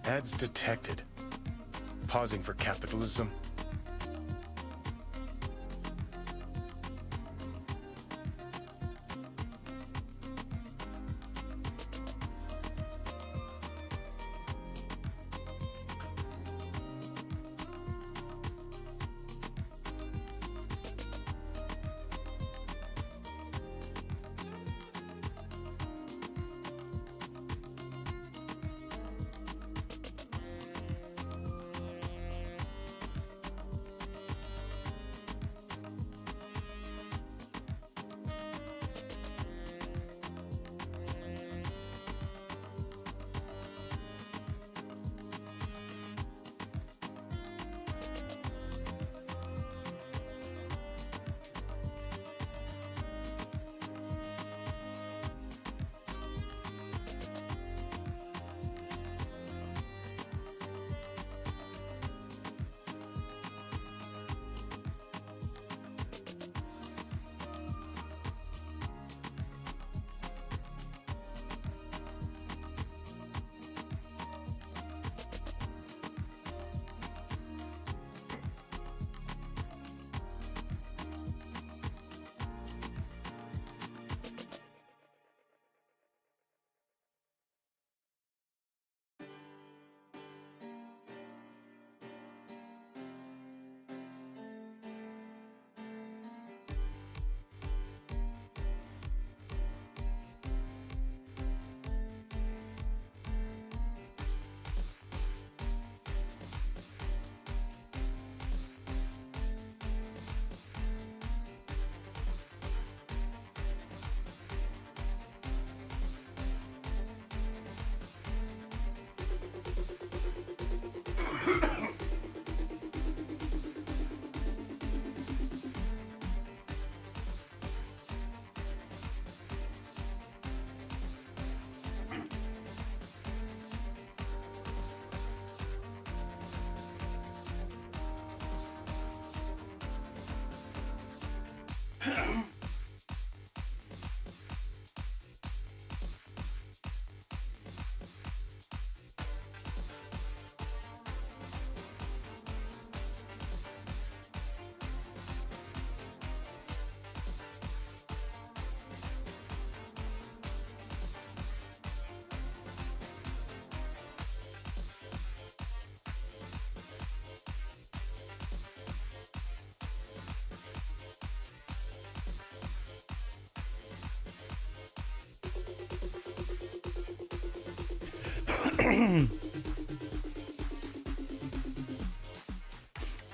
Ads detected. Pausing for capitalism.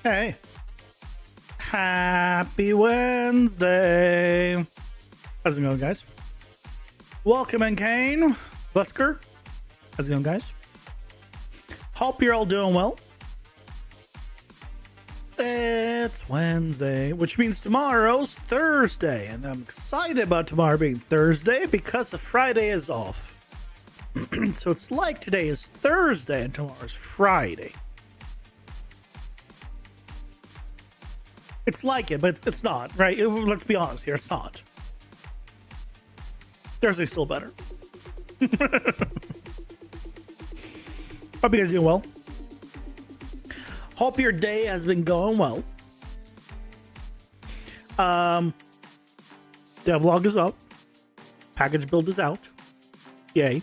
Hey, happy Wednesday. How's it going, guys? Welcome in, Kane, Busker. How's it going, guys? Hope you're all doing well. It's Wednesday, which means tomorrow's Thursday, and I'm excited about tomorrow being Thursday because the Friday is off. So it's like today is Thursday and tomorrow's Friday. It's like it, but it's not, right? Let's be honest here, it's not. Thursday's still better. Hope you guys doing well. Hope your day has been going well. Devlog is up. Package build is out. Yay.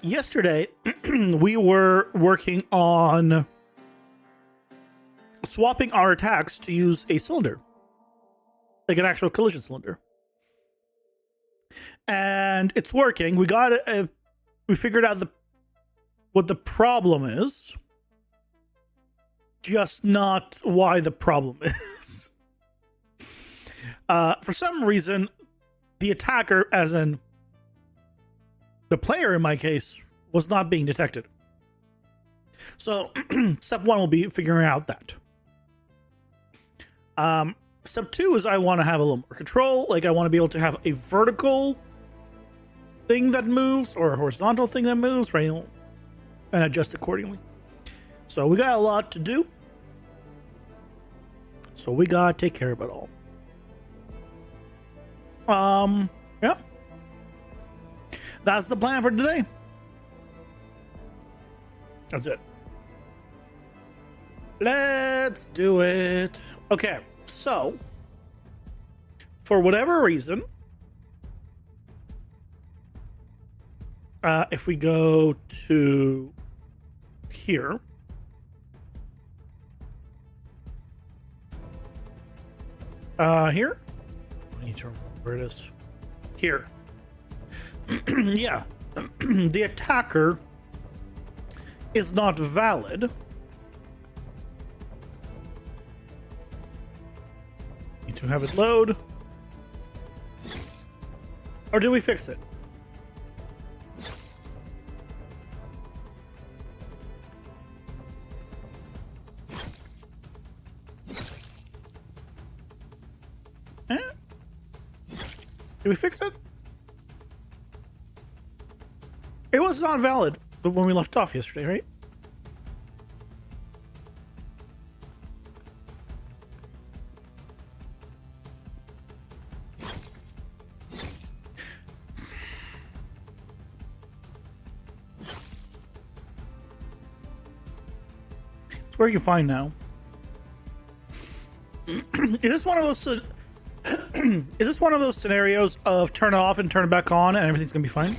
Yesterday, we were working on swapping our attacks to use a cylinder, like an actual collision cylinder, and it's working. We got it. We figured out what the problem is, just not why the problem is. For some reason, the attacker, as in the player in my case, was not being detected. So step one will be figuring out that. Step two is I want to have a little more control. Like, I want to be able to have a vertical thing that moves or a horizontal thing that moves, right? And adjust accordingly. So we got a lot to do. So we gotta take care of it all. Yeah. That's the plan for today. That's it. Let's do it. Okay, so for whatever reason, if we go to here, here, I need to remember where it is. Here, yeah, the attacker is not valid. Need to have it load. Or did we fix it? Did we fix it? It was not valid when we left off yesterday, right? It's where you find now. Is this one of those? Is this one of those scenarios of turn it off and turn it back on and everything's gonna be fine?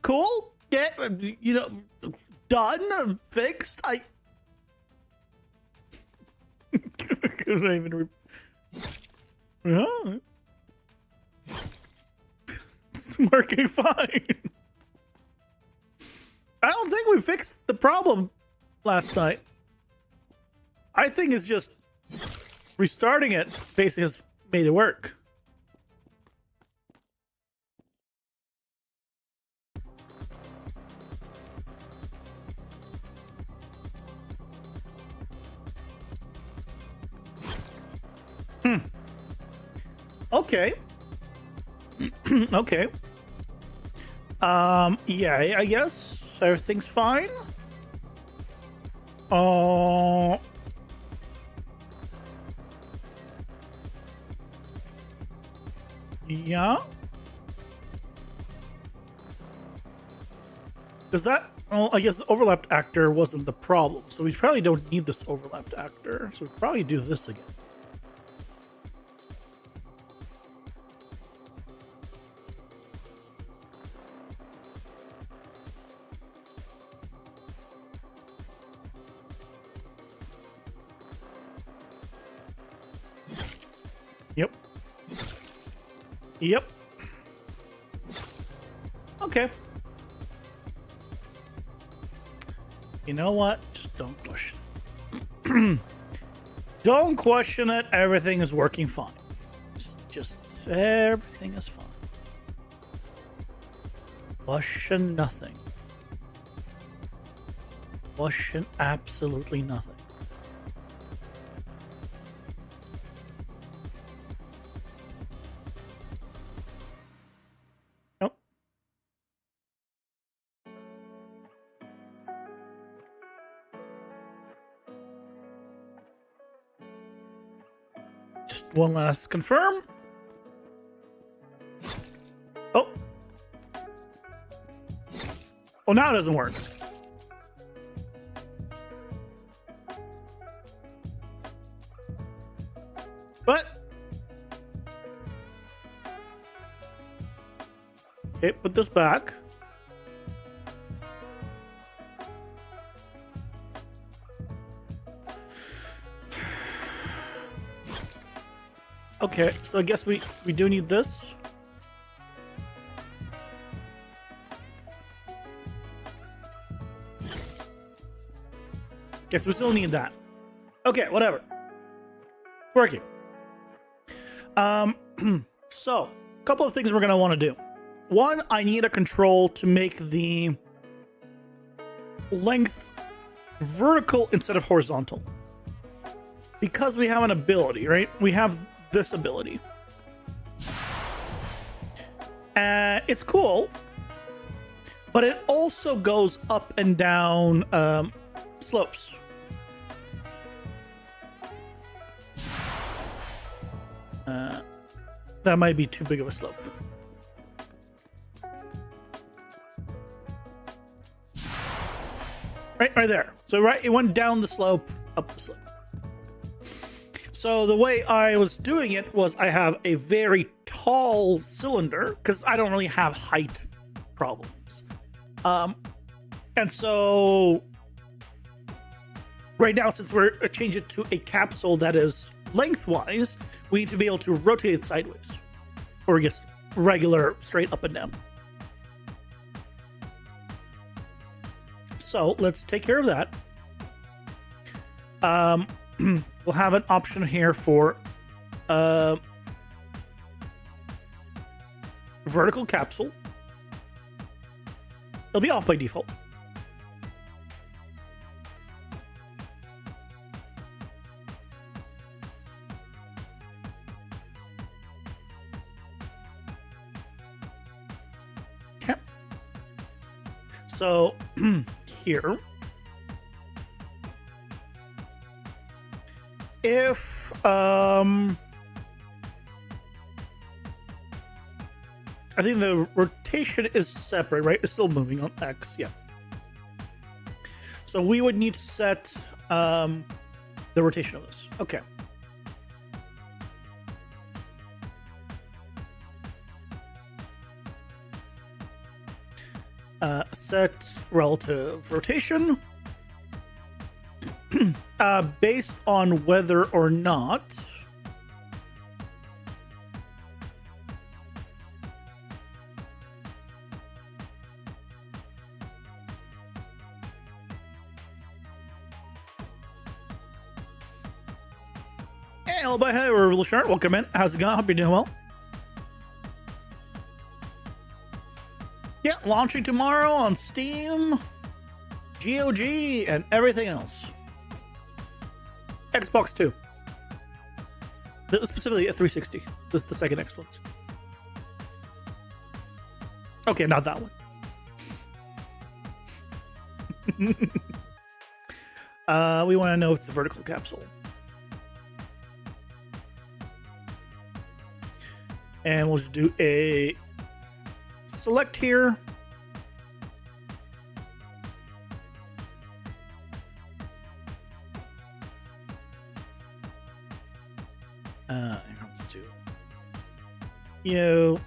Cool. Yeah, you know, done, fixed. I couldn't even. Yeah. It's working fine. I don't think we fixed the problem last night. I think it's just restarting it basically has made it work. Okay. Okay. Yeah, I guess everything's fine. Yeah. Does that? Well, I guess the overlapped actor wasn't the problem, so we probably don't need this overlapped actor. So we probably do this again. Yep. Yep. Okay. You know what? Just don't question it. Don't question it. Everything is working fine. Just everything is fine. Question nothing. Question absolutely nothing. One last confirm. Oh. Oh, now it doesn't work. What? Okay, put this back. Okay, so I guess we do need this. Guess we still need that. Okay, whatever. Working. So, a couple of things we're gonna want to do. One, I need a control to make the length vertical instead of horizontal. Because we have an ability, right? We have this ability. It's cool, but it also goes up and down slopes. That might be too big of a slope. Right there. So it went down the slope, up the slope. So the way I was doing it was I have a very tall cylinder because I don't really have height problems. And so right now, since we're changing it to a capsule that is lengthwise, we need to be able to rotate it sideways, or just regular straight up and down. So let's take care of that. We'll have an option here for vertical capsule. It'll be off by default. Okay. So here, if I think the rotation is separate, right? It's still moving on X, yeah. So we would need to set the rotation of this. Okay. Set relative rotation based on whether or not hello, bye, hey, we're Real Sharp. Welcome in. How's it going? Hope you're doing well. Yeah, launching tomorrow on Steam, GOG, and everything else. Xbox 2. Specifically a 360. This is the second Xbox. Okay, not that one. We want to know if it's a vertical capsule. And we'll just do a select here. Let's do you.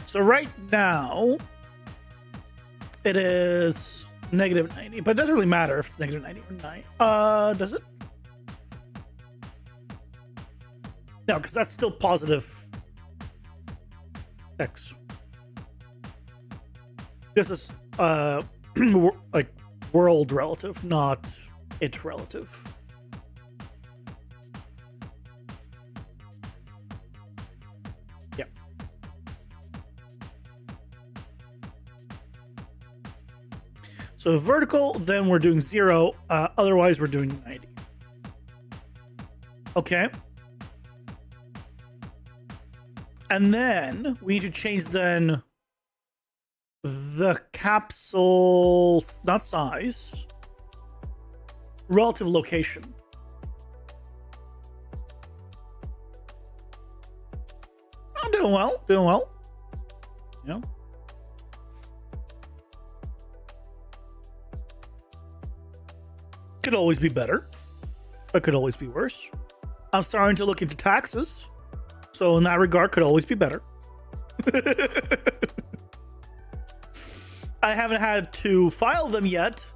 So right now it is -90, but it doesn't really matter if it's -90 or 9. Does it? No, because that's still positive X. This is like world relative, not it relative. Yeah. So vertical, then we're doing 0. Otherwise, we're doing 90. Okay. And then we need to change then the capsule, not size, relative location. I'm doing well, Yeah. Could always be better, but could always be worse. I'm starting to look into taxes. So in that regard, could always be better. I haven't had to file them yet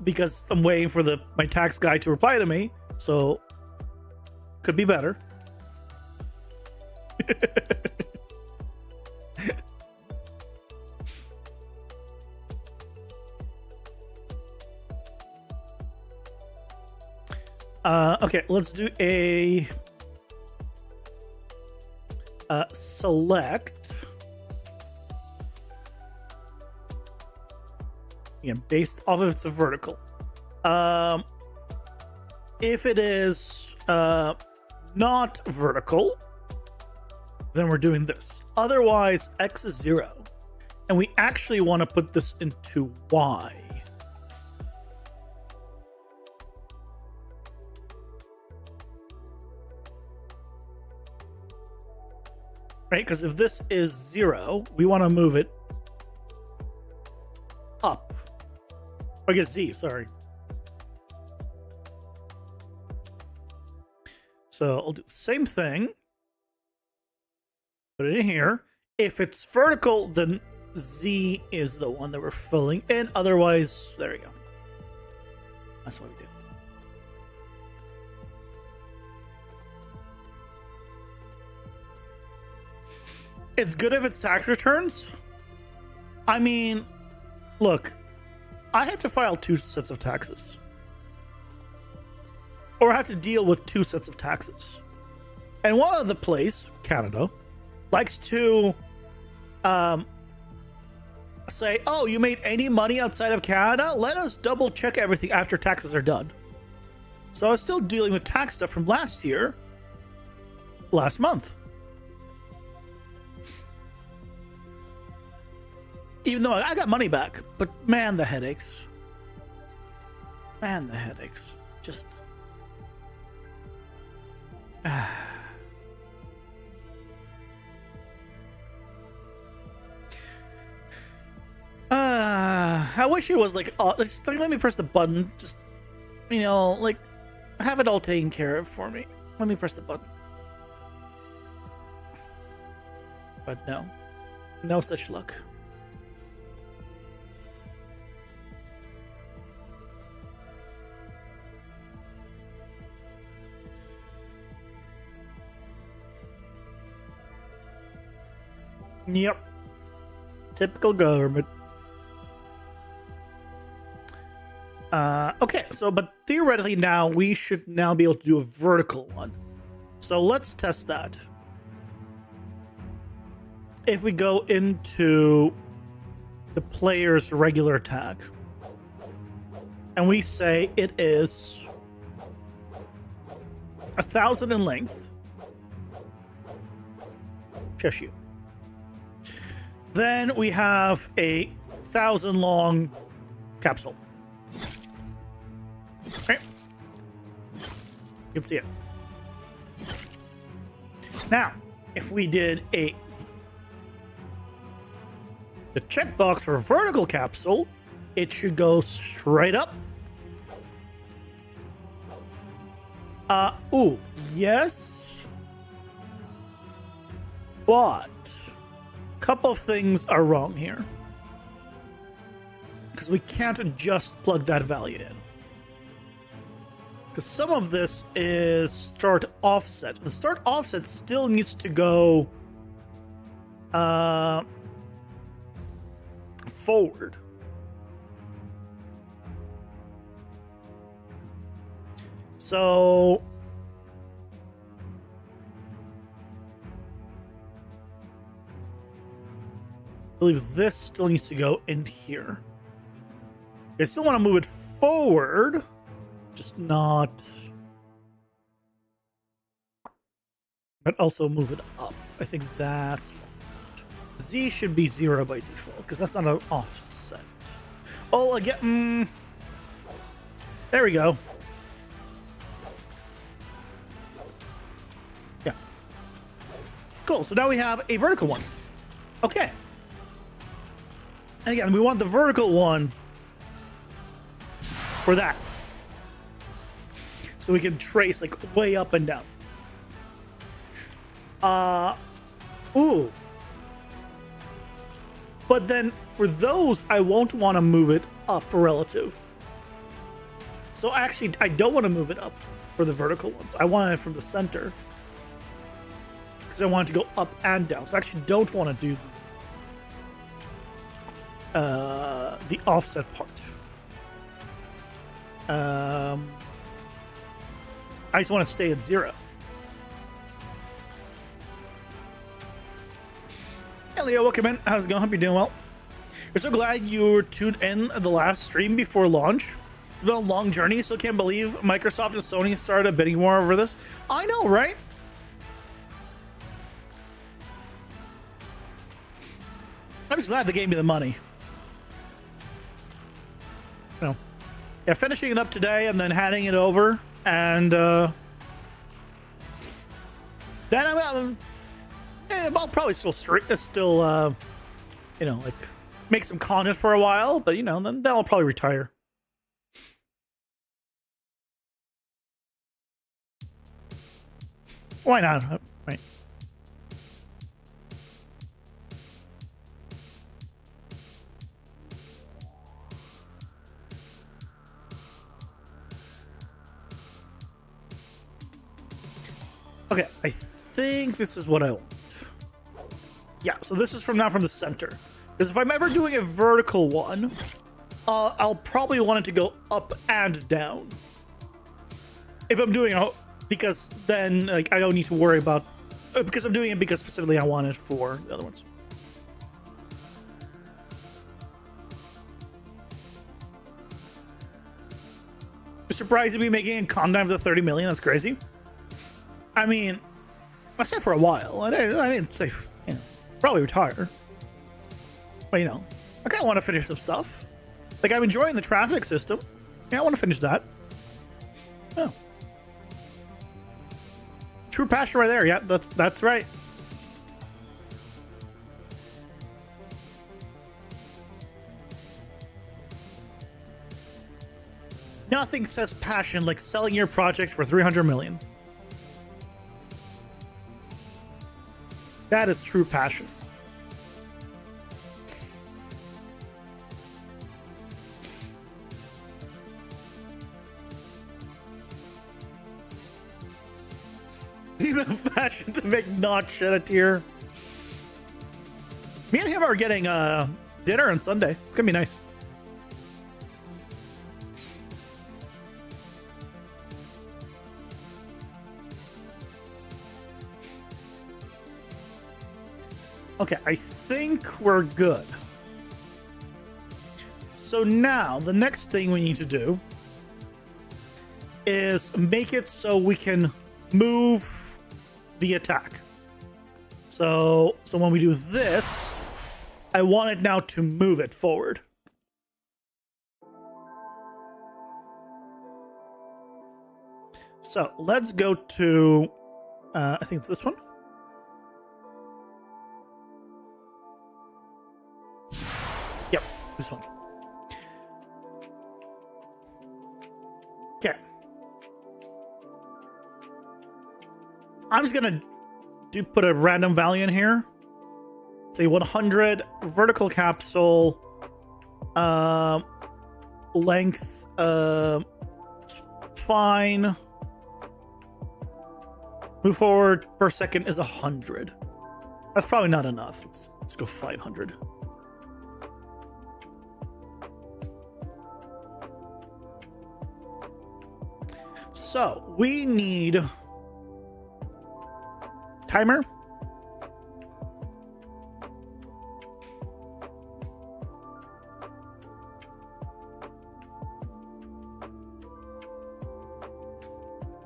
because I'm waiting for my tax guy to reply to me. So could be better. Okay, let's do a select. Again, based off of it's a vertical. If it is not vertical, then we're doing this. Otherwise, X is 0. And we actually want to put this into Y. Right? Because if this is 0, we want to move it up. I guess Z, sorry. So I'll do the same thing. Put it in here. If it's vertical, then Z is the one that we're filling in. Otherwise, there we go. That's what we do. It's good if it's tax returns. I mean, look, I had to file 2 sets of taxes. Or I have to deal with 2 sets of taxes. And one of the place, Canada, likes to say, oh, you made any money outside of Canada? Let us double check everything after taxes are done. So I was still dealing with tax stuff from last month. Even though I got money back, but man, the headaches. Man, the headaches. Just... I wish it was like, just like, let me press the button. Just, you know, like, have it all taken care of for me. Let me press the button. But no. No such luck. Yep. Typical government. Okay, so, but theoretically now, we should now be able to do a vertical one. So let's test that. If we go into the player's regular tag, and we say it is 1,000 in length, just you. Then we have a 1,000 long capsule. Okay. You can see it. Now, if we did the checkbox for a vertical capsule, it should go straight up. Ooh, yes. But a couple of things are wrong here. Because we can't just plug that value in. Because some of this is start offset. The start offset still needs to go forward. So I believe this still needs to go in here. I still want to move it forward, just not, but also move it up. I think that's Z should be 0 by default because that's not an offset. Oh, again, there we go. Yeah. Cool. So now we have a vertical one. Okay. And again, we want the vertical one for that. So we can trace like way up and down. Ooh. But then for those, I won't want to move it up relative. So actually, I don't want to move it up for the vertical ones. I want it from the center. Because I want it to go up and down. So I actually don't want to do the offset part. I just want to stay at 0. Hey Leo, welcome in. How's it going? Hope you're doing well. We're so glad you were tuned in the last stream before launch. It's been a long journey, so can't believe Microsoft and Sony started a bidding war over this. I know, right? I'm just glad they gave me the money. You know, yeah, finishing it up today and then handing it over, and then I'll probably still you know, like make some content for a while, but you know, then I'll probably retire. Why not? Right. Okay, I think this is what I want. Yeah, so this is from the center. Because if I'm ever doing a vertical one, I'll probably want it to go up and down. If I'm doing it, because then like I don't need to worry about, because I'm doing it because specifically I want it for the other ones. It's surprising me making content of the 30 million. That's crazy. I mean, I said for a while. I didn't say, you know, probably retire. But, you know, I kind of want to finish some stuff. Like, I'm enjoying the traffic system. Yeah, I want to finish that. Oh. True passion right there. Yeah, that's right. Nothing says passion like selling your project for 300 million. That is true passion. The passion to make not shed a tear. Me and him are getting dinner on Sunday. It's gonna be nice. Okay, I think we're good. So now the next thing we need to do is make it so we can move the attack. So when we do this, I want it now to move it forward. So let's go to, I think it's this one. Yep, this one. Okay. I'm just gonna put a random value in here. Say 100 vertical capsule, length, fine. Move forward per second is 100. That's probably not enough. Let's go 500. So we need timer.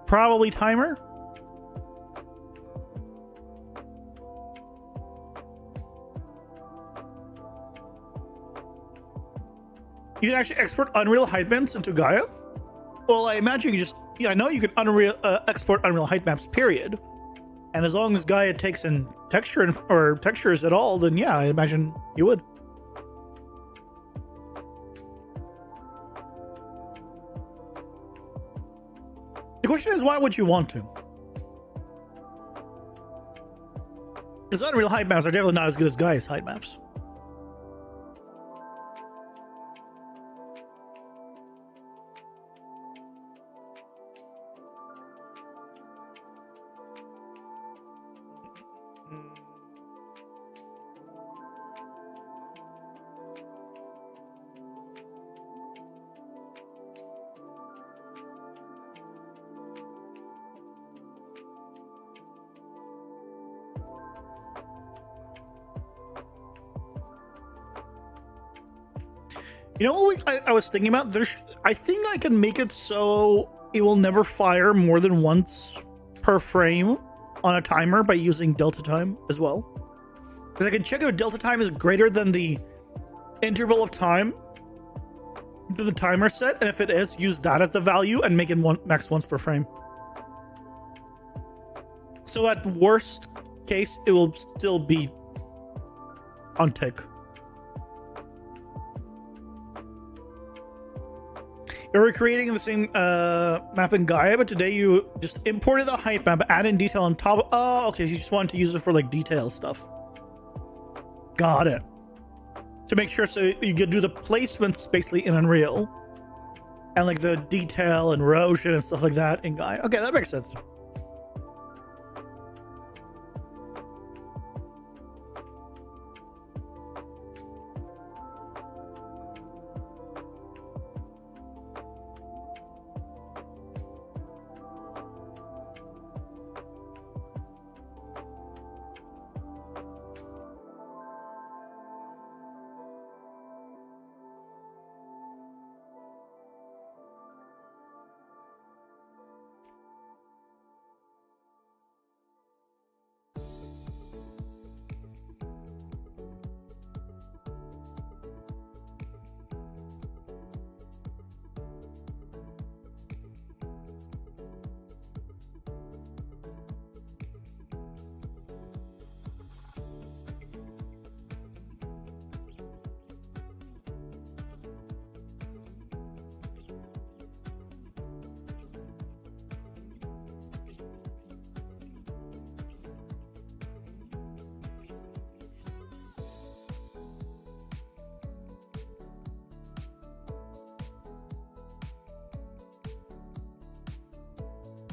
Probably timer. You can actually export Unreal height maps into Gaia. Well, I imagine you just, yeah, I know you can export Unreal height maps, period. And as long as Gaia takes in texture or textures at all, then yeah, I imagine you would. The question is, why would you want to? Because Unreal height maps are definitely not as good as Gaia's height maps. You know what I was thinking about? I think I can make it so it will never fire more than once per frame on a timer by using delta time as well. Because I can check if delta time is greater than the interval of time that the timer set, and if it is, use that as the value and make it max once per frame. So at worst case, it will still be on tick. You're recreating the same map in Gaia, but today you just imported the height map, add in detail on top. Oh, okay, you just wanted to use it for like detail stuff. Got it. To make sure so you can do the placements basically in Unreal. And like the detail and erosion and stuff like that in Gaia. Okay, that makes sense.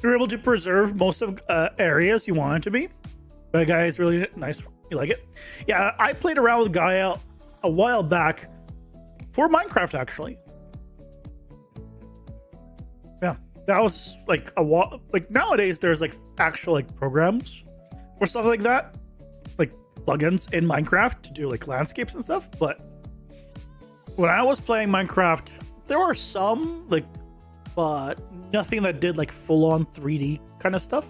You're able to preserve most of areas you want it to be. That guy is really nice. You like it? Yeah, I played around with Gaia a while back for Minecraft, actually. Yeah, that was like a while. Like nowadays, there's like actual like programs or stuff like that, like plugins in Minecraft to do like landscapes and stuff. But when I was playing Minecraft, there were some like, but nothing that did like full-on 3D kind of stuff.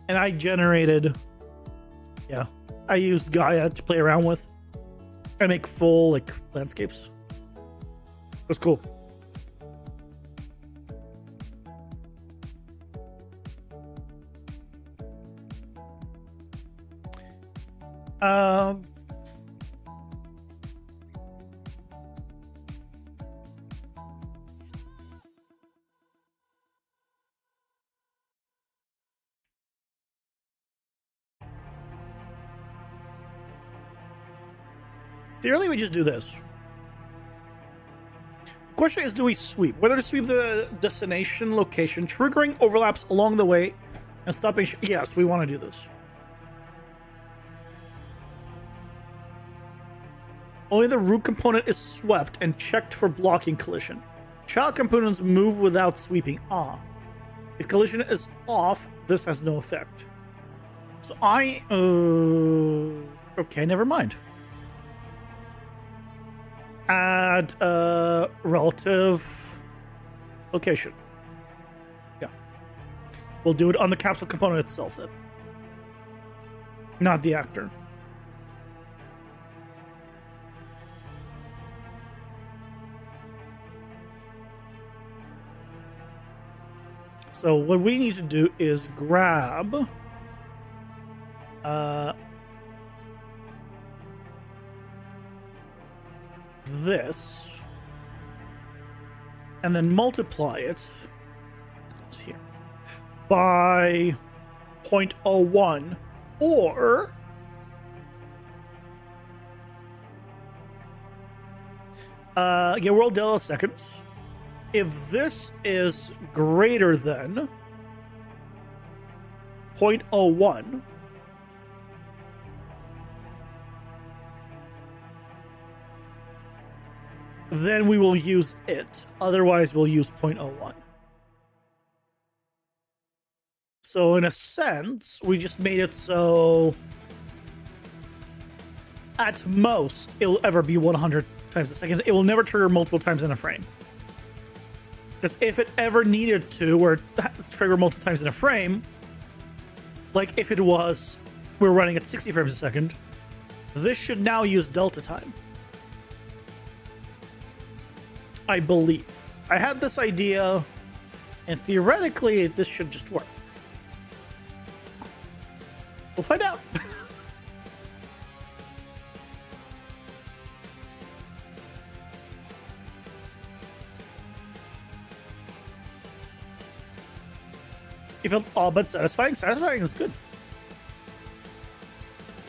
And I generated, yeah, I used Gaia to play around with and make full like landscapes. It was cool. Theoretically, we just do this. The question is, do we sweep? Whether to sweep the destination location, triggering overlaps along the way, and stopping. Yes, we want to do this. Only the root component is swept and checked for blocking collision. Child components move without sweeping. Ah. If collision is off, this has no effect. So I... okay, never mind. Add relative location. Yeah. We'll do it on the capsule component itself then. Not the actor. So what we need to do is grab this and then multiply it here by 0.01 or get world delta seconds. If this is greater than 0.01, then we will use it. Otherwise, we'll use 0.01. So in a sense, we just made it so at most, it'll ever be 100 times a second. It will never trigger multiple times in a frame. Because if it ever needed to, or trigger multiple times in a frame, like if it was, we're running at 60 frames a second, This should now use delta time. I believe. I had this idea, and theoretically, this should just work. We'll find out. You felt all but satisfying. Satisfying is good.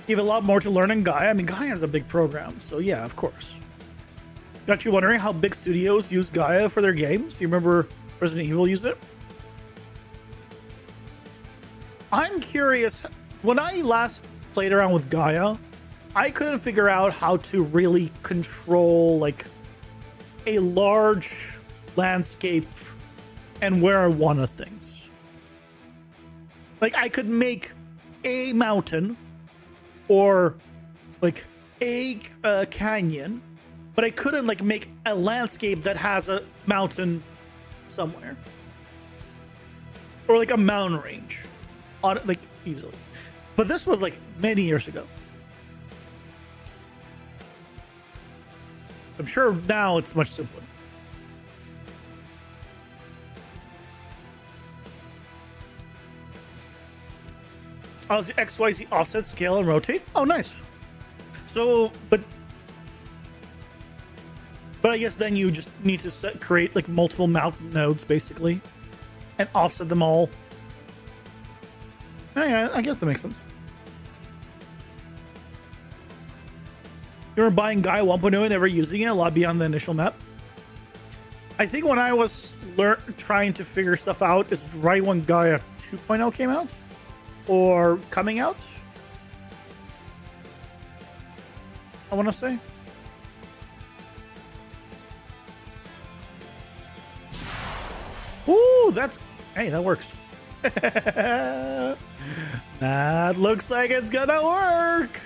You have a lot more to learn in Gaia. I mean, Gaia is a big program, so yeah, of course. Got you wondering how big studios use Gaia for their games? You remember Resident Evil used it? I'm curious. When I last played around with Gaia, I couldn't figure out how to really control like a large landscape and where I wanted things. Like I could make a mountain or like a canyon, but I couldn't like make a landscape that has a mountain somewhere or like a mountain range on like easily. But this was like many years ago. I'm sure now it's much simpler. Oh, the XYZ offset, scale, and rotate. Oh, nice. So, but I guess then you just need to create like multiple mountain nodes basically, and offset them all. Yeah, I guess that makes sense. You were buying Gaia 1.0 and never using it a lot beyond the initial map. I think when I was trying to figure stuff out is right when Gaia 2.0 came out. Or coming out, I want to say. Ooh, hey, that works. That looks like it's gonna work.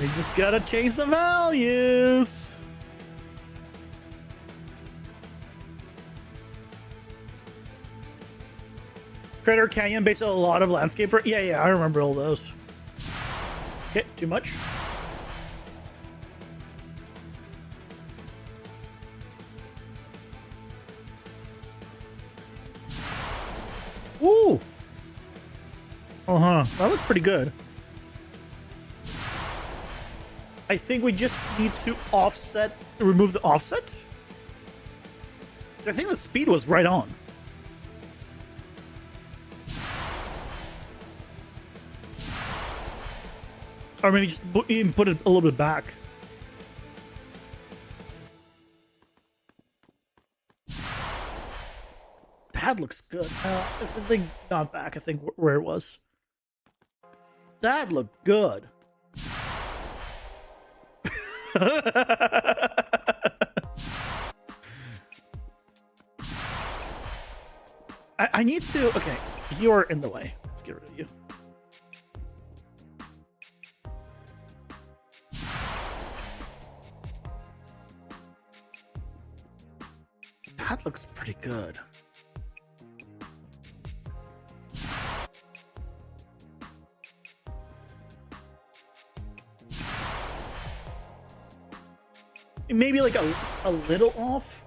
We just gotta change the values. Crater Canyon based on a lot of landscape. Yeah, I remember all those. Okay, too much. Ooh. That looked pretty good. I think we just need to remove the offset. Because I think the speed was right on. Or maybe just even put it a little bit back. That looks good. I think not back. I think where it was. That looked good. I need to. Okay, you're in the way. Let's get rid of you. That looks pretty good. Maybe like a little off.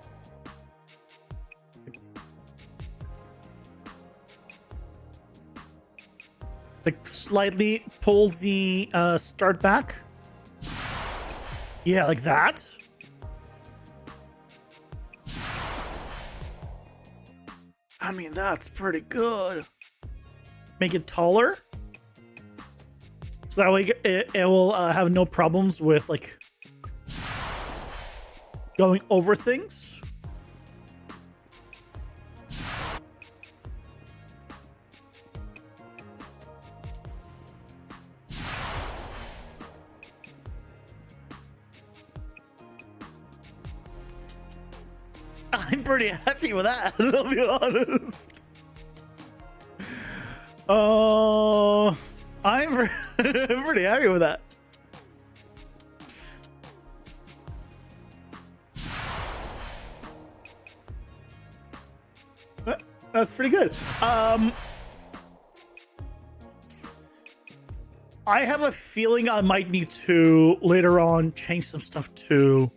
Like slightly pull the start back. Yeah, like that. I mean, that's pretty good. Make it taller. So that way it will have no problems with like going over things. I'm pretty happy with that, I'll be honest. Oh, I'm pretty happy with that. That's pretty good. I have a feeling I might need to later on change some stuff to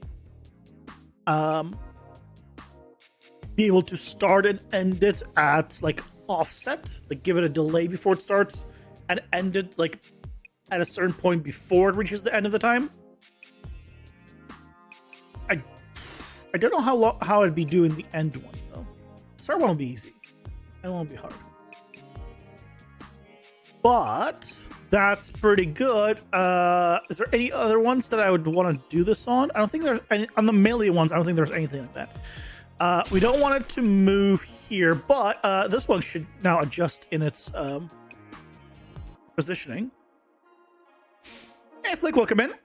be able to start and end it at like offset, like give it a delay before it starts and end it like at a certain point before it reaches the end of the time. I don't know how I'd be doing the end one though. The start one will be easy. End one will be hard. But that's pretty good. Is there any other ones that I would want to do this on? I don't think there's any on the melee ones. I don't think there's anything like that. We don't want it to move here, but this one should now adjust in its positioning. Hey, Flick, welcome in.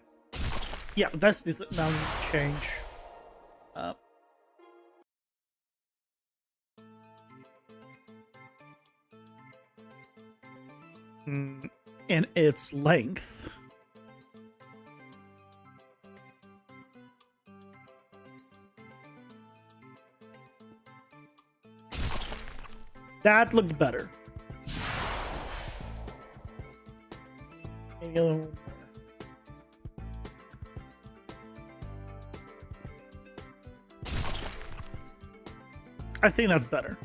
Yeah, that's now change. In its length. That looked better. Maybe a little more. I think that's better.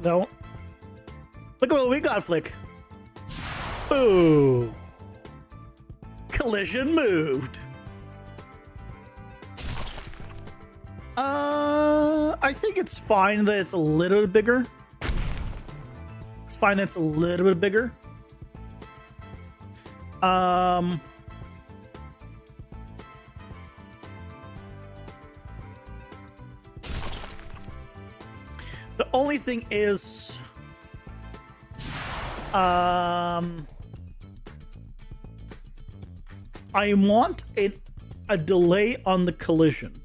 That one. Look at what we got, Flick. Ooh. Collision moved. I think it's fine that it's a little bit bigger. It's fine that it's a little bit bigger. The only thing is, I want a delay on the collision.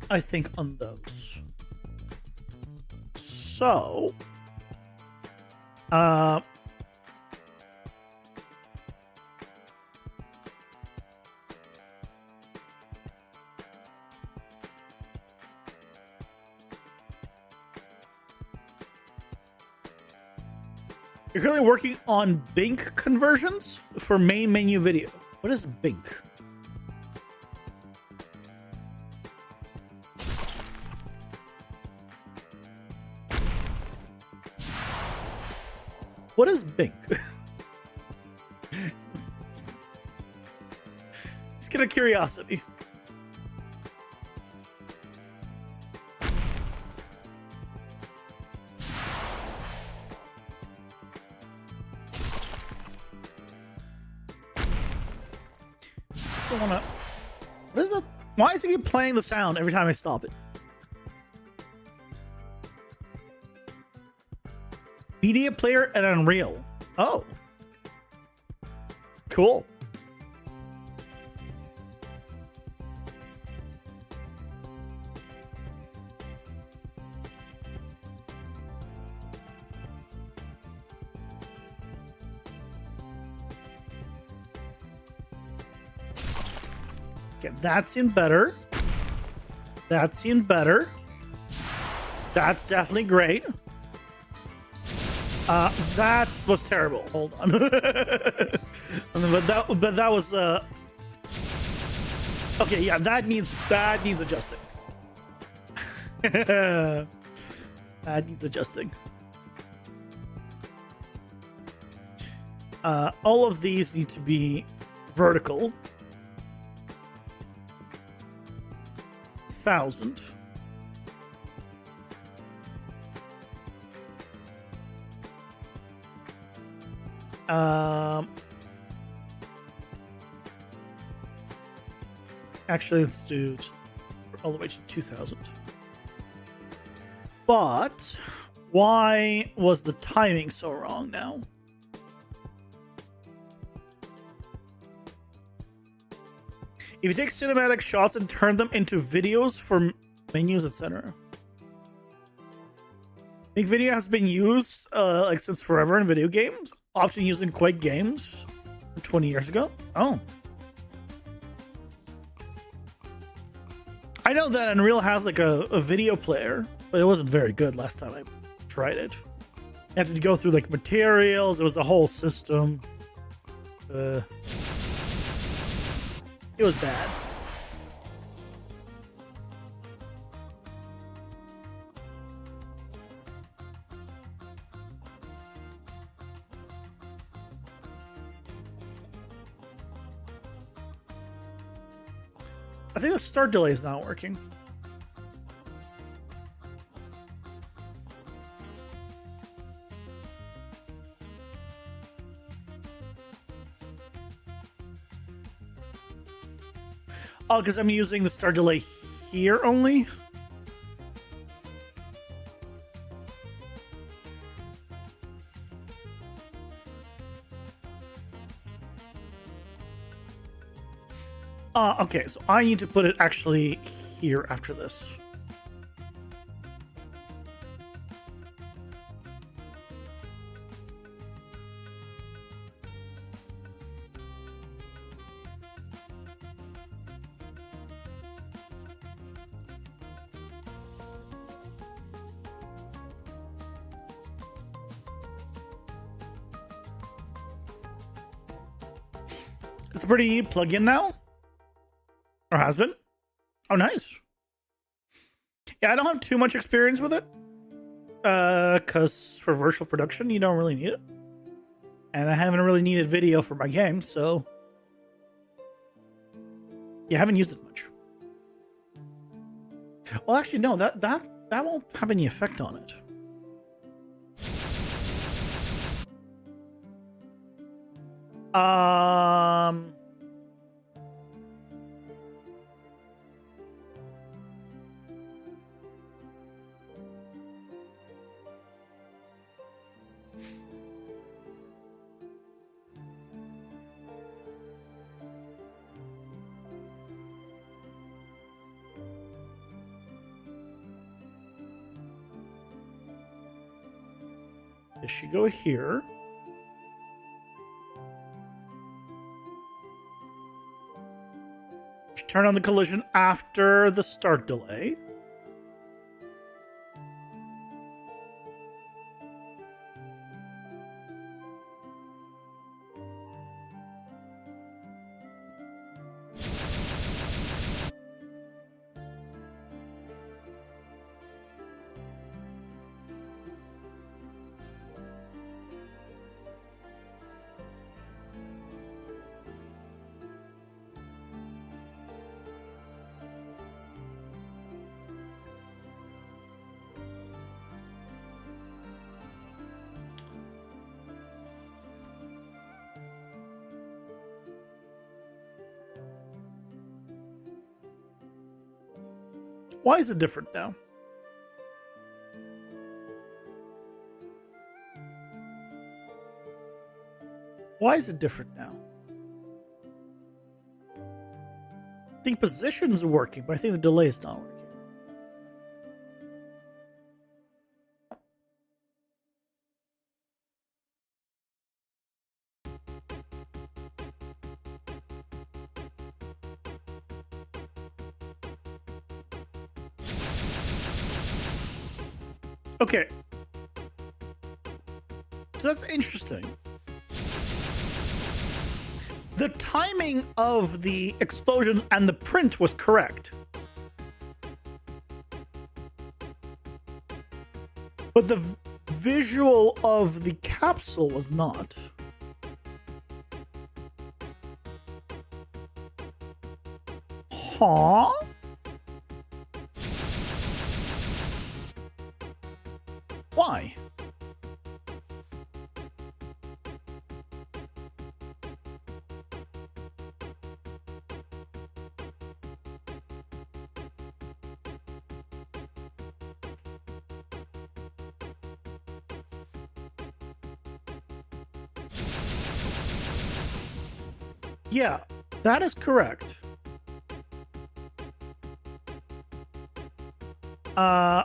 I think on those. So, you're currently working on Bink conversions for main menu video. What is Bink? What is Bink? Just get a curiosity. What is that? Why is he playing the sound every time I stop it? Media player and Unreal. Oh. Cool. Okay, that's in better. That's in better. That's definitely great. That was terrible. Hold on. but that was okay, yeah, that needs adjusting. That needs adjusting. All of these need to be vertical. 1,000. Actually, let's do just all the way to 2,000. But why was the timing so wrong now? If you take cinematic shots and turn them into videos for menus, etc. Make video has been used like since forever in video games, often used in Quake games 20 years ago. Oh. I know that Unreal has like a video player, but it wasn't very good last time I tried it. You had to go through like materials. It was a whole system. It was bad. I think the start delay is not working. Oh, because I'm using the start delay here only? Okay, so I need to put it actually here after this. It's a pretty neat plugin now. Or has been. Oh, nice. Yeah, I don't have too much experience with it. Because for virtual production, you don't really need it. And I haven't really needed video for my game, so... yeah, I haven't used it much. Well, actually, no, that won't have any effect on it. It should go here. Should turn on the collision after the start delay. Why is it different now? Why is it different now? I think positions are working, but I think the delay is not working. Okay. So that's interesting. The timing of the explosion and the print was correct. But the visual of the capsule was not. Huh? Why? Yeah, that is correct.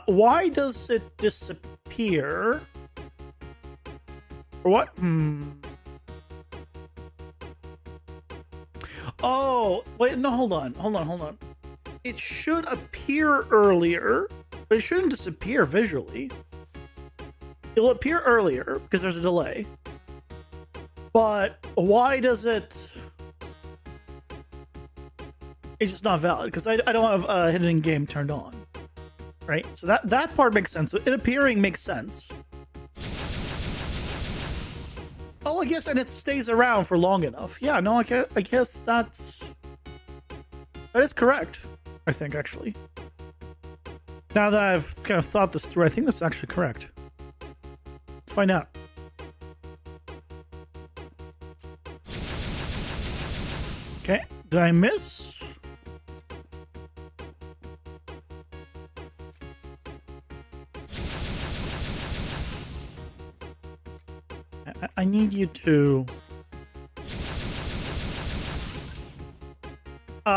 Why does it disappear? Or what? Oh, wait, no, hold on. it should appear earlier, but it shouldn't disappear visually. It'll appear earlier because there's a delay. But why does it... It's just not valid because I don't have hidden in game turned on. Right? So that part makes sense. It appearing makes sense. Oh, I guess, and it stays around for long enough. Yeah, no, I guess that is correct. I think, actually. Now that I've kind of thought this through, I think that's actually correct. Let's find out. Okay, did I miss? I need you to...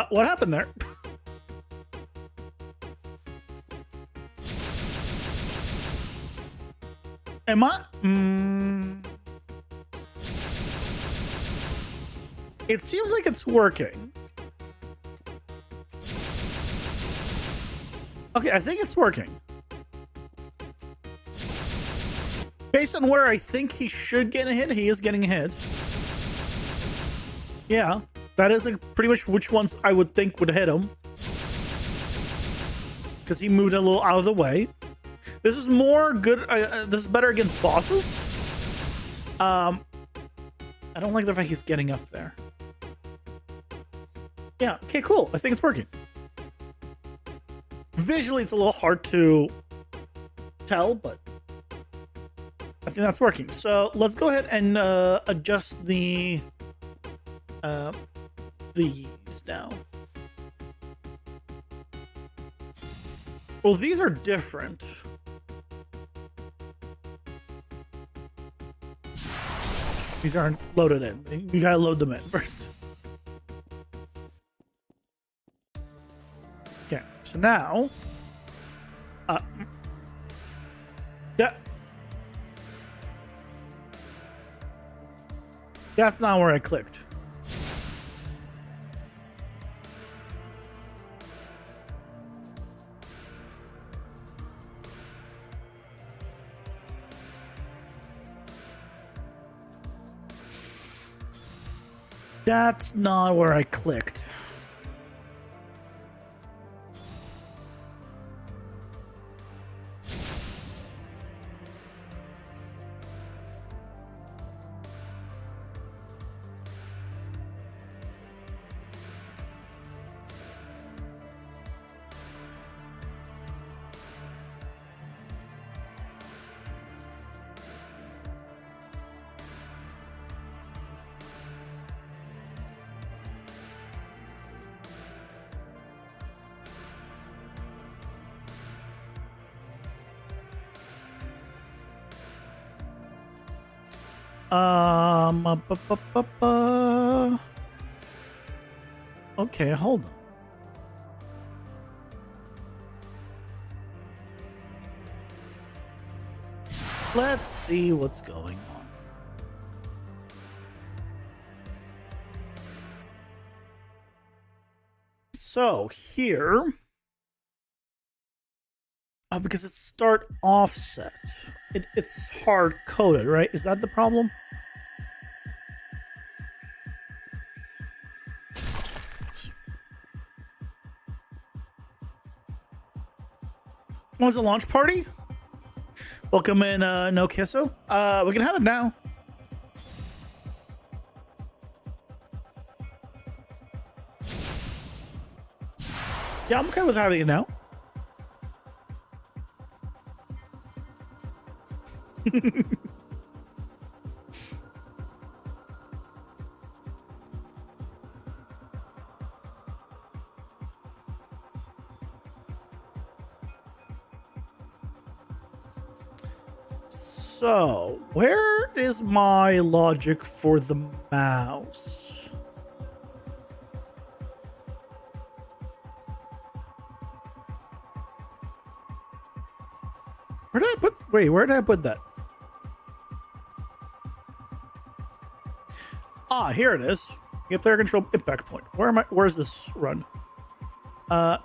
what happened there? Am I? It seems like it's working. Okay, I think it's working. Based on where I think he should get a hit, he is getting a hit. Yeah, that is like pretty much which ones I would think would hit him. Because he moved a little out of the way. This is more good. This is better against bosses. I don't like the fact he's getting up there. Yeah, okay, cool. I think it's working. Visually, it's a little hard to tell, but I think that's working. So let's go ahead and adjust these now. Well, these are different. These aren't loaded in. You gotta load them in first. Okay, so now... That's not where I clicked. That's not where I clicked. Okay, hold on. Let's see what's going on. So here, because it's start offset, it's hard coded, right? Is that the problem? Was a launch party? Welcome in, No Kisso. We can have it now. Yeah, I'm okay with having it now. So, where is my logic for the mouse? Where did I put... Wait, where did I put that? Ah, here it is. Get player control impact point. Where's this run?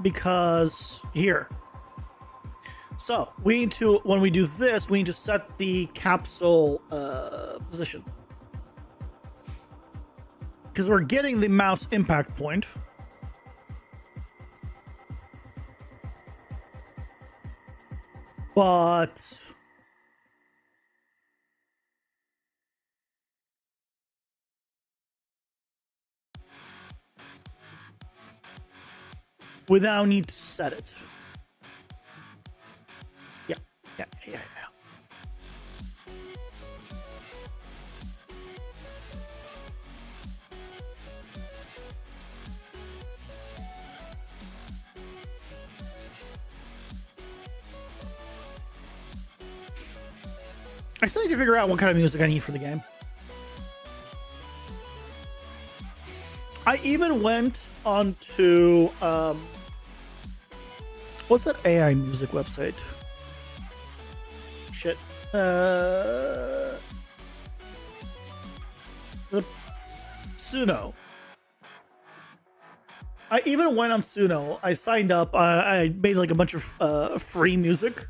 because here. So we need to, when we do this, we need to set the capsule position. Because we're getting the mouse impact point. But we now need to set it. Yeah. I still need to figure out what kind of music I need for the game. I even went onto what's that AI music website? Shit. Suno. I even went on Suno. I signed up. I made like a bunch of free music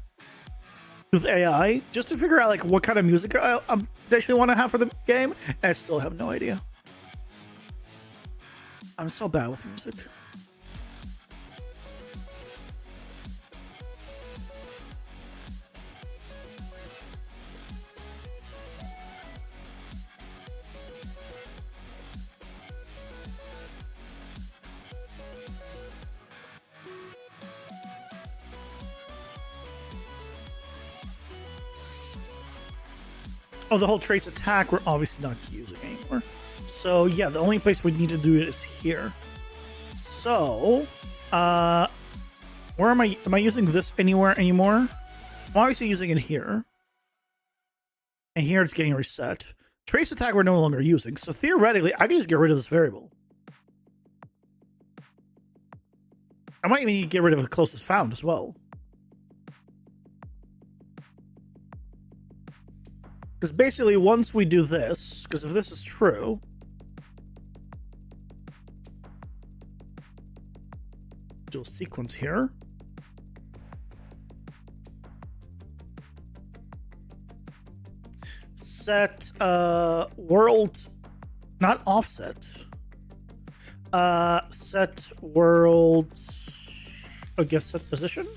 with AI just to figure out like what kind of music I actually want to have for the game. And I still have no idea. I'm so bad with music. Oh, the whole trace attack we're obviously not using anymore. So yeah, the only place we need to do it is here. So, where am I? Am I using this anywhere anymore? I'm obviously using it here. And here it's getting reset. Trace attack we're no longer using. So theoretically, I can just get rid of this variable. I might even need to get rid of the closest found as well. Because basically, once we do this, because if this is true, do a sequence here. Set world, not offset. Set world, I guess set position.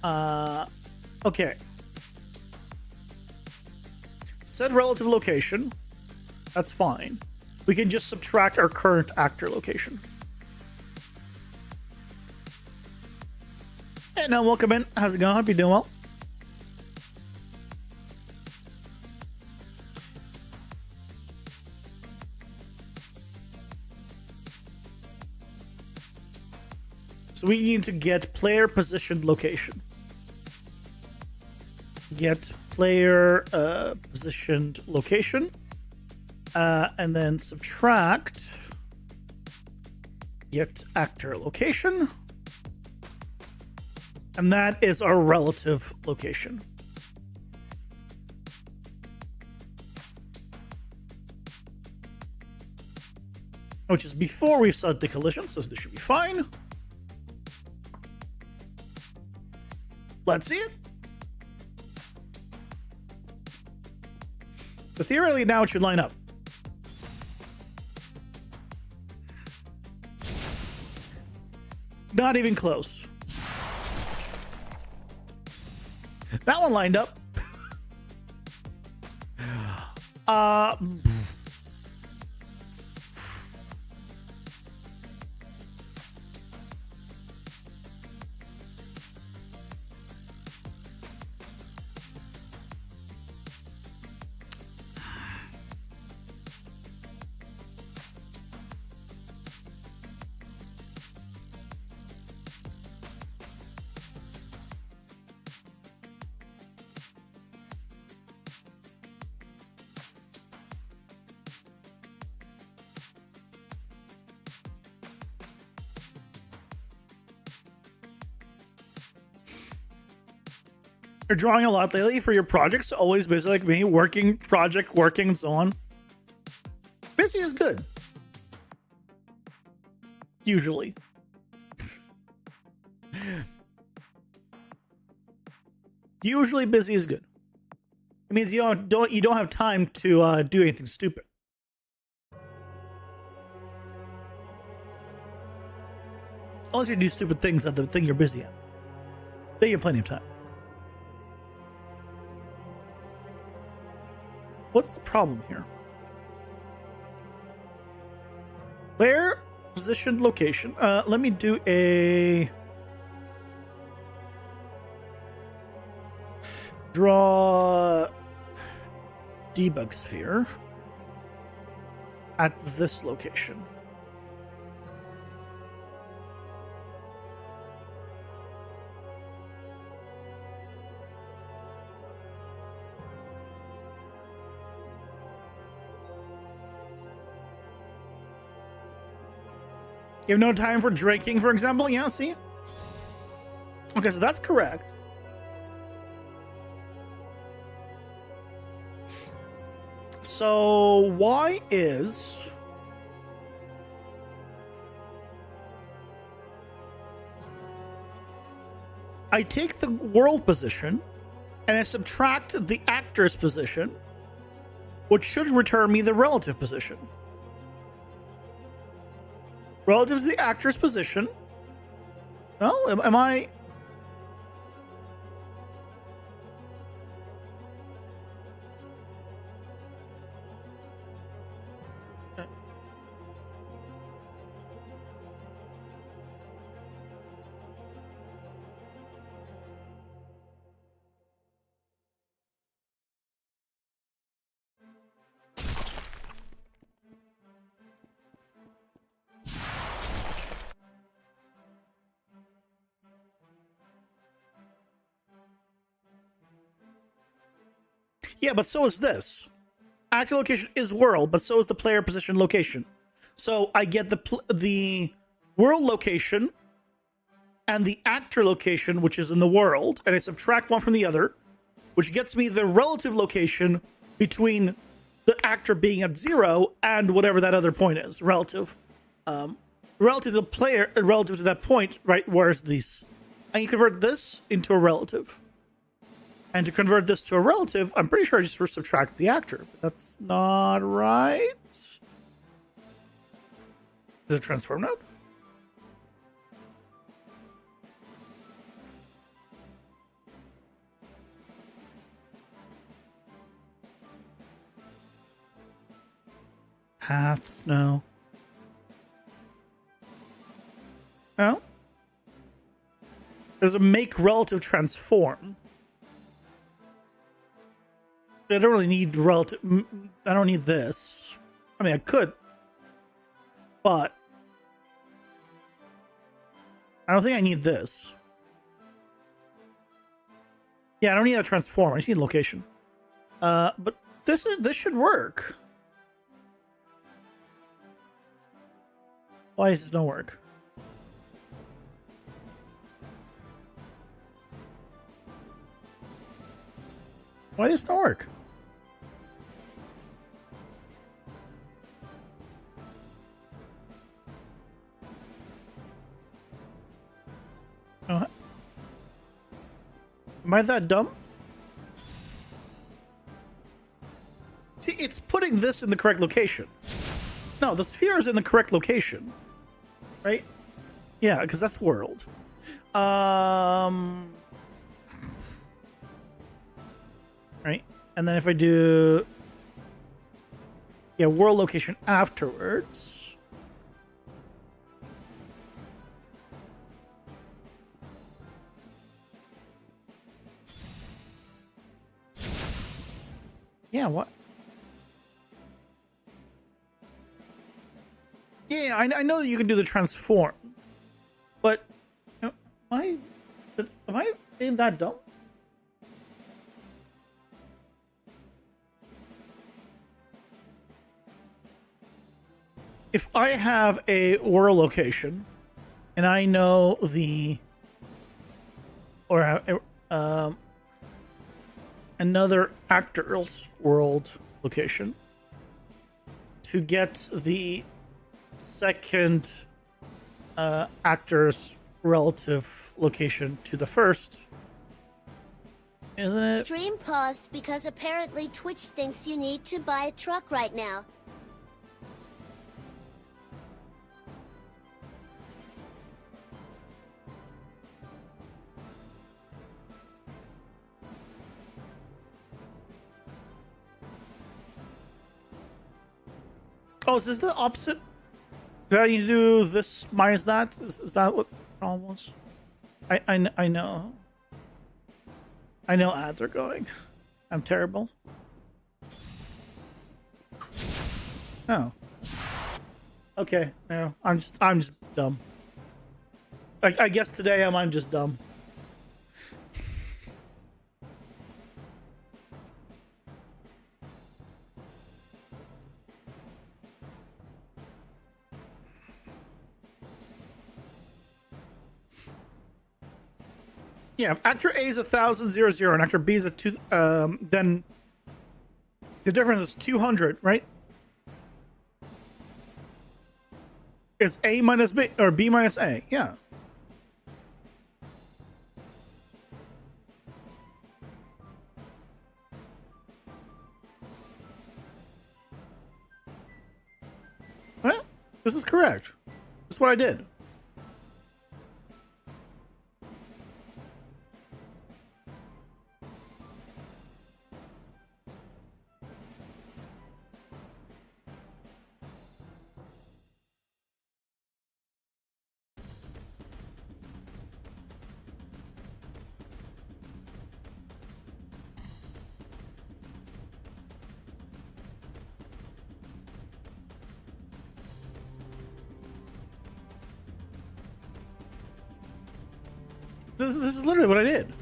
Okay. Set relative location. That's fine. We can just subtract our current actor location. Hey, now welcome in. How's it going? Hope you're doing well. So we need to get player positioned location. Get player positioned location. And then subtract get actor location. And that is our relative location. Which is before we've set the collision, so this should be fine. Let's see it. So theoretically now it should line up. Not even close. That one lined up. You're drawing a lot lately for your projects. Always busy like me, working, project, working, and so on. Busy is good. Usually. Usually busy is good. It means you don't have time to do anything stupid. Unless you do stupid things at the thing you're busy at. Then you have plenty of time. What's the problem here? Player positioned location. Let me do a draw debug sphere at this location. You have no time for drinking, for example? Yeah, see? Okay, so that's correct. So why is I take the world position and I subtract the actor's position, which should return me the relative position. Relative to the actor's position. No, am I? Yeah, but so is this. Actor location is world, but so is the player position location. So I get the world location and the actor location, which is in the world, and I subtract one from the other, which gets me the relative location between the actor being at 0 and whatever that other point is. Relative. Relative to the player, relative to that point, right? Where's these? And you convert this into a relative. And to convert this to a relative, I'm pretty sure I just subtract the actor. But that's not right. Is it a transform node? Paths, no. No? There's a make relative transform. I don't really need relative. I don't need this. I mean, I could, but I don't think I need this. Yeah, I don't need a transform. I just need location. But this should work. Why does this not work? Why does this not work? Am I that dumb? See, it's putting this in the correct location. No, the sphere is in the correct location. Right? Yeah, because that's world. Right? And then if I do... Yeah, world location afterwards... Yeah, what? Yeah, I know that you can do the transform, but am I being that dumb? If I have a world location, and I know the another actor's world location to get the second actor's relative location to the first, isn't it? Stream paused because apparently Twitch thinks you need to buy a truck right now. Oh, is this the opposite? Did I need to do this minus that? Is that what the problem was? I know. I know ads are going. I'm terrible. Oh. Okay, no. I'm just dumb. I guess today I'm just dumb. Yeah, if actor A is 1,000 and actor B is a 2, then the difference is 200, right? It's A minus B or B minus A. Yeah. Well, this is correct. That's what I did. This is literally what I did.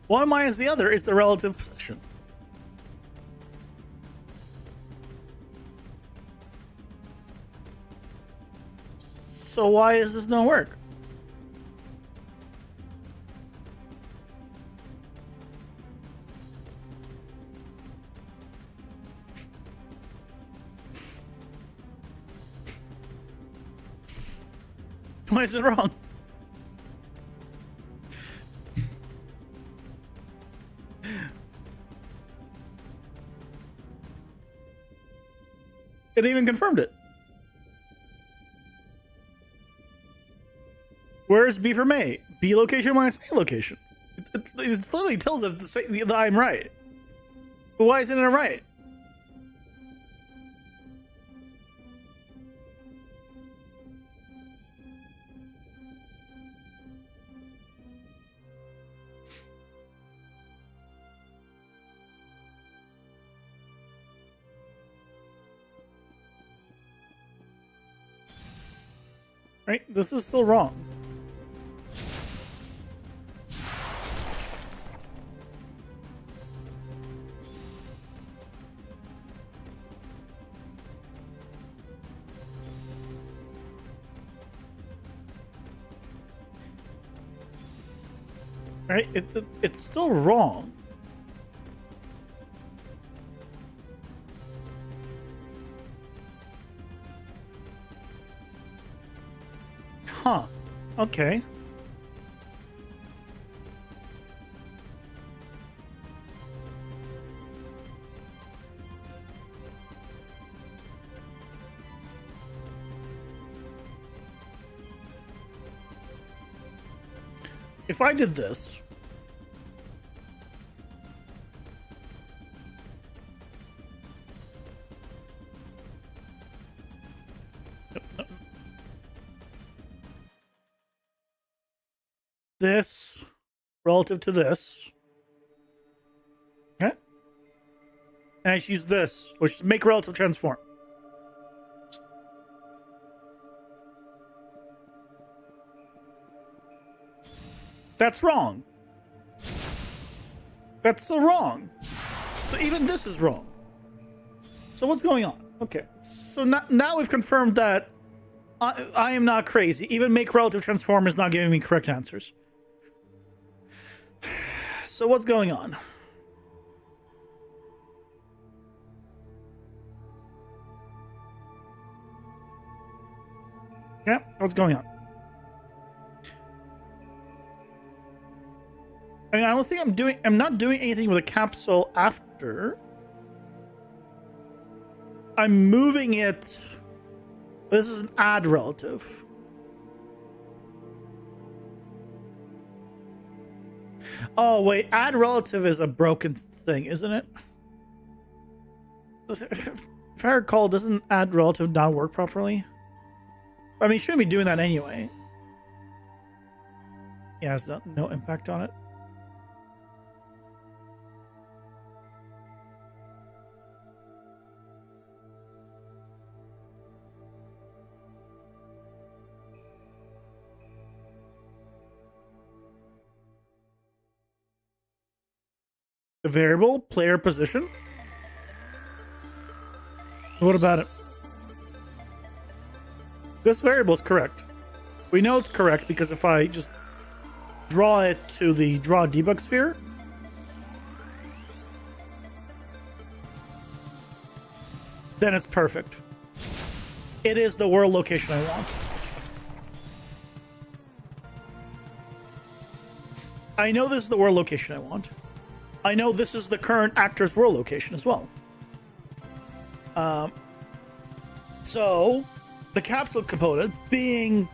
One minus the other is the relative position. So why does this not work? Why is it wrong? It even confirmed it. Where is B from A? B location minus A location. It literally tells us that I'm right. But why isn't it right? Right? This is still wrong. Right? It's still wrong. Huh. Okay. If I did this, this relative to this, okay, and I just use this, which is make relative transform. That's wrong. That's so wrong. So even this is wrong. So what's going on? Okay, so now we've confirmed that I am not crazy. Even make relative transform is not giving me correct answers. So what's going on? Yeah, what's going on? I mean, I don't think I'm not doing anything with a capsule after. I'm moving it. This is an add relative. Oh, wait. Add relative is a broken thing, isn't it? If I recall, doesn't add relative not work properly? I mean, shouldn't be doing that anyway. Yeah, it's no impact on it. The variable player position. What about it? This variable is correct. We know it's correct because if I just draw it to the draw debug sphere, then it's perfect. It is the world location I want. I know this is the world location I want. I know this is the current actor's world location as well. So the capsule component being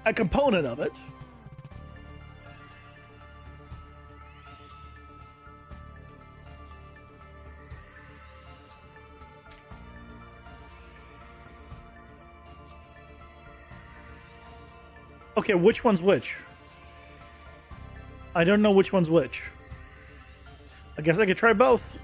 a component of it, okay, which one's which? I don't know which one's which. I guess I could try both.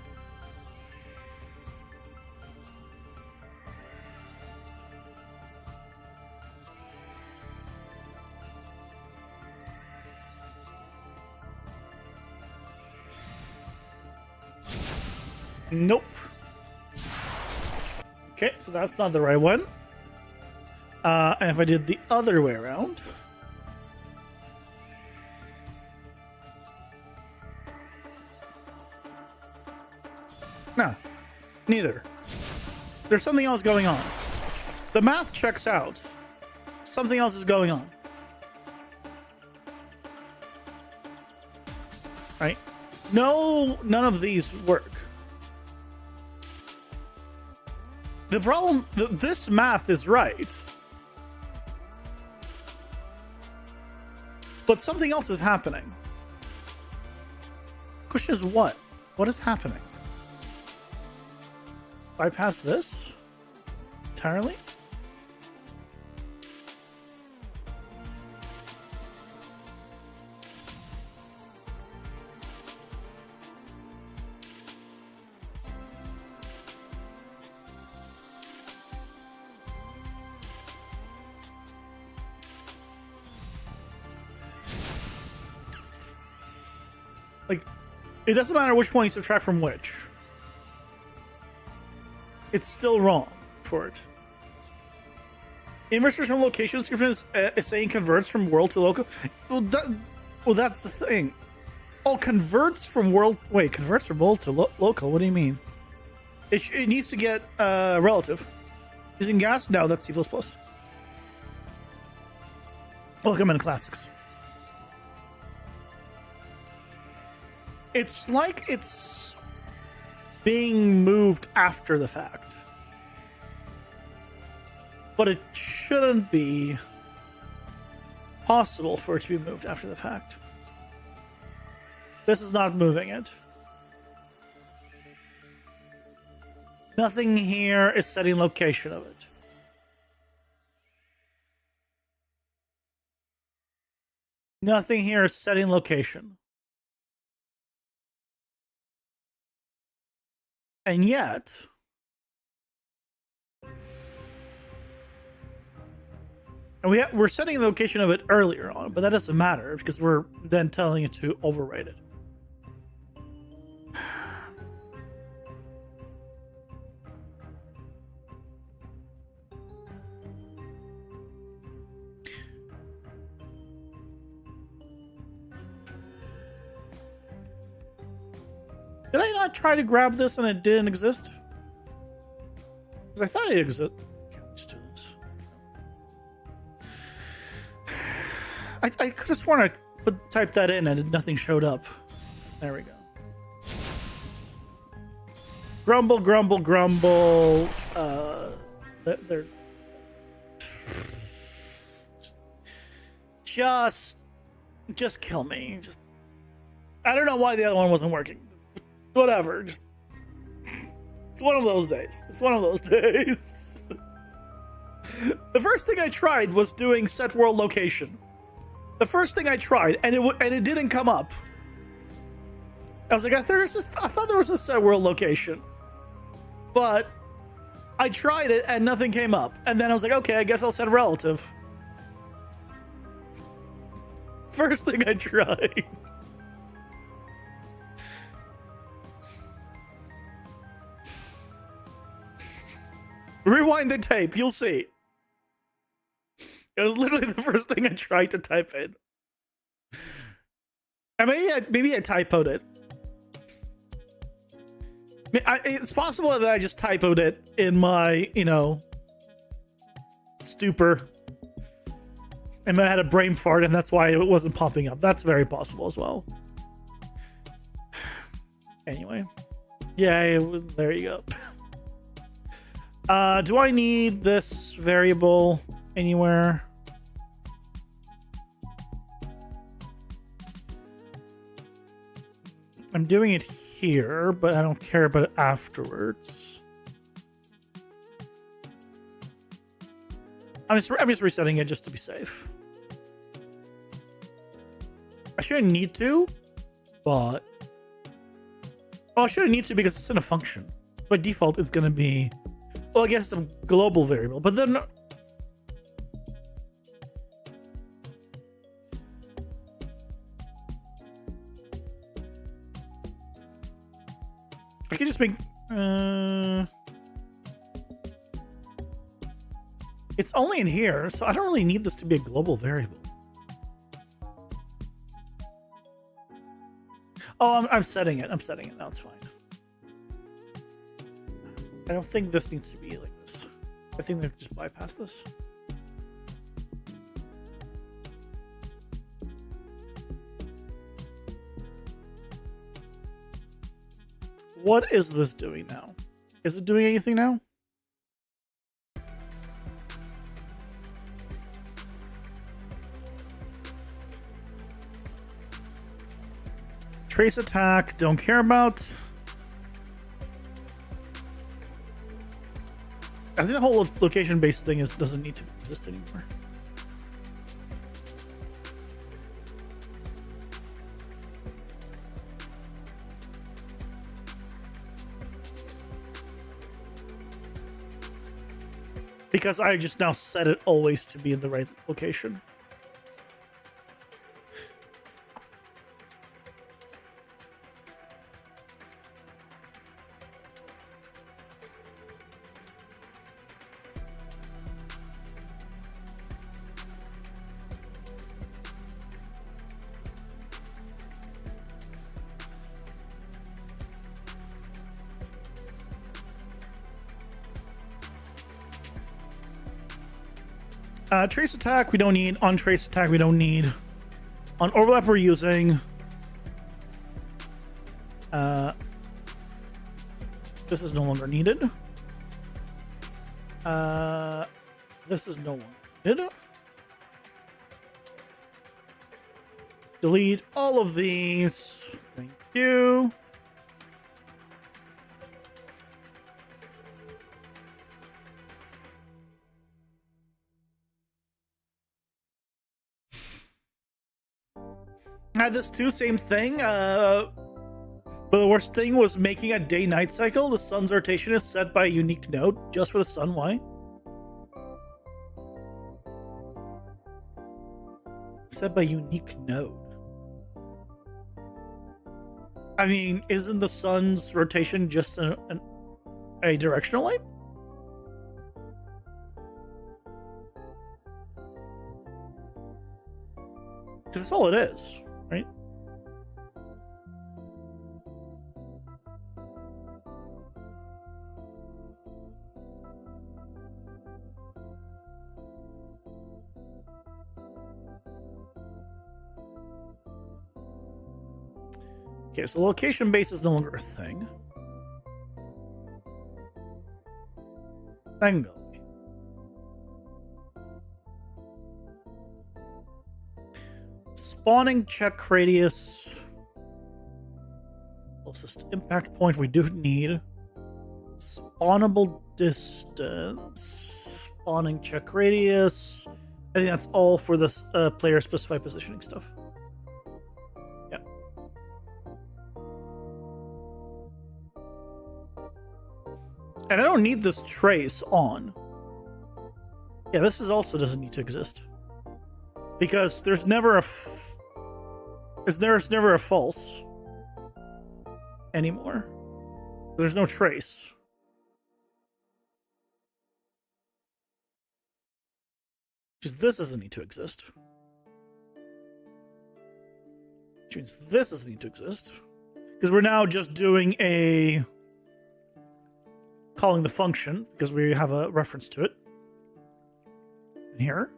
Nope. Okay, so that's not the right one. And if I did the other way around... No, neither. There's something else going on. The math checks out. Something else is going on. Right? No, none of these work. The problem, this math is right. But something else is happening. Question is what? What is happening? Bypass this entirely? Like, it doesn't matter which one you subtract from which. It's still wrong for it. Inverse from location description is saying converts from world to local. Well, that's the thing. Oh, converts from world. Wait, converts from world to local. What do you mean? It needs to get relative. Using gas? No, that's C++. Welcome in classics. It's like it's being moved after the fact. But it shouldn't be possible for it to be moved after the fact. This is not moving it. Nothing here is setting location of it. Nothing here is setting location. And yet, and we're setting the location of it earlier on, but that doesn't matter because we're then telling it to overwrite it. Did I not try to grab this and it didn't exist? Because I thought it existed. Okay, let's do this. I could have sworn I typed that in and nothing showed up. There we go. Grumble, grumble, grumble. They're just kill me. Just I don't know why the other one wasn't working. Whatever. Just it's one of those days. It's one of those days. The first thing I tried was doing set world location. The first thing I tried, and it didn't come up. I was like, I thought there was a set world location, but I tried it and nothing came up. And then I was like, okay, I guess I'll set relative. First thing I tried. Rewind the tape, you'll see. It was literally the first thing I tried to type in. And maybe I typoed it. It's possible that I just typoed it in my, stupor. And I had a brain fart, and that's why it wasn't popping up. That's very possible as well. Anyway. Yeah, there you go. Do I need this variable anywhere? I'm doing it here, but I don't care about it afterwards. I'm just resetting it just to be safe. I shouldn't need to, but... Oh, I shouldn't need to because it's in a function. By default, it's going to be... Well, I guess it's a global variable, but then... I can just make... It's only in here, so I don't really need this to be a global variable. Oh, I'm setting it. I'm setting it. Now it's fine. I don't think this needs to be like this. I think they just bypass this. What is this doing now? Is it doing anything now? Trace attack, don't care about. I think the whole location-based thing doesn't need to exist anymore. Because I just now set it always to be in the right location. Trace attack we don't need. On trace attack we don't need. On overlap we're using. This is no longer needed. This is no longer needed. Delete all of these. Thank you. Had this too, same thing. But the worst thing was making a day-night cycle. The sun's rotation is set by a unique node just for the sun. Why? Set by unique node. I mean, isn't the sun's rotation just a directional line? Because that's all it is. Right? Okay, so location base is no longer a thing. Ability. Spawning check radius. Closest impact point we do need. Spawnable distance. Spawning check radius. I think that's all for this player specified positioning stuff. Yeah. And I don't need this trace on. Yeah, this is also doesn't need to exist. Because there's never a there's never a false anymore. There's no trace. Because this doesn't need to exist. Which means this doesn't need to exist. Because we're now just doing a calling the function, because we have a reference to it. In here.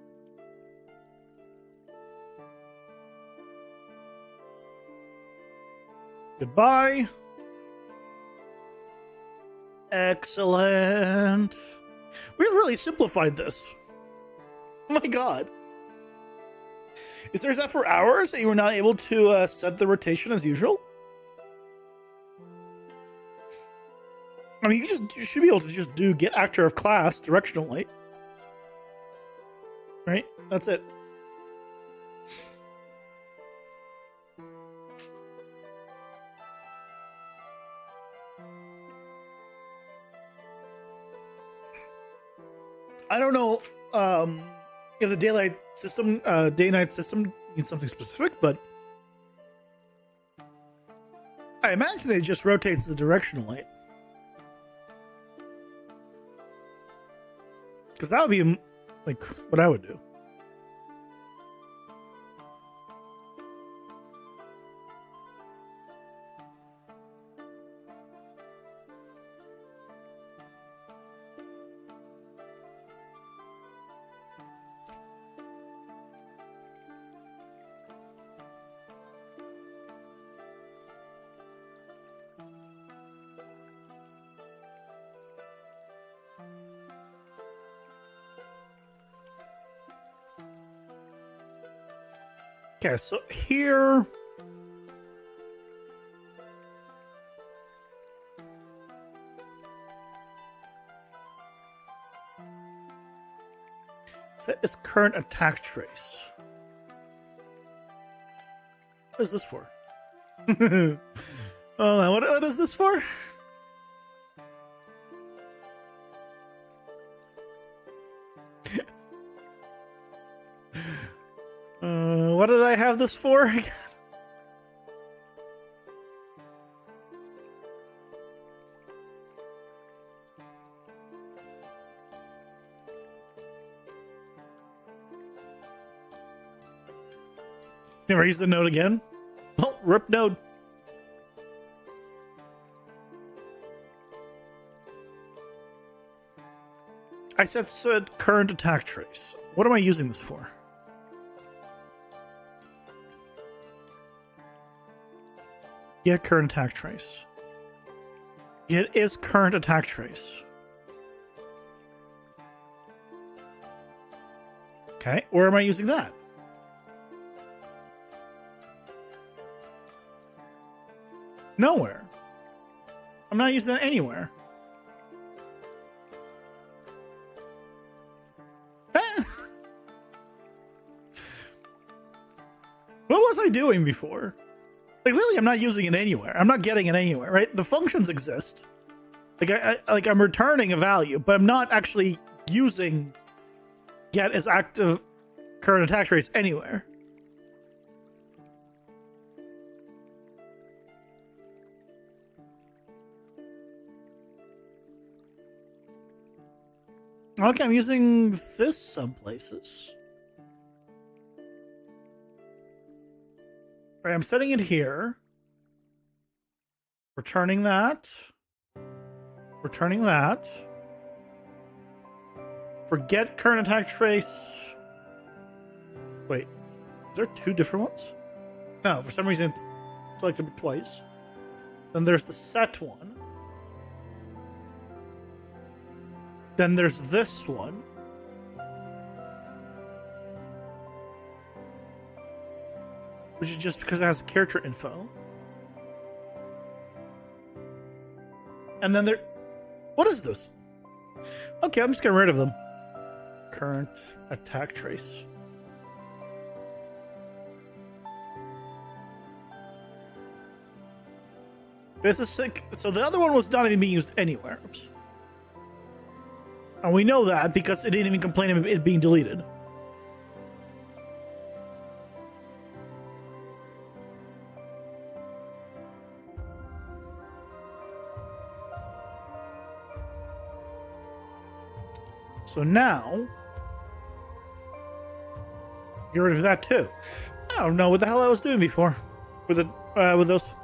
Goodbye. Excellent. We've really simplified this. Oh my god. Is there that for hours and you were not able to set the rotation as usual? I mean, you should be able to just do get actor of class directionally. Right? That's it. I don't know if the day-night system needs something specific, but I imagine it just rotates the directional light. Because that would be like what I would do. Okay, so here set is current attack trace. What is this for? Oh, what is this for? What did I have this for? Never use the node again? Oh, rip node. I said current attack trace. What am I using this for? Get current attack trace. Get is current attack trace. Okay, where am I using that? Nowhere. I'm not using that anywhere. What was I doing before? Like, literally, I'm not using it anywhere. I'm not getting it anywhere, right? The functions exist. Like, I'm returning a value, but I'm not actually using get as active current attack trace anywhere. Okay, I'm using this some places. Right, I'm setting it here. Returning that. Returning that. Forget current attack trace. Wait, is there two different ones? No, for some reason it's selected twice. Then there's the set one. Then there's this one. Which is just because it has character info. And then there... What is this? Okay, I'm just getting rid of them. Current attack trace. This is sick. So the other one was not even being used anywhere. Oops. And we know that because it didn't even complain of it being deleted. So now, get rid of that too. I don't know what the hell I was doing before with the with those.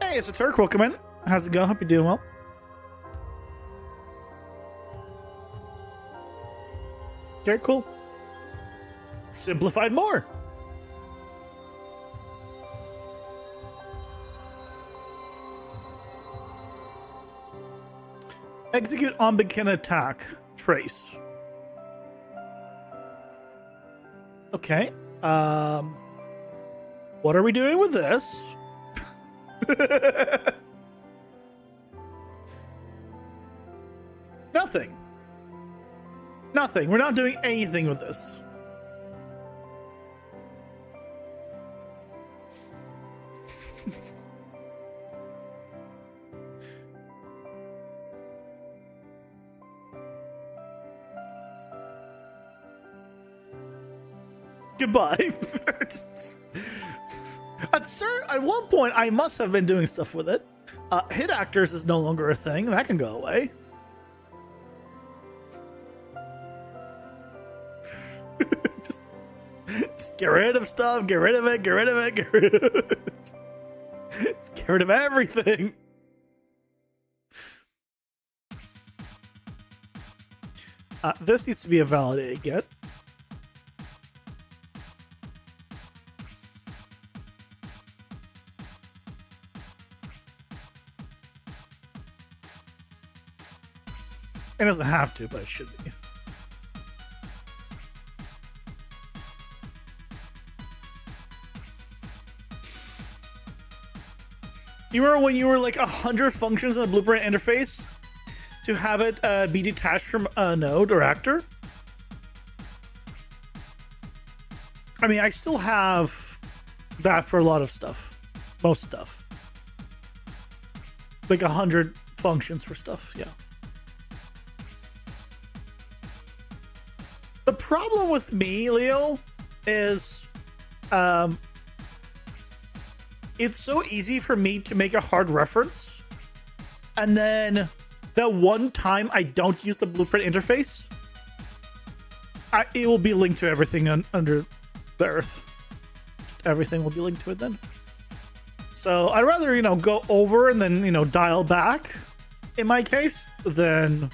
Hey, it's a Turk. Welcome in. How's it going? Hope you're doing well. Okay, cool. Simplified more. Execute on begin attack. Trace. Okay. What are we doing with this? Nothing. Nothing. We're not doing anything with this. Goodbye. At one point, I must have been doing stuff with it. Hit actors is no longer a thing. That can go away. just get rid of stuff. Get rid of it. Get rid of it. Get rid of it. Just get rid of everything. This needs to be a validated get. It doesn't have to, but it should be. You remember when you were like 100 functions in a Blueprint interface to have it be detached from a node or actor? I mean, I still have that for a lot of stuff. Most stuff. Like 100 functions for stuff, yeah. The problem with me, Leo, is it's so easy for me to make a hard reference, and then that one time I don't use the Blueprint interface, it will be linked to everything under the earth. Just everything will be linked to it then. So I'd rather, go over and then, dial back, in my case, than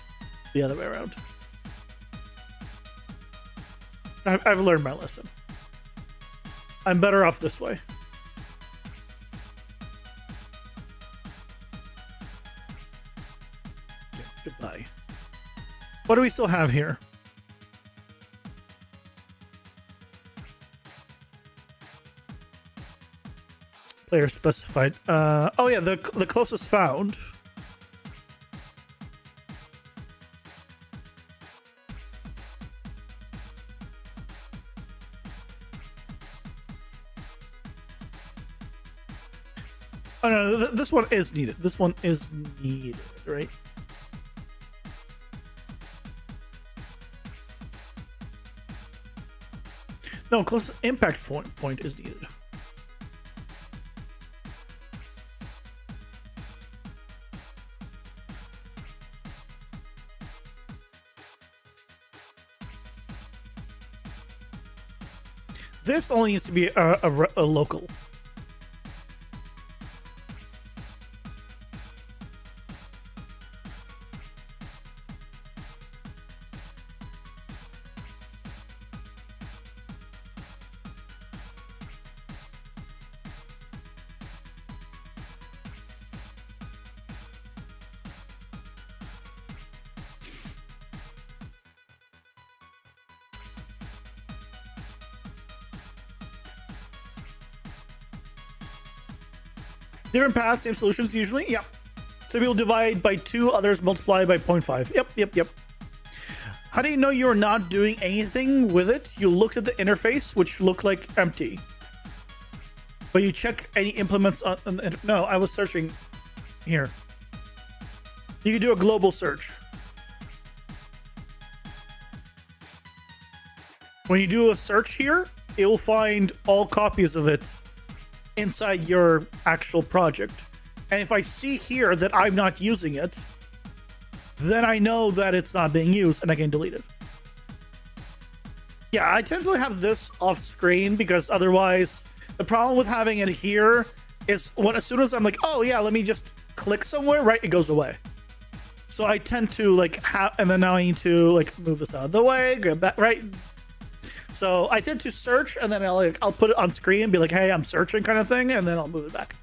the other way around. I've learned my lesson. I'm better off this way. Okay, goodbye. What do we still have here? Player specified. Oh yeah, the closest found. Oh no, this one is needed. This one is needed, right? No, close impact point is needed. This only needs to be a local. Different paths, same solutions usually. Yep. Some people divide by 2, others multiply by 0.5. Yep. How do you know you're not doing anything with it? You looked at the interface, which looked like empty. But you check any implements on no, I was searching here. You can do a global search. When you do a search here, it will find all copies of it inside your actual project. And if I see here that I'm not using it, then I know that it's not being used and I can delete it. Yeah, I tend to have this off screen because otherwise the problem with having it here is as soon as I'm like, oh yeah, let me just click somewhere, right, it goes away. So I tend to like and then now I need to like move this out of the way, get back, right? So I tend to search and then I'll put it on screen and be like, hey, I'm searching kind of thing, and then I'll move it back.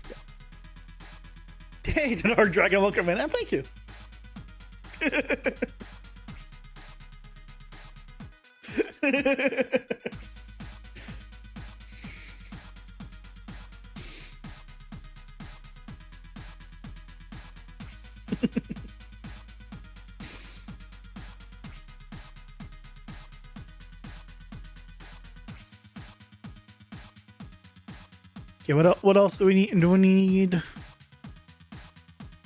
Yeah. Hey, Denard Dragon, welcome in, and thank you. Okay, what else do we need? I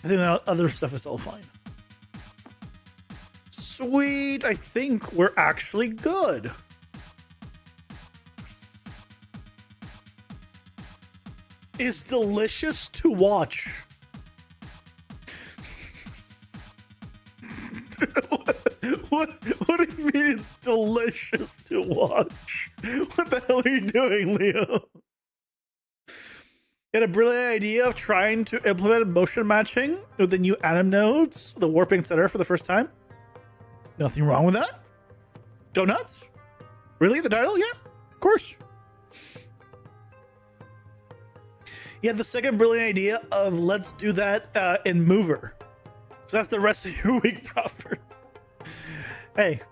think that other stuff is all fine. Sweet, I think we're actually good. Is delicious to watch. What do you mean it's delicious to watch? What the hell are you doing, Leo? You had a brilliant idea of trying to implement motion matching with the new anim nodes, the warping, etc. for the first time. Nothing wrong with that. Go nuts. Really? The title? Yeah, of course. You had the second brilliant idea of let's do that in Mover. So that's the rest of your week proper. Hey,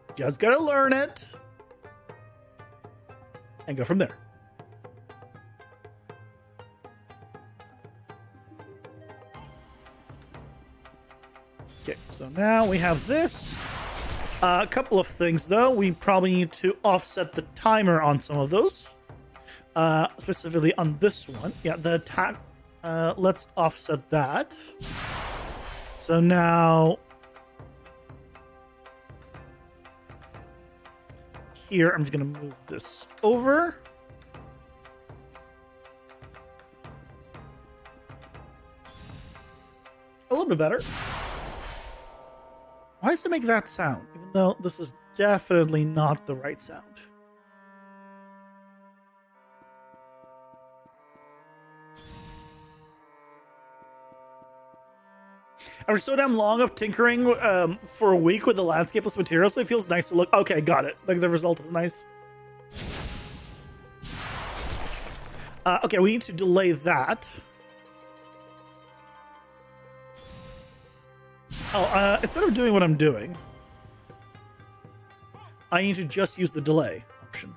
you just gotta learn it and go from there. Okay, so now we have this. A couple of things though. We probably need to offset the timer on some of those. Specifically on this one. Yeah, the attack. Let's offset that. So now here, I'm just gonna move this over. A little bit better. Why does it make that sound? Even though this is definitely not the right sound. After so damn long of tinkering for a week with the landscapeless materials, it feels nice to look. Okay, got it. Like the result is nice. Okay, we need to delay that. Oh, instead of doing what I'm doing, I need to just use the delay option.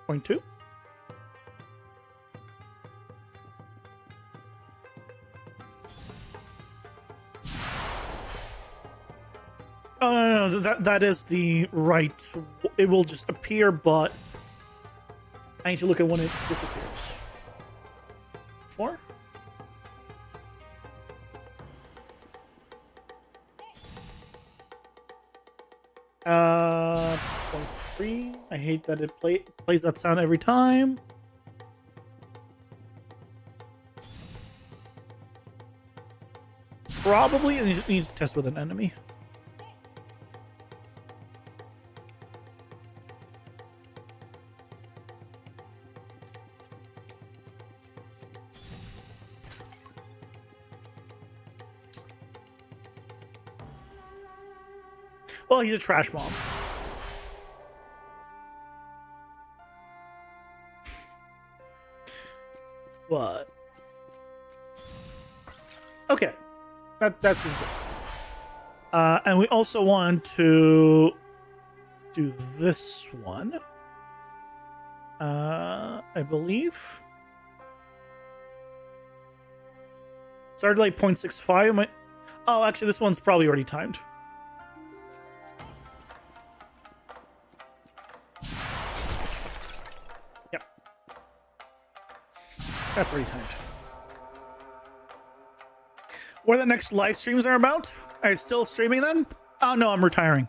Point 2. Oh, no, that is the right. It will just appear, but I need to look at when it disappears. 4. Point 3. I hate that it plays that sound every time. Probably I need to test with an enemy. Well, he's a trash mob. What? Okay. That's good. And we also want to do this one. I believe. Started like 0.65. Oh, actually, this one's probably already timed. Yep. That's already timed. What the next live streams are about? Are you still streaming then? Oh no, I'm retiring.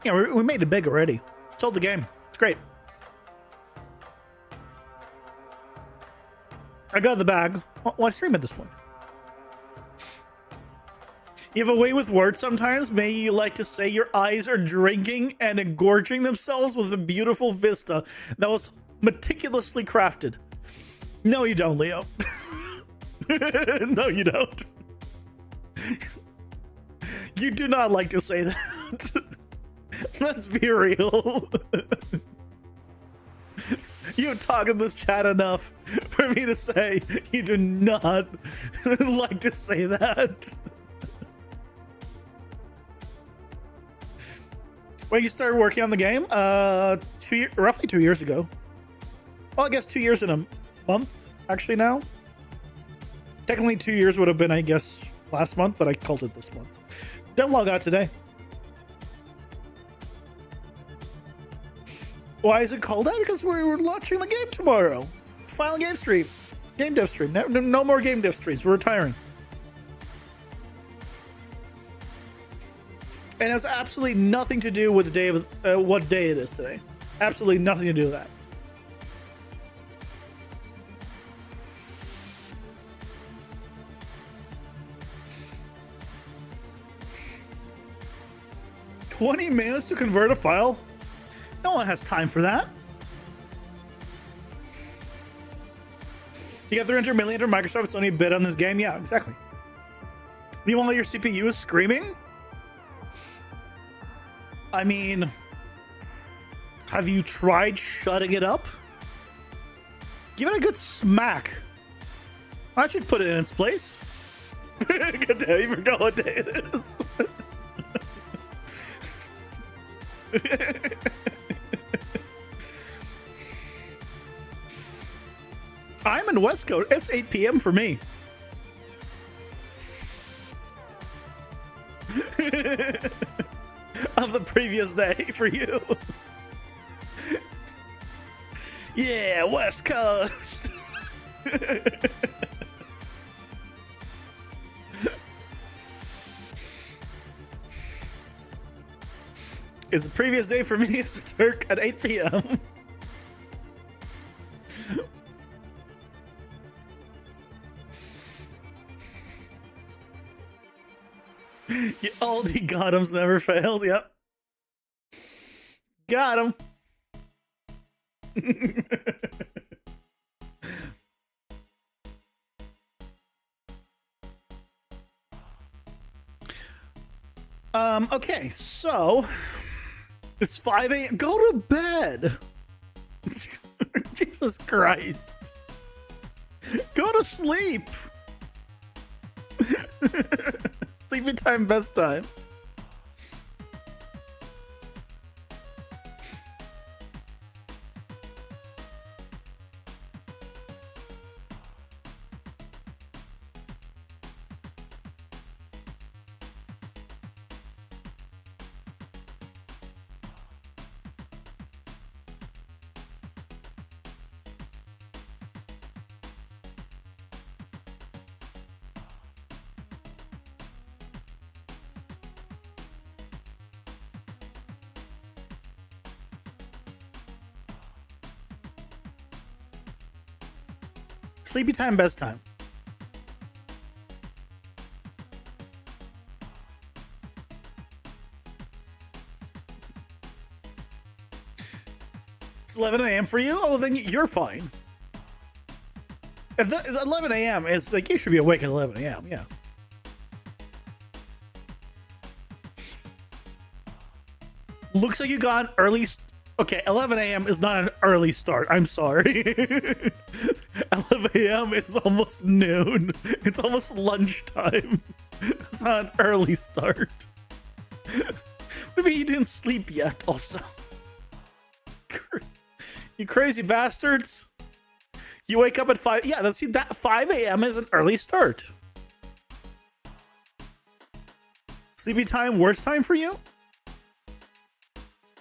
Yeah, we made it big already. Sold the game. It's great. I got the bag. Why stream at this point? You have a way with words sometimes. May you like to say your eyes are drinking and engorging themselves with a beautiful vista that was meticulously crafted. No, you don't, Leo. No, you don't. You do not like to say that. Let's be real. You talk in this chat enough for me to say you do not like to say that. When you started working on the game, roughly 2 years ago. Well, I guess 2 years in a month, actually now. Technically 2 years would have been, I guess, last month, but I called it this month. Devlog out today. Why is it called that? Because we're launching the game tomorrow. Final game stream. Game dev stream. No more game dev streams. We're retiring. And it has absolutely nothing to do with the day of what day it is today. Absolutely nothing to do with that. $20 minutes to convert a file? No one has time for that. You got 300 million to Microsoft, it's only a bid on this game? Yeah, exactly. You want to let your CPU is screaming? I mean, have you tried shutting it up? Give it a good smack. I should put it in its place. God damn, you forgot what day it is. I'm in West Coast. It's 8 p.m. for me. Of the previous day for you. Yeah, West Coast. It's the previous day for me. It's a Turk at 8 p.m. Yeah, Aldi got him's never fails. Yep. Got him. Okay, so it's 5 a.m. Go to bed. Jesus Christ. Go to sleep. Sleeping time, best time. Sleepy time, best time. It's 11 a.m. for you? Oh, well, then you're fine. If the 11 a.m. is like, you should be awake at 11 a.m. Yeah. Looks like you got an early. Okay, 11 a.m. is not an early start. I'm sorry. 11 a.m. is almost noon. It's almost lunchtime. It's not an early start. What do you mean you didn't sleep yet, also? You crazy bastards. You wake up at 5. Yeah, let's see, that 5 a.m. is an early start. Sleepy time, worst time for you?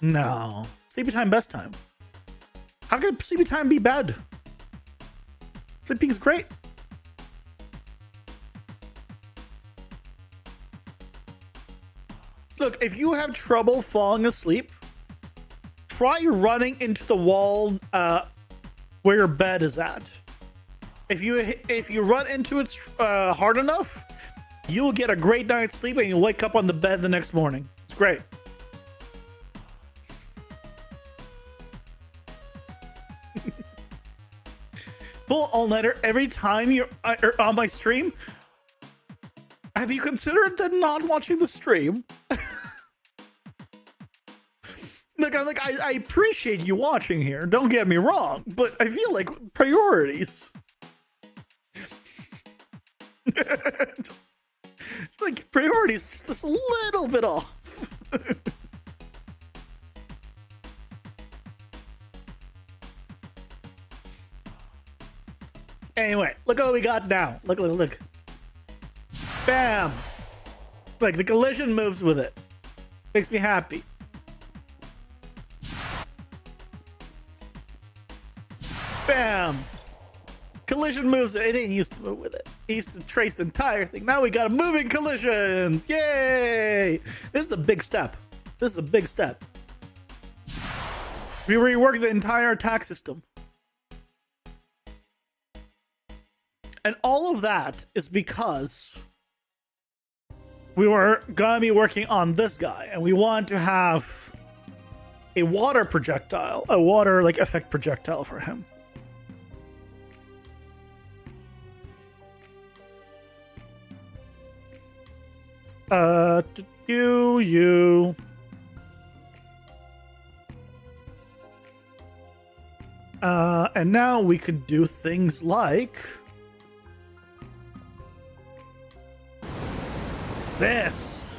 No. Sleepy time, best time. How could sleepy time be bad? Sleeping is great. Look, if you have trouble falling asleep, try running into the wall where your bed is at. If you run into it hard enough, you'll get a great night's sleep and you'll wake up on the bed the next morning. It's great. Pull all-nighter every time you're on my stream? Have you considered then not watching the stream? Look, I appreciate you watching here. Don't get me wrong, but I feel like priorities. Just, like priorities, just a little bit off. Anyway, look what we got now. Look. Bam! Like the collision moves with it. Makes me happy. Bam! Collision moves it. It didn't used to move with it. It used to trace the entire thing. Now we got moving collisions. Yay! This is a big step. This is a big step. We reworked the entire attack system. And all of that is because we were gonna be working on this guy, and we want to have a water projectile, a water like effect projectile for him. You. And now we could do things like this.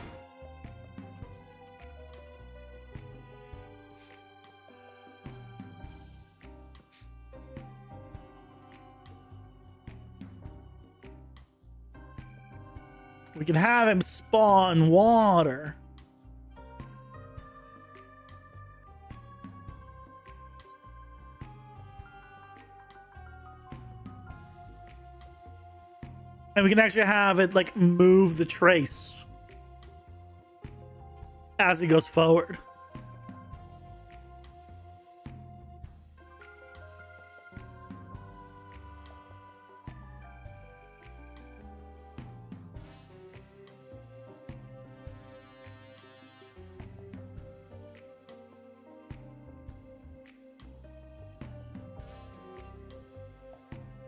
We can have him spawn water. And we can actually have it like move the trace as he goes forward.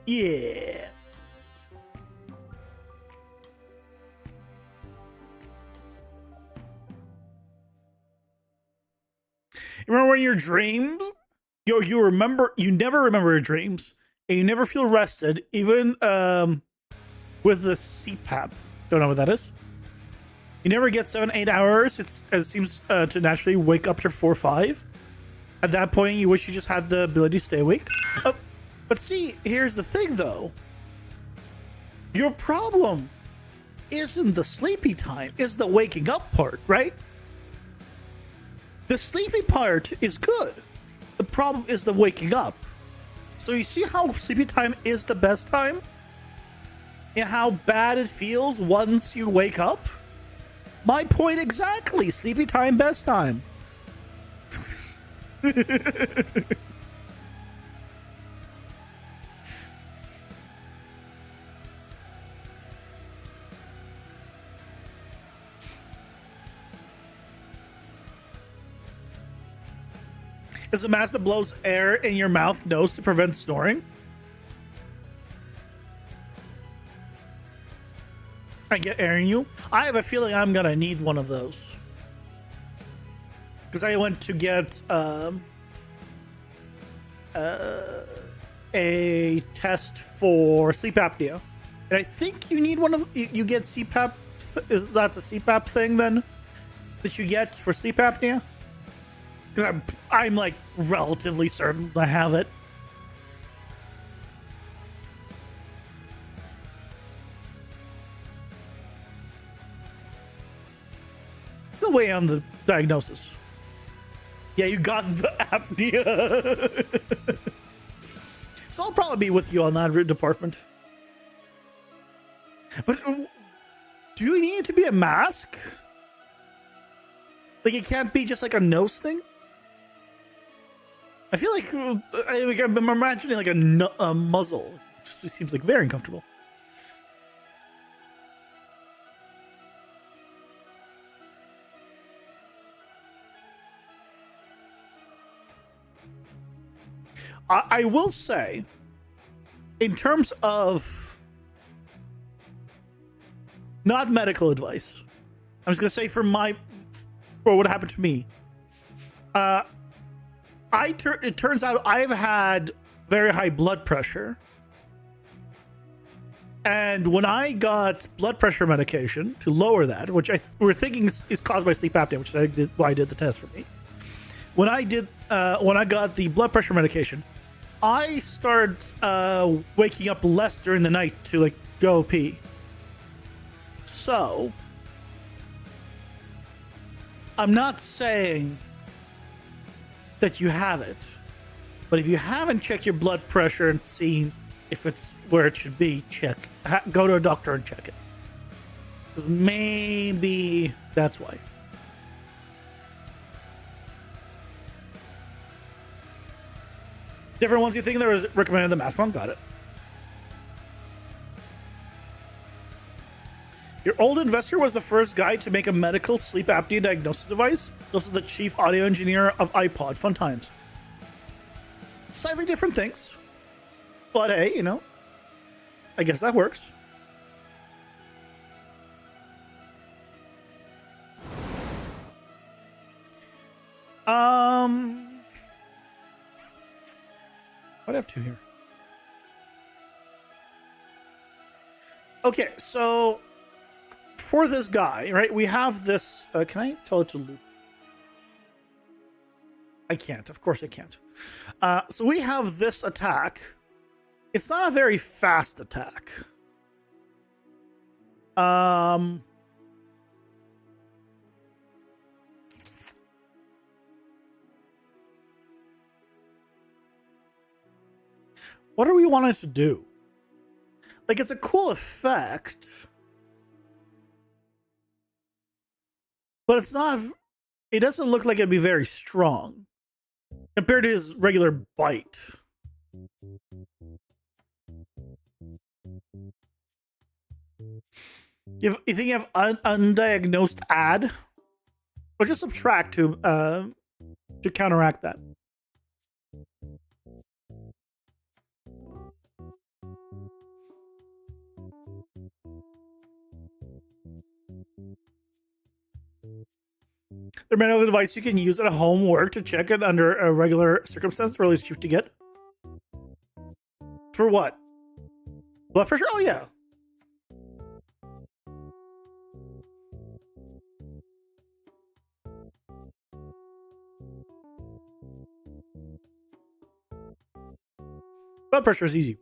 Yeah. Remember when your dreams? You never remember your dreams, and you never feel rested, even with the CPAP. Don't know what that is. You never get 7-8 hours. It seems to naturally wake up your 4 or 5. At that point, you wish you just had the ability to stay awake. Oh, but see, here's the thing, though. Your problem isn't the sleepy time; it's the waking up part, right? The sleepy part is good. The problem is the waking up. So you see how sleepy time is the best time? And how bad it feels once you wake up? My point exactly. Sleepy time, best time. Is the mask that blows air in your mouth nose to prevent snoring? I get air in you. I have a feeling I'm gonna need one of those. Because I went to get a test for sleep apnea. And I think you need one of you get CPAP is that's a CPAP thing then that you get for sleep apnea? Because I'm like relatively certain I have it. It's the way on the diagnosis. Yeah, you got the apnea. So I'll probably be with you on that department. But do you need it to be a mask? Like it can't be just like a nose thing? I feel like I'm imagining like a muzzle. It just seems like very uncomfortable. I will say, in terms of not medical advice, I was going to say for what happened to me. It turns out I've had very high blood pressure. And when I got blood pressure medication to lower that, which we're thinking is caused by sleep apnea, which is why I did the test for me. When I got the blood pressure medication, I started waking up less during the night to like go pee. So I'm not saying that you have it, but if you haven't checked your blood pressure and seen if it's where it should be, go to a doctor and check it, because maybe that's why. Different ones you think there was recommended the mask one? Got it. Your old investor was the first guy to make a medical sleep apnea diagnosis device. Also the chief audio engineer of iPod. Fun times. Slightly different things. But hey, you know, I guess that works. What do I have two here? Okay, so for this guy, right, we have this. Can I tell it to loop? I can't. Of course I can't. So we have this attack. It's not a very fast attack. What do we want it to do? Like, it's a cool effect, but it's not. It doesn't look like it'd be very strong compared to his regular bite. You think you have undiagnosed ad, or just subtract to counteract that? The medical device you can use at home work to check it under a regular circumstance, really cheap to get. For what? Blood pressure? Oh yeah. Blood pressure is easy.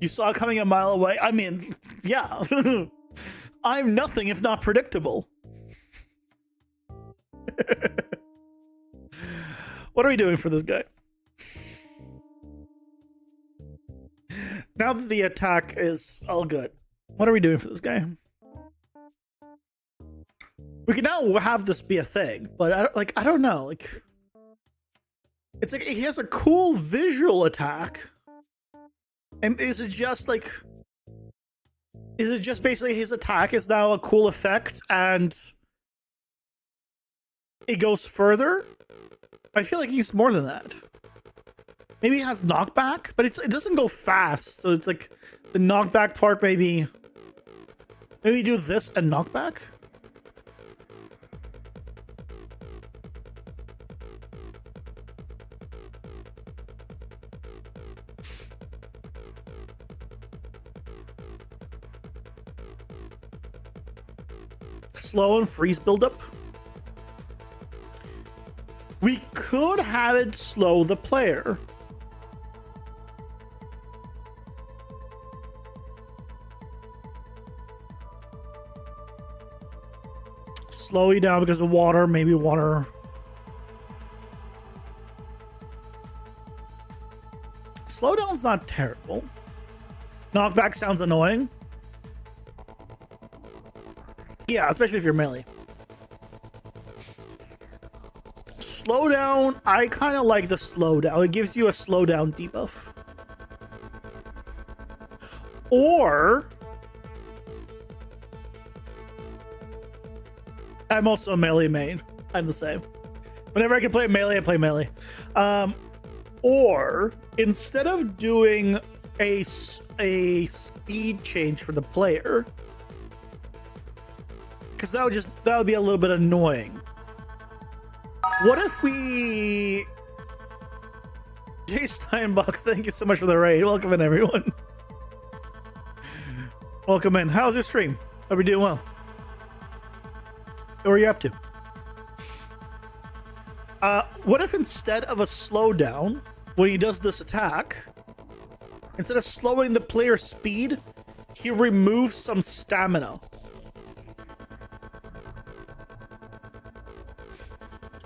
You saw it coming a mile away? I mean, yeah. I'm nothing if not predictable. What are we doing for this guy? Now that the attack is all good, what are we doing for this guy? We can now have this be a thing, but I don't know. Like, it's like he has a cool visual attack. And is it just basically his attack is now a cool effect and it goes further? I feel like he's more than that. Maybe he has knockback, but it doesn't go fast. So it's like the knockback part, maybe do this and knockback. slow and freeze buildup. We could have it slow the player. Slow you down because of water, maybe water. Slowdown's not terrible. Knockback sounds annoying. Yeah, especially if you're melee. Slowdown, I kind of like the slowdown. It gives you a slowdown debuff. Or I'm also a melee main. I'm the same. Whenever I can play melee, I play melee. Or instead of doing a speed change for the player, because that would be a little bit annoying. What if we... Jay Steinbach, thank you so much for the raid. Welcome in, everyone. Welcome in. How's your stream? Are we doing well? What are you up to? What if instead of a slowdown, when he does this attack, instead of slowing the player's speed, he removes some stamina?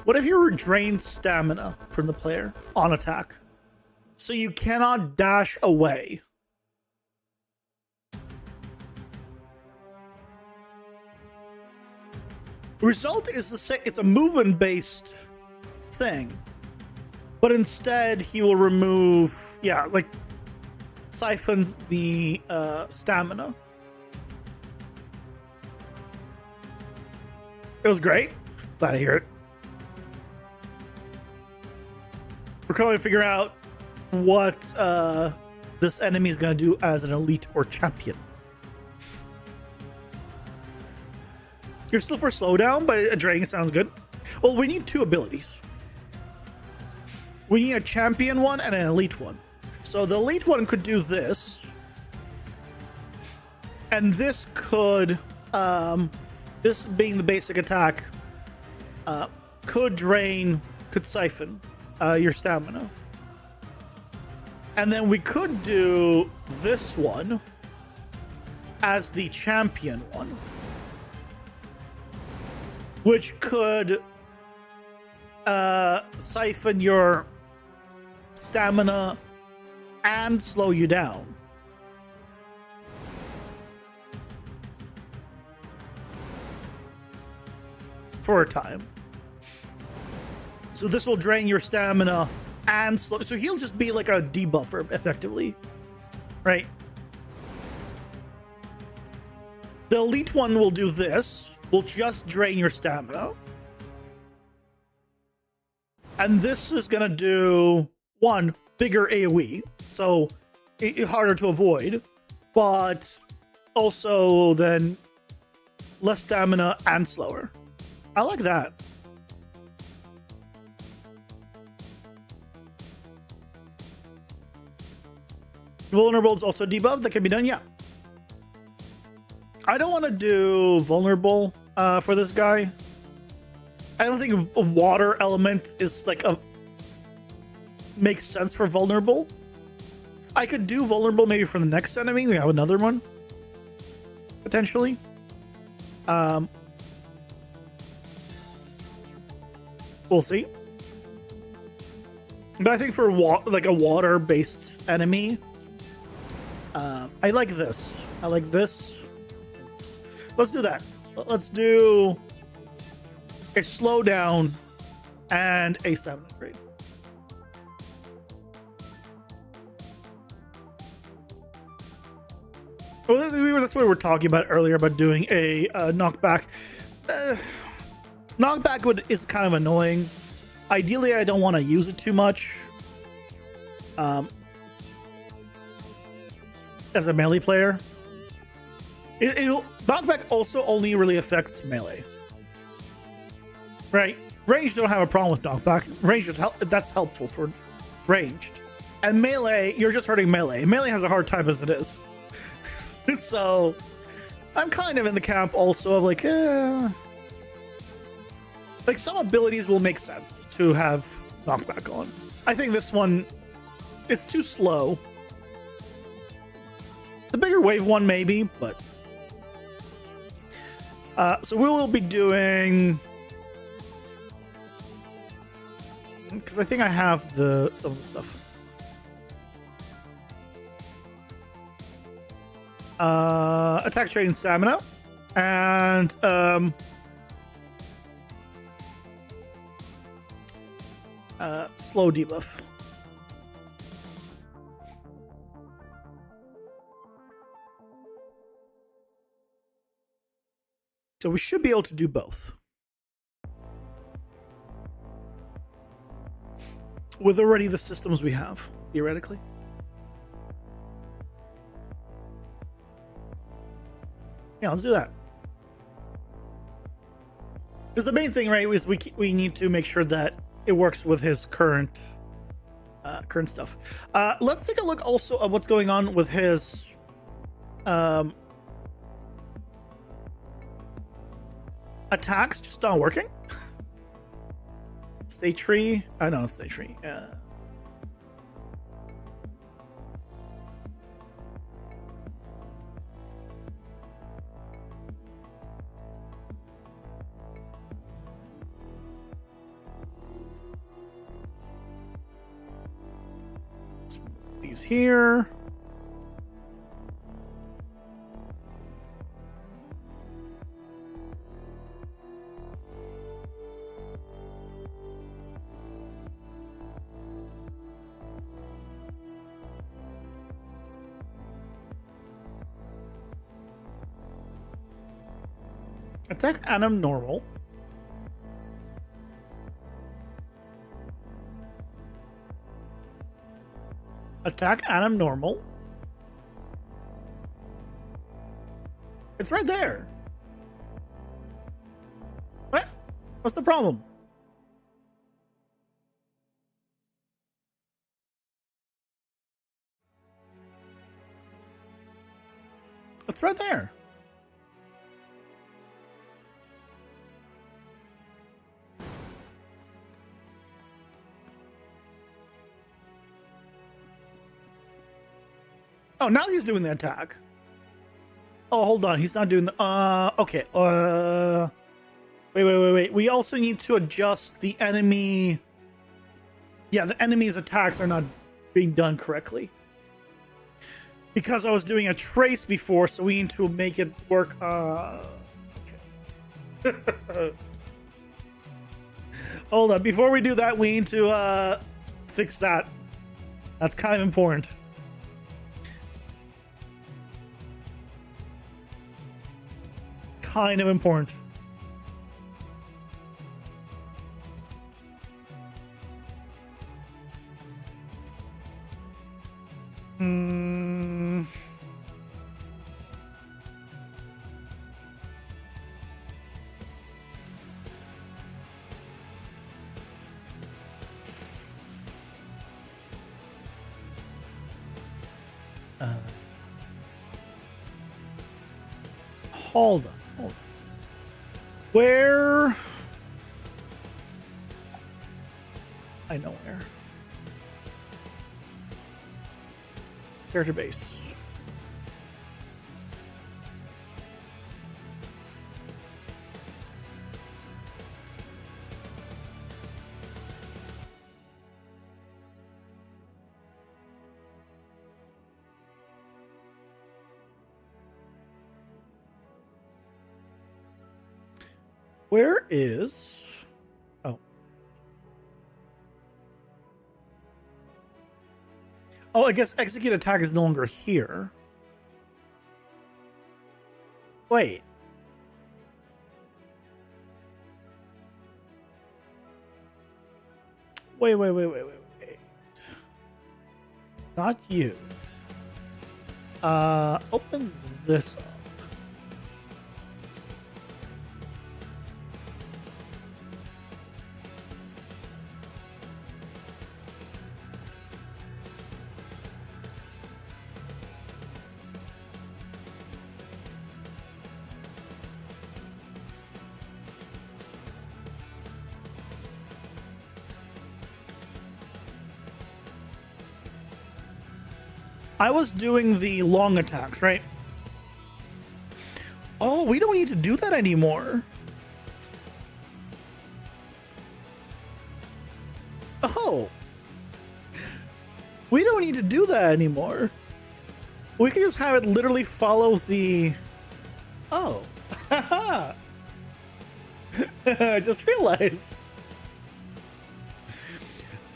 What if you drained stamina from the player on attack, so you cannot dash away? Result is the same. It's a movement-based thing, but instead he will remove, like, siphon the stamina. It was great. Glad to hear it. We're currently figuring out what this enemy is going to do as an elite or champion. You're still for slowdown, but a draining sounds good. Well, we need two abilities. We need a champion one and an elite one. So the elite one could do this. And this could, this being the basic attack, could siphon your stamina. And then we could do this one as the champion one, which could siphon your stamina and slow you down. For a time. So this will drain your stamina and slow. So he'll just be like a debuffer, effectively. Right? The elite one will do this. Will just drain your stamina. And this is going to do, one, bigger AoE. So harder to avoid. But also then less stamina and slower. I like that. Vulnerable is also debuff. That can be done, yeah. I don't want to do vulnerable for this guy. I don't think a water element is like makes sense for vulnerable. I could do vulnerable maybe for the next enemy. We have another one potentially. We'll see. But I think for like a water-based enemy, I like this. I like this. Let's do that. Let's do a slowdown and a stamina upgrade. Well, that's what we were talking about earlier, about doing a knockback. Knockback is kind of annoying. Ideally, I don't want to use it too much. As a melee player. Knockback also only really affects melee. Right? Ranged don't have a problem with knockback. Ranged, that's helpful for ranged. And melee, you're just hurting melee. Melee has a hard time as it is. So, I'm kind of in the camp also of like some abilities will make sense to have knockback on. I think this one, it's too slow. The bigger wave one maybe, but so we will be doing, because I think I have some of the stuff. Attack, trade, and stamina, and slow debuff. So we should be able to do both with already the systems we have, theoretically. Yeah, let's do that. Because the main thing, right, is we need to make sure that it works with his current stuff. Let's take a look also at what's going on with his attacks. Just not working. Stay tree. I know, stay tree. These here. Attack Anim normal. Attack Anim normal. It's right there. What? What's the problem? It's right there. Oh, now he's doing the attack. Oh, hold on. He's not doing the... okay. Wait. We also need to adjust the enemy... Yeah, the enemy's attacks are not being done correctly. Because I was doing a trace before, so we need to make it work... Okay. Hold on. Before we do that, we need to fix that. That's kind of important. Kind of important. Hold on. Where? I know where. Character base. Where is... Oh. Oh, I guess execute attack is no longer here. Wait. Wait. Not you. Open this up. I was doing the long attacks, right? Oh, we don't need to do that anymore. Oh. We don't need to do that anymore. We can just have it literally follow the... Oh. I just realized.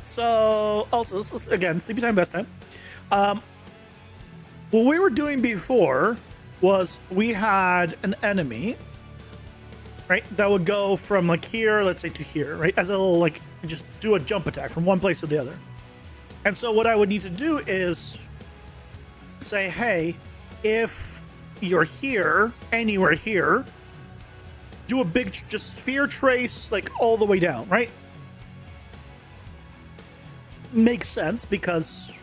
So, also, again, sleepy time, best time. What we were doing before was we had an enemy, right, that would go from like here, let's say, to here, right, as a little, like, just do a jump attack from one place to the other. And so what I would need to do is say, hey, if you're here, anywhere here, do a big just sphere trace like all the way down, right? Makes sense because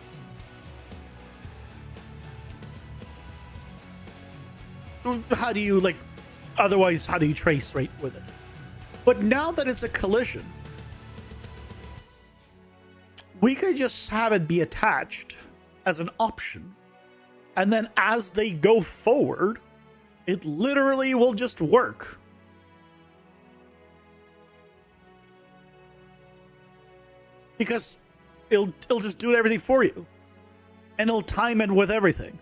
how do you like otherwise how do you trace right with it? But now that it's a collision, we could just have it be attached as an option. And then as they go forward, it literally will just work. Because it'll just do everything for you. And it'll time it with everything.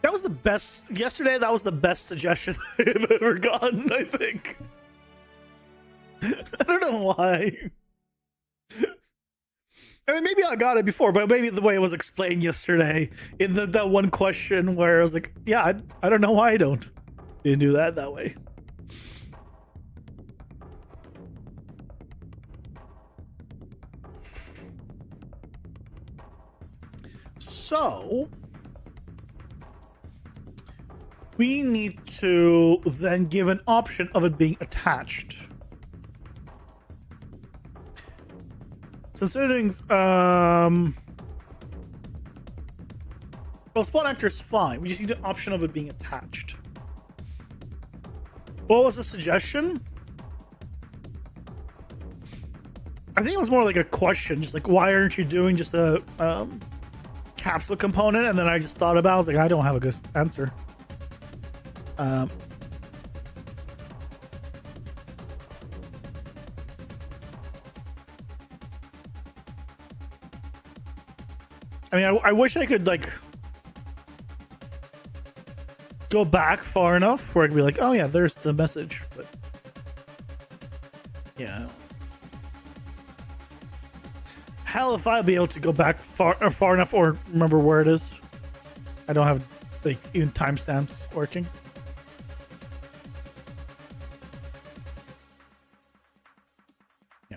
That was the best yesterday. That was the best suggestion I've ever gotten, I think. I don't know why. I mean, maybe I got it before, but maybe the way it was explained yesterday in that one question where I was like, yeah, I don't know why I didn't do that way. So we need to then give an option of it being attached. So instead of doing, well, spawn actor is fine. We just need an option of it being attached. What was the suggestion? I think it was more like a question, just like, why aren't you doing just a capsule component? And then I just thought about it, I was like, I don't have a good answer. I mean, I wish I could like go back far enough where I could be like, oh yeah, there's the message, but yeah. Hell, if I'll be able to go back far enough or remember where it is. I don't have like even timestamps working. Yeah.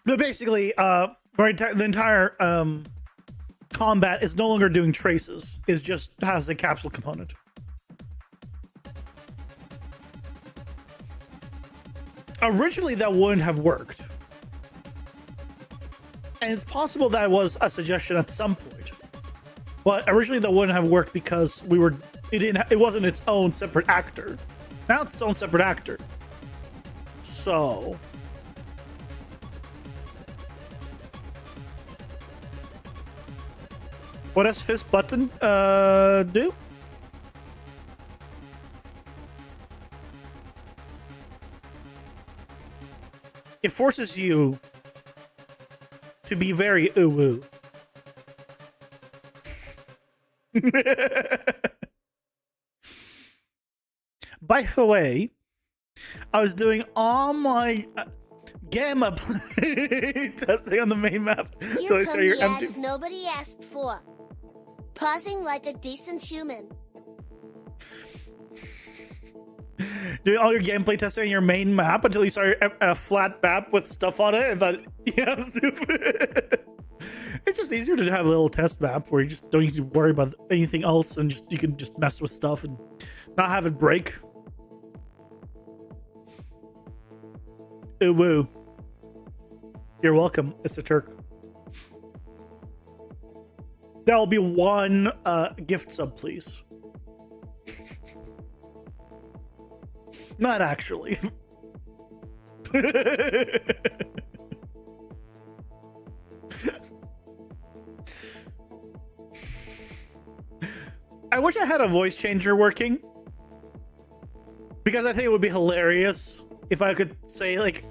But basically, the entire combat is no longer doing traces. It just has a capsule component. Originally, that wouldn't have worked. And it's possible that was a suggestion at some point. But originally that wouldn't have worked because it wasn't its own separate actor. Now it's its own separate actor. So what does fist button do? It forces you to be very ooh-woo. By the way, I was doing all my gamma play testing on the main map. Here come the ads nobody asked for. Pausing like a decent human. Doing all your gameplay testing on your main map until you saw a flat map with stuff on it and thought, yeah, I'm stupid. It's just easier to have a little test map where you just don't need to worry about anything else and you can just mess with stuff and not have it break. Ooh, woo. You're welcome. It's a Turk. There'll be one gift sub, please. Not actually. I wish I had a voice changer working, because I think it would be hilarious if I could say it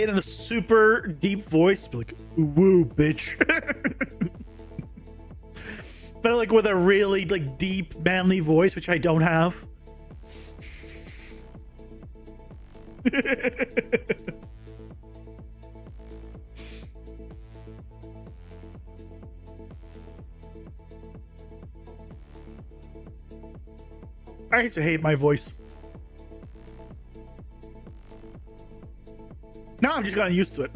in a super deep voice, be like, "Woo, bitch," but like with a really like deep, manly voice, which I don't have. I used to hate my voice. Now I've just gotten used to it.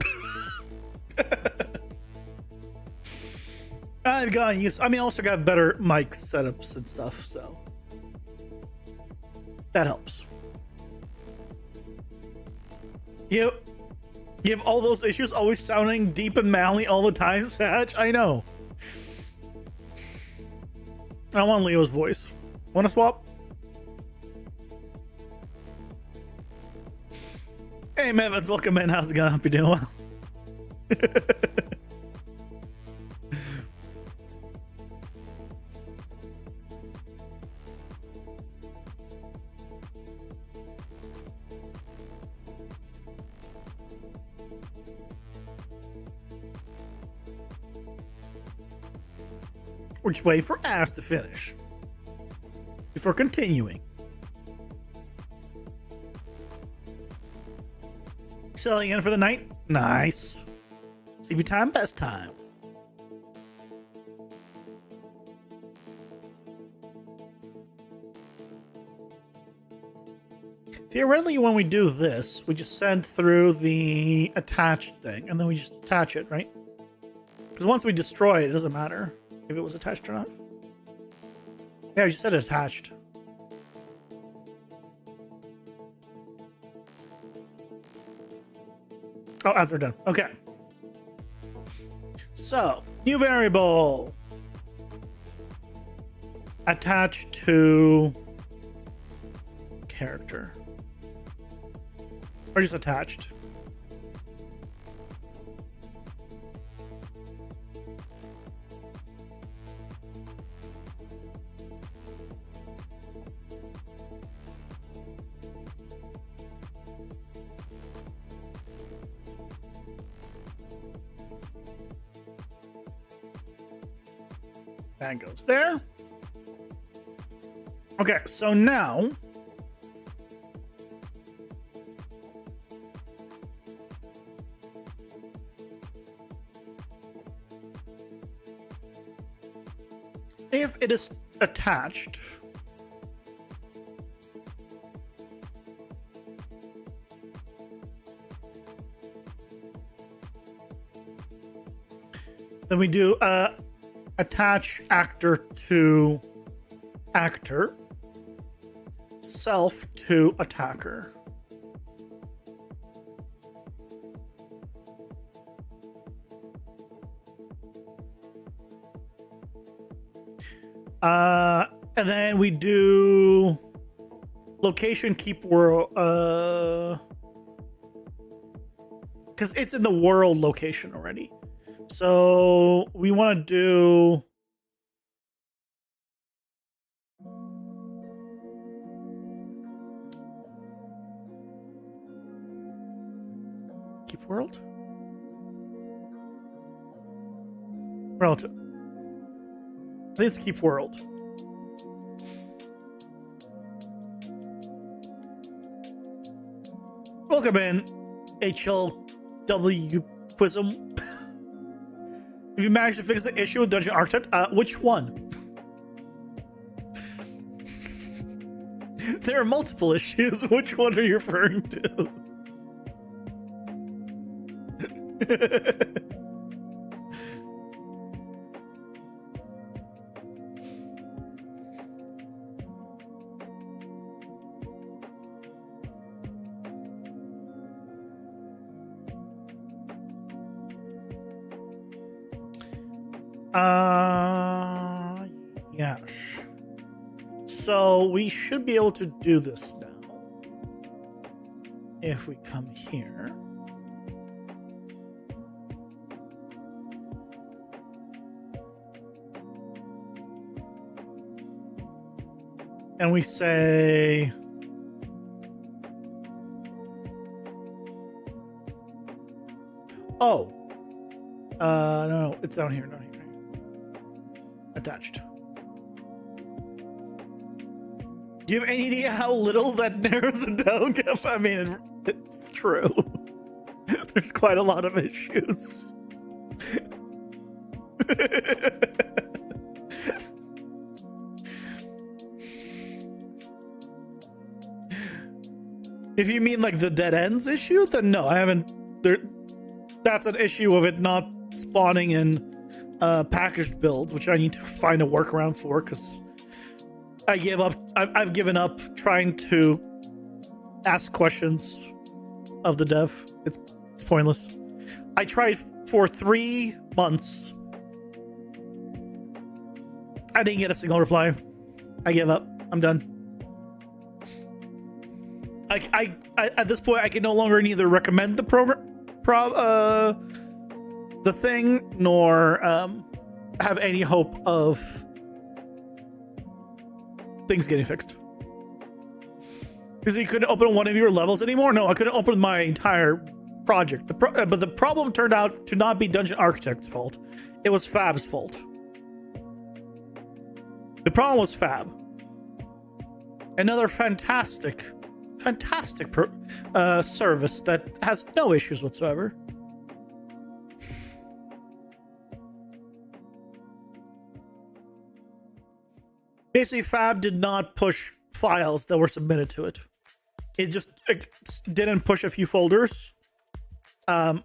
I've gotten used. I mean, I also got better mic setups and stuff, so that helps. You have all those issues, always sounding deep and manly all the time, Sag. I know. I want Leo's voice. Want to swap? Hey, Mevins, welcome in. How's it going? Hope you're doing well. We're just waiting for Ass to finish before continuing. Selling in for the night? Nice. CB time, best time. Theoretically, when we do this, we just send through the attached thing, and then we just attach it, right? Because once we destroy it, it doesn't matter if it was attached or not. Yeah, we just said attached. Oh, ads are done. Okay. So, new variable. Attached to character. Or just attached. That goes there. Okay, so now if it is attached, then we do attach actor to actor, self to attacker. And then we do location keep world, because it's in the world location already. So we want to do keep world? Relative. I think it's keep world. Welcome in, HLW Quism. Have you managed to fix the issue with Dungeon Architect? Which one? There are multiple issues. Which one are you referring to? Yes. So we should be able to do this now. if we come here, and we say, oh, no, it's down here, not here. Attached. Do you have any idea how little that narrows it down, Kev? I mean, it's true. There's quite a lot of issues. If you mean like the dead ends issue, then no, I haven't. That's an issue of it not spawning in packaged builds, which I need to find a workaround for, because I give up. I've given up trying to ask questions of the dev. It's pointless. I tried for 3 months. I didn't get a single reply. I give up. I'm done. I at this point I can no longer neither recommend the the thing nor have any hope of things getting fixed. Because you couldn't open one of your levels anymore? No, I couldn't open my entire project. But the problem turned out to not be Dungeon Architect's fault. It was Fab's fault. The problem was Fab. Another fantastic service that has no issues whatsoever. Basically, Fab did not push files that were submitted to it. It just didn't push a few folders. Yeah,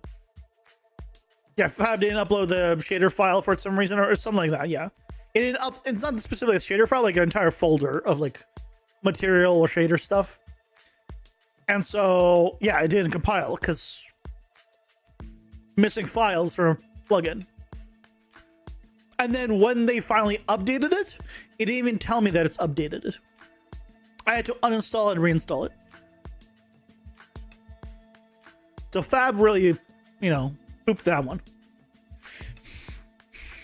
Fab didn't upload the shader file for some reason or something like that. Yeah, it's not specifically a shader file, like an entire folder of like material or shader stuff. And so, yeah, it didn't compile because missing files from a plugin. And then when they finally updated it, it didn't even tell me that it's updated it. I had to uninstall and reinstall it. So Fab really, pooped that one.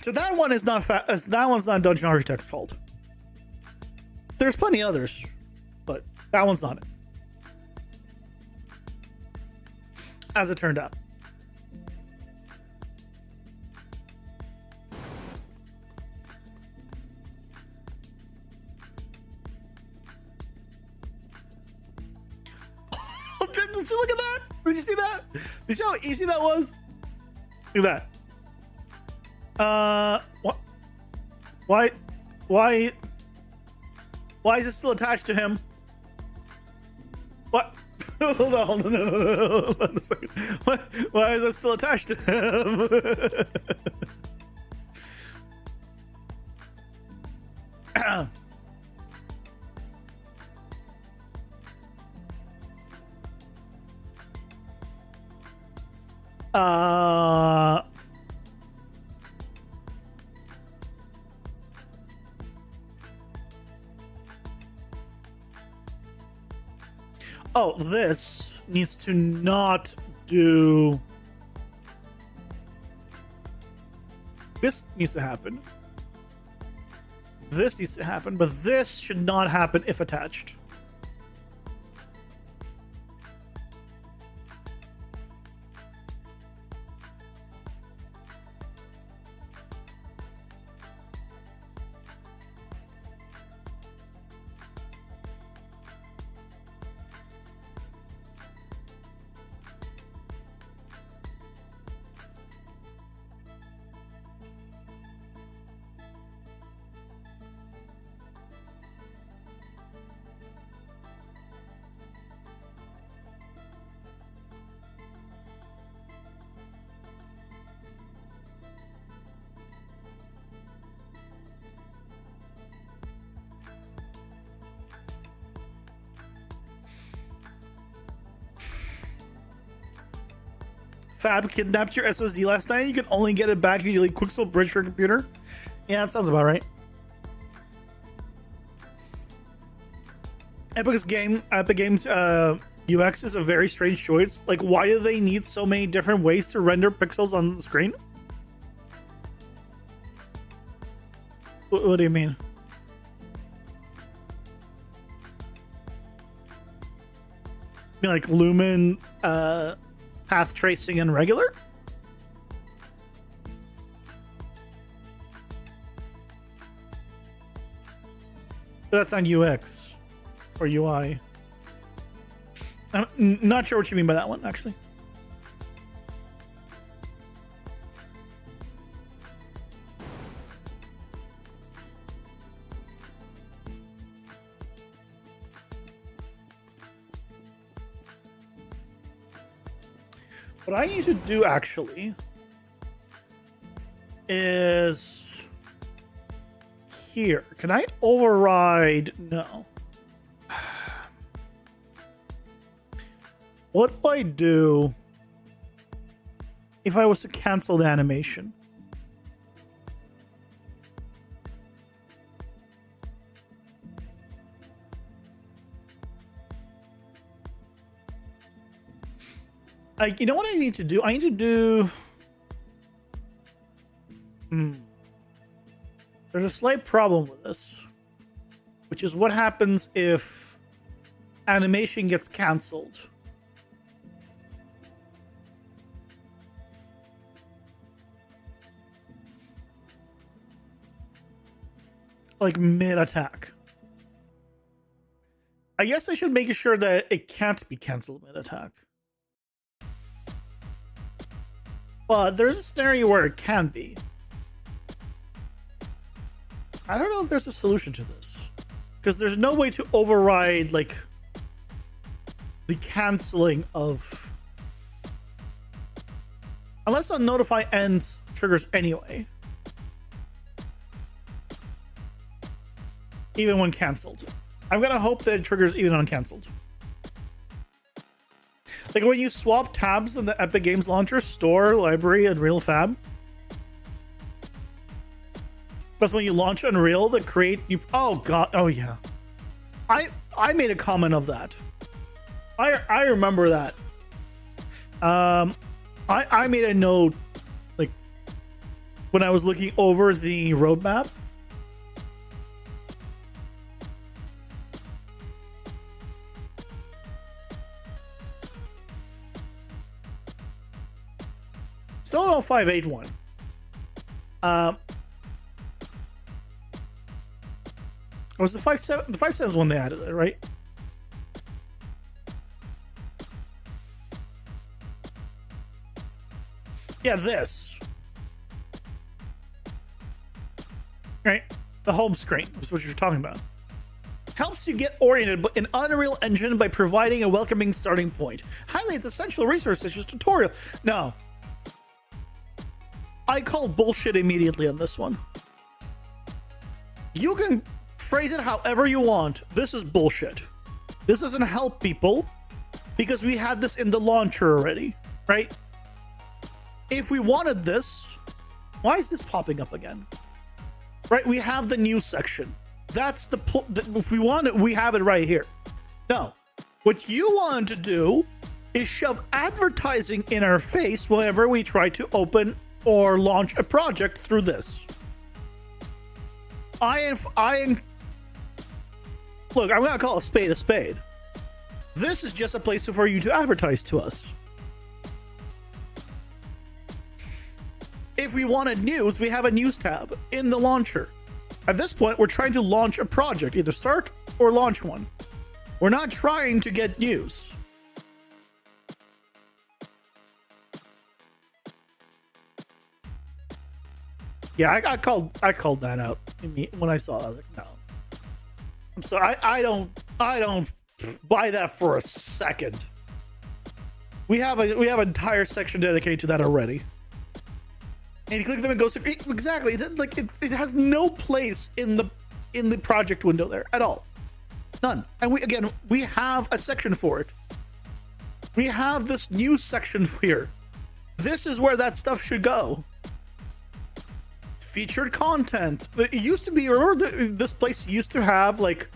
So that one is not that one's not Dungeon Architect's fault. There's plenty others, but that one's not it. As it turned out. Did you look at that? Did you see that? Did you see how easy that was? Look at that. What? Why is it still attached to him? What? Hold on a second. Why is that still attached to him? Oh, this needs to not do. This needs to happen. This needs to happen, but this should not happen if attached. Fab kidnapped your SSD last night. You can only get it back if you Quicksilver bridge your computer. Yeah, that sounds about right. Epic Games UX is a very strange choice. Like, why do they need so many different ways to render pixels on the screen? What do you mean? You mean like Lumen, path tracing, and regular? That's on UX or UI. I'm not sure what you mean by that one, actually. What I need to do, actually, is here. Can I override? No. What do I do if I was to cancel the animation? You know what I need to do? I need to do... There's a slight problem with this, which is what happens if animation gets canceled. Like mid-attack. I guess I should make sure that it can't be canceled mid-attack. But there's a scenario where it can be. I don't know if there's a solution to this. Because there's no way to override, like, the canceling of... Unless on notify ends triggers anyway. Even when canceled. I'm gonna hope that it triggers even uncancelled. Like when you swap tabs in the Epic Games Launcher, Store, Library, Unreal Fab. That's when you launch Unreal, the create you. Oh god, oh yeah. I made a comment of that. I remember that. I made a note, like when I was looking over the roadmap. Still 581. It was the 5.7. The 5.7 is when they added it, right? Yeah, this. Right? The home screen is what you're talking about. Helps you get oriented in Unreal Engine by providing a welcoming starting point. Highlights essential resources such as tutorial. No. I call bullshit immediately on this one. You can phrase it however you want. This is bullshit. This doesn't help people because we had this in the launcher already, right? If we wanted this, why is this popping up again? Right? We have the news section. That's the if we want it, we have it right here. No. What you want to do is shove advertising in our face whenever we try to open or launch a project through this. Look, I'm gonna call a spade a spade. This is just a place for you to advertise to us. If we wanted news, we have a news tab in the launcher. At this point, we're trying to launch a project, either start or launch one. We're not trying to get news. Yeah, I called that out when I saw that. Like, no, I'm sorry. I don't buy that for a second. We have an entire section dedicated to that already. And if you click them, it goes to exactly. It has no place in the project window there at all, none. And we have a section for it. We have this news section here. This is where that stuff should go. Featured content. It used to be. Remember, this place used to have like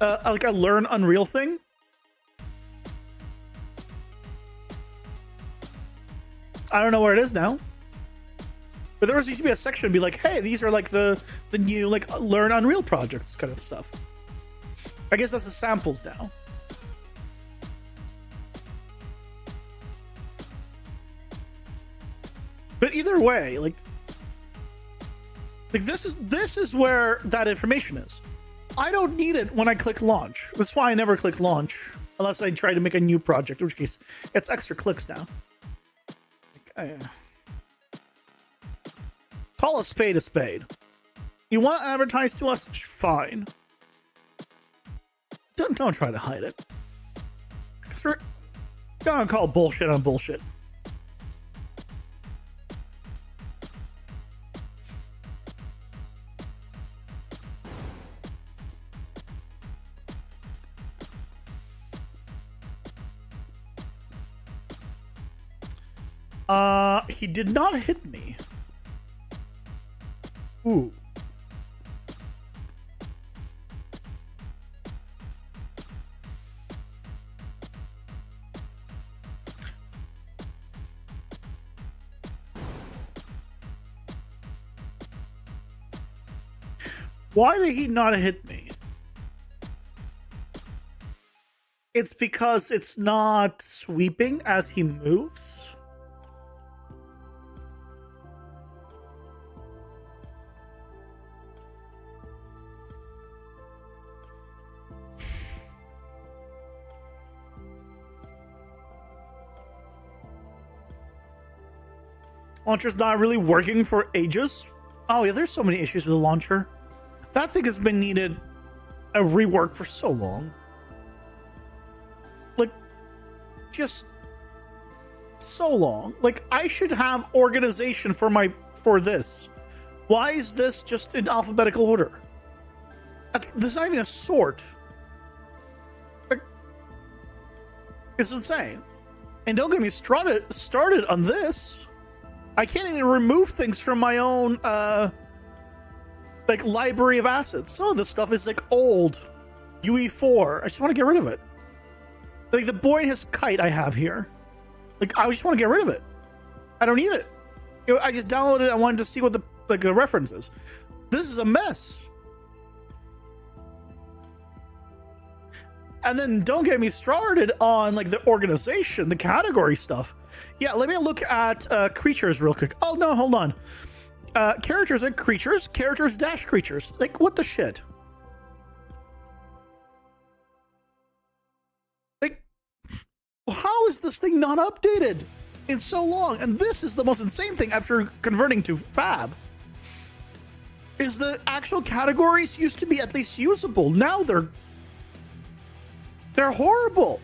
a Learn Unreal thing. I don't know where it is now. But there used to be a section be like, hey, these are like the new like learn Unreal projects kind of stuff. I guess that's the samples now. But either way, like this is where that information is. I don't need it when I click launch. That's why I never click launch unless I try to make a new project, in which case it's extra clicks now. Like, call a spade a spade. You want to advertise to us? Fine. Don't try to hide it. Because we're gonna call bullshit on bullshit. He did not hit me. Ooh. Why did he not hit me? It's because it's not sweeping as he moves. Launcher's not really working for ages. Oh yeah, there's so many issues with the launcher. That thing has been needed a rework for so long. Like, just so long. Like, I should have organization for this. Why is this just in alphabetical order? There's not even a sort. Like, it's insane. And don't get me started on this. I can't even remove things from my own like library of assets. Some of this stuff is like old UE4. I just want to get rid of it. Like the boy and his kite I have here. Like I just want to get rid of it. I don't need it. I just downloaded it. I wanted to see what the reference is. This is a mess. And then don't get me started on like the organization, the category stuff. Yeah, let me look at creatures real quick. Oh no, hold on. Characters and creatures, characters dash creatures. Like what the shit? Like how is this thing not updated in so long? And this is the most insane thing after converting to Fab. Is the actual categories used to be at least usable. Now they're horrible.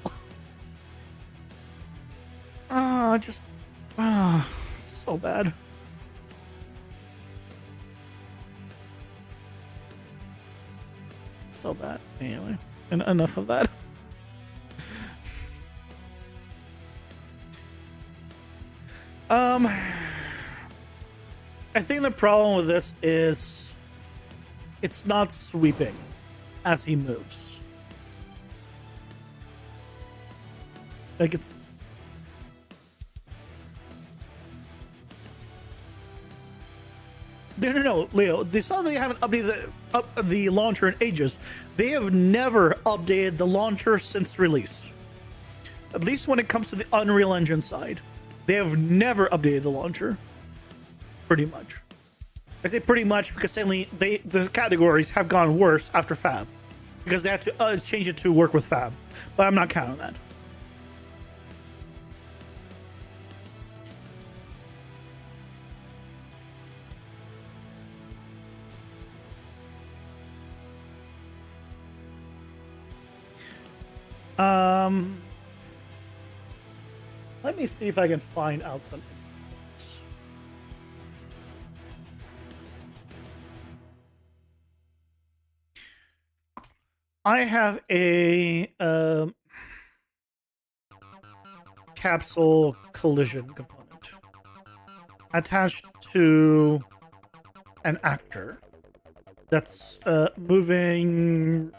So bad. So bad. Anyway, and enough of that. I think the problem with this is it's not sweeping as he moves. Like it's No, Leo. They saw they haven't updated the launcher in ages. They have never updated the launcher since release. At least when it comes to the Unreal Engine side. They have never updated the launcher. Pretty much. I say pretty much because suddenly the categories have gone worse after Fab. Because they had to change it to work with Fab. But I'm not counting that. Let me see if I can find out something. I have a capsule collision component attached to an actor that's moving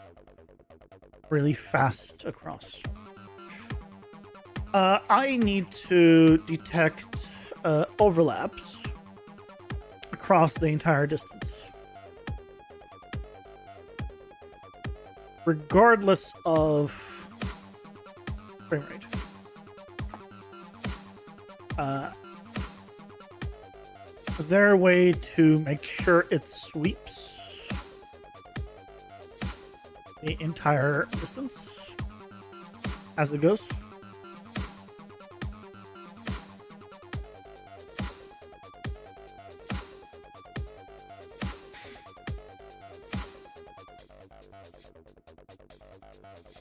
really fast across. I need to detect overlaps across the entire distance, regardless of frame rate. Is there a way to make sure it sweeps the entire distance as it goes?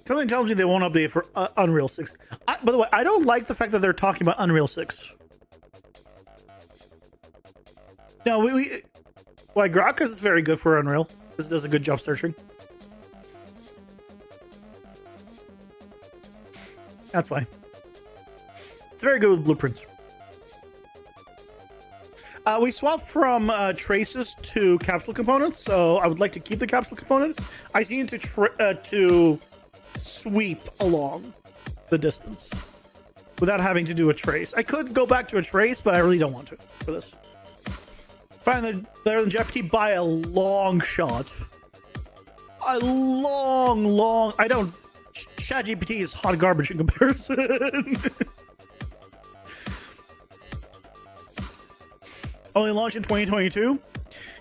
Something tells me they won't update for Unreal 6. By the way, I don't like the fact that they're talking about Unreal 6. No, well, Grokkas is very good for Unreal. This does a good job searching. That's fine. It's very good with blueprints. We swapped from traces to capsule components, so I would like to keep the capsule component. I just need to sweep along the distance without having to do a trace. I could go back to a trace, but I really don't want to for this. Find better than GPT by a long shot. A long. I don't. ChatGPT is hot garbage in comparison. Only launched in 2022.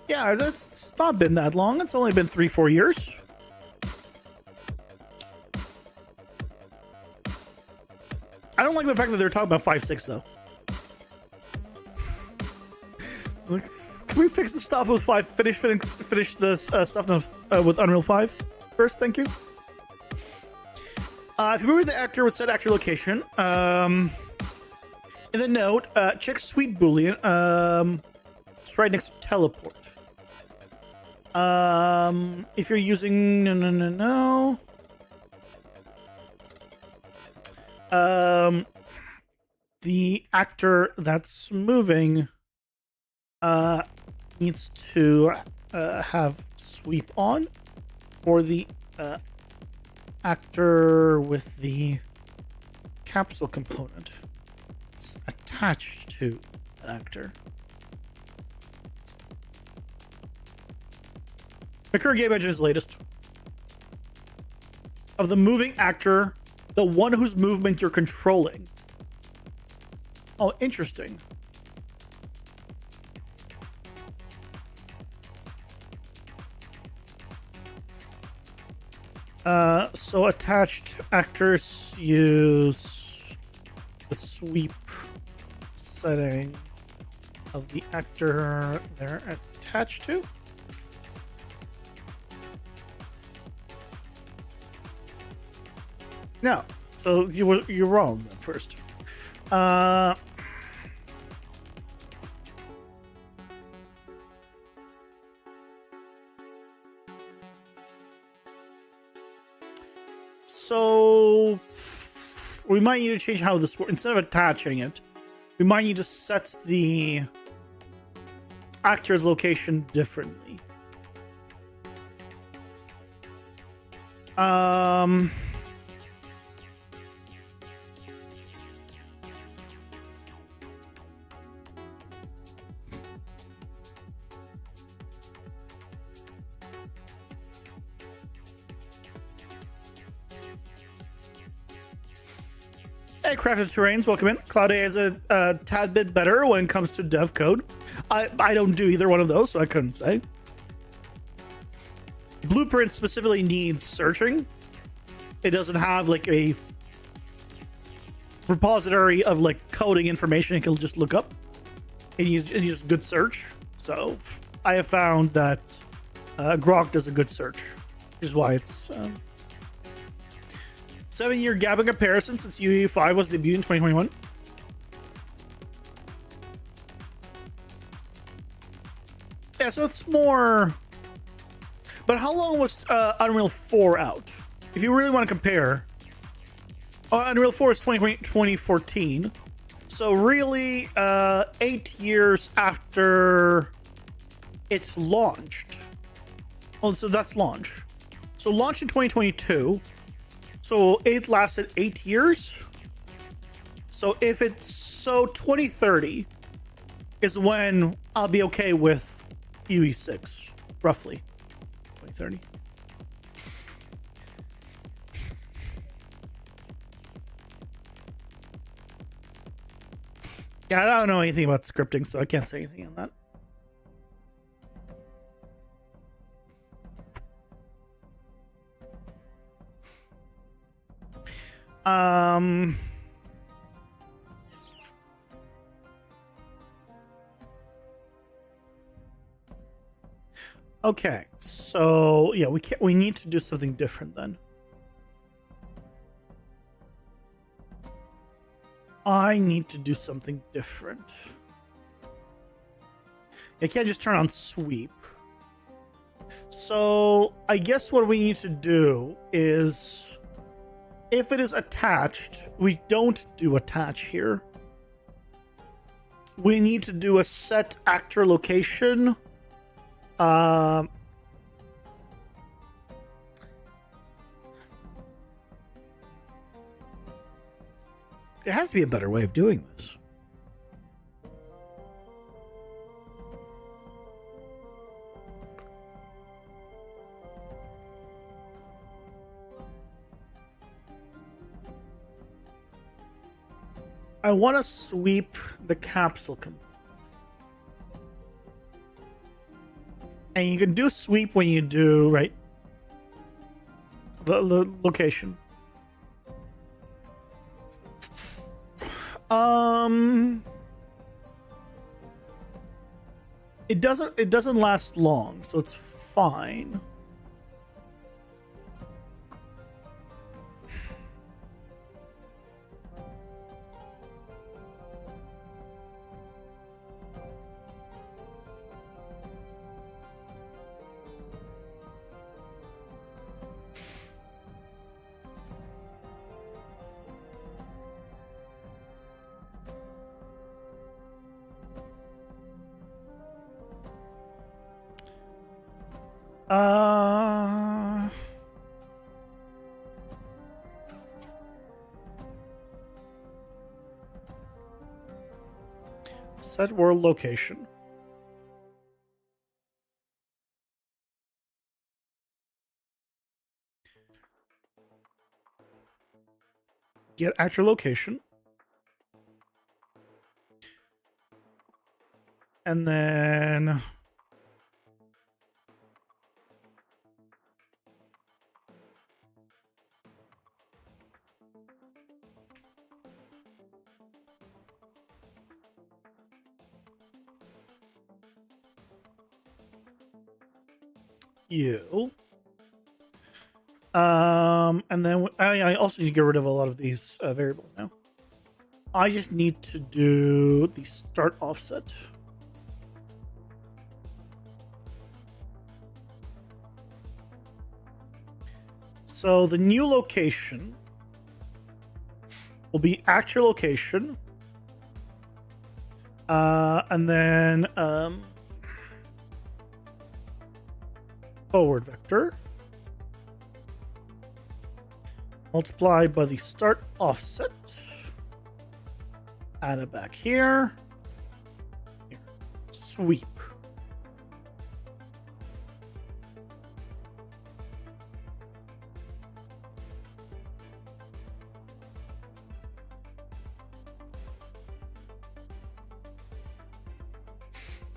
Yeah, it's not been that long. It's only been 3-4 years. I don't like the fact that they're talking about 5.6 though. Can we fix the stuff with 5? Finish this stuff with Unreal 5 first? Thank you. If you move the actor with set actor location, in the note, check sweet boolean. It's right next to teleport. If you're using no. The actor that's moving needs to have sweep on, or the actor with the capsule component. It's attached to the actor. The current game engine is latest. Of the moving actor, the one whose movement you're controlling. Oh, interesting. So attached actors use the sweep setting of the actor they're attached to. No, so you're wrong at first. So we might need to change how this works. Instead of attaching it, we might need to set the actor's location differently. Hey, Crafted Terrains, welcome in. Cloud A is a tad bit better when it comes to dev code. I don't do either one of those, so I couldn't say. Blueprint specifically needs searching. It doesn't have like a repository of like coding information it can just look up. It uses good search. So I have found that Grok does a good search, which is why it's 7-year gap in comparison since UE5 was debuted in 2021. Yeah, so it's more. But how long was Unreal 4 out? If you really want to compare, Unreal 4 is 2014. So really, 8 years after it's launched. Oh, so that's launch. So launch in 2022. So it lasted 8 years. So if it's so 2030 is when I'll be okay with UE6, roughly 2030. Yeah, I don't know anything about scripting, so I can't say anything on that. Okay, so yeah, we need to do something different then. I need to do something different. I can't just turn on sweep. So I guess what we need to do is, if it is attached, we don't do attach here. We need to do a set actor location. There has to be a better way of doing this. I want to sweep the capsule component. And you can do sweep when you do, right, the location. It doesn't last long, so it's fine. Set world location. Get actor location. And then you. And then I also need to get rid of a lot of these variables now. I just need to do the start offset. So the new location will be actor location. And then forward vector multiplied by the start offset. Add it back here. Here. Sweep.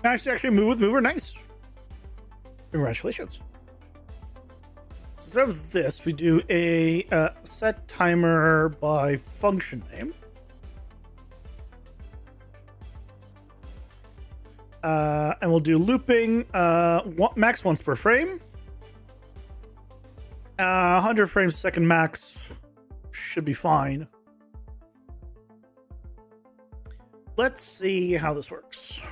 Nice to actually move with mover. Nice. Congratulations. Instead of this, we do a set timer by function name. And we'll do looping max once per frame. 100 frames a second max should be fine. Let's see how this works.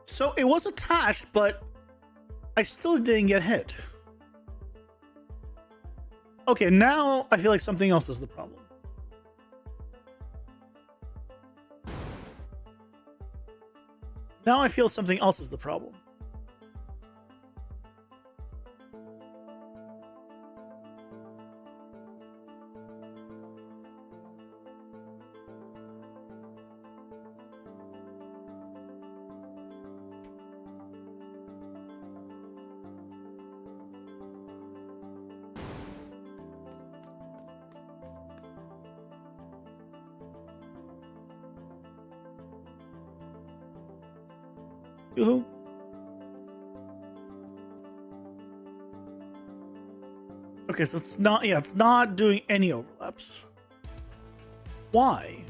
So it was attached, but I still didn't get hit. Okay, now I feel like something else is the problem. Now I feel something else is the problem. Yoo-hoo. Okay, so it's not, yeah, it's not doing any overlaps. Why?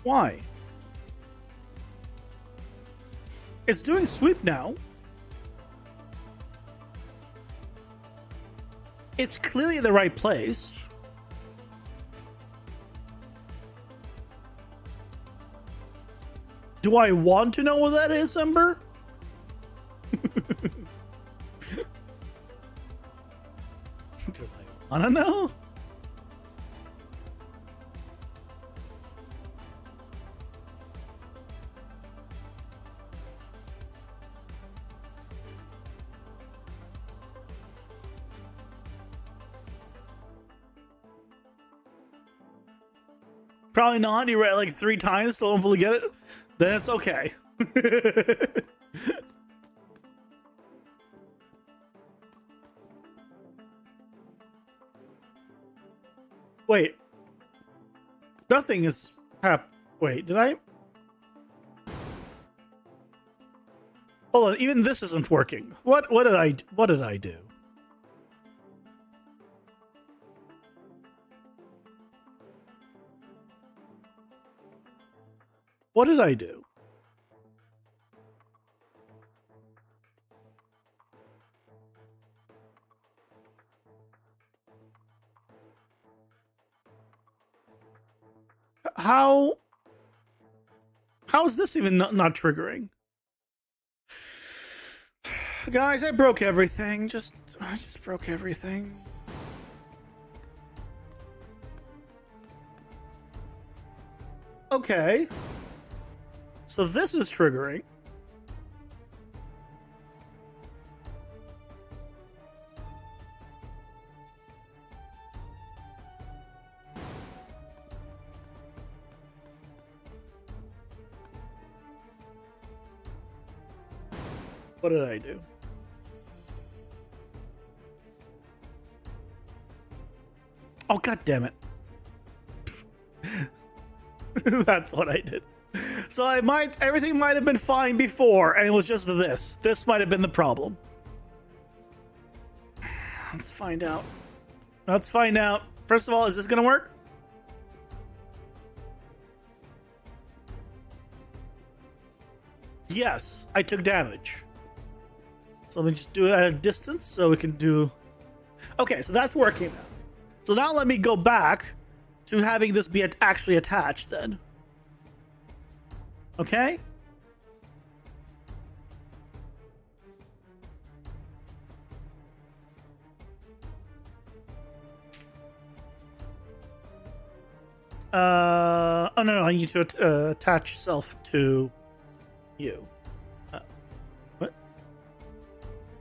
Why? It's doing sweep now. It's clearly in the right place. Do I want to know what that is, Ember? Do I want to know? Probably not. You read it like 3 times, still don't fully get it. Then it's okay. Wait. Nothing is Wait, did I? Hold on, even this isn't working. What did I do? What did I do? How is this even not triggering? Guys, I broke everything. I just broke everything. Okay. So this is triggering. What did I do? Oh, god damn it. That's what I did. So everything might have been fine before, and it was just this. This might have been the problem. Let's find out. Let's find out. First of all, is this gonna work? Yes, I took damage. So let me just do it at a distance so we can do... Okay, so that's working now. So now let me go back to having this be actually attached then. Okay? Oh no, I need to attach self to you. What?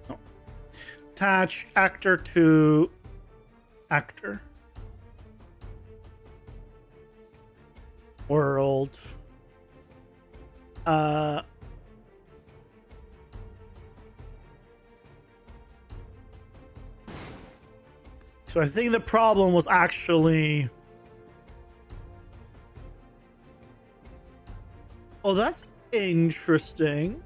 No. Attach actor to actor. World. So I think the problem was actually... Oh, that's interesting.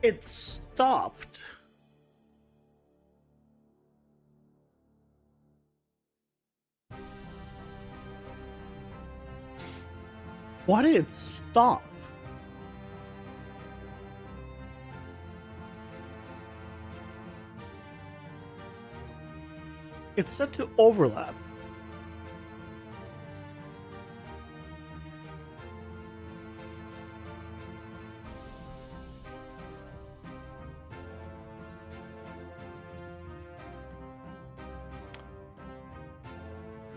It stopped. Why did it stop? It's set to overlap.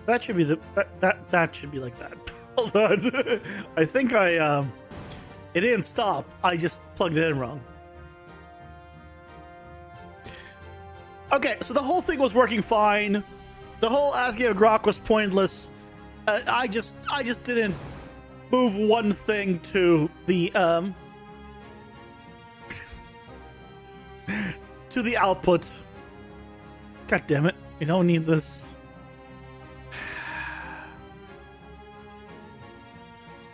That should be that should be like that. Hold on. I think it didn't stop. I just plugged it in wrong. Okay, so the whole thing was working fine. The whole asking a grok was pointless. I just didn't move one thing to the to the output. God damn it. We don't need this.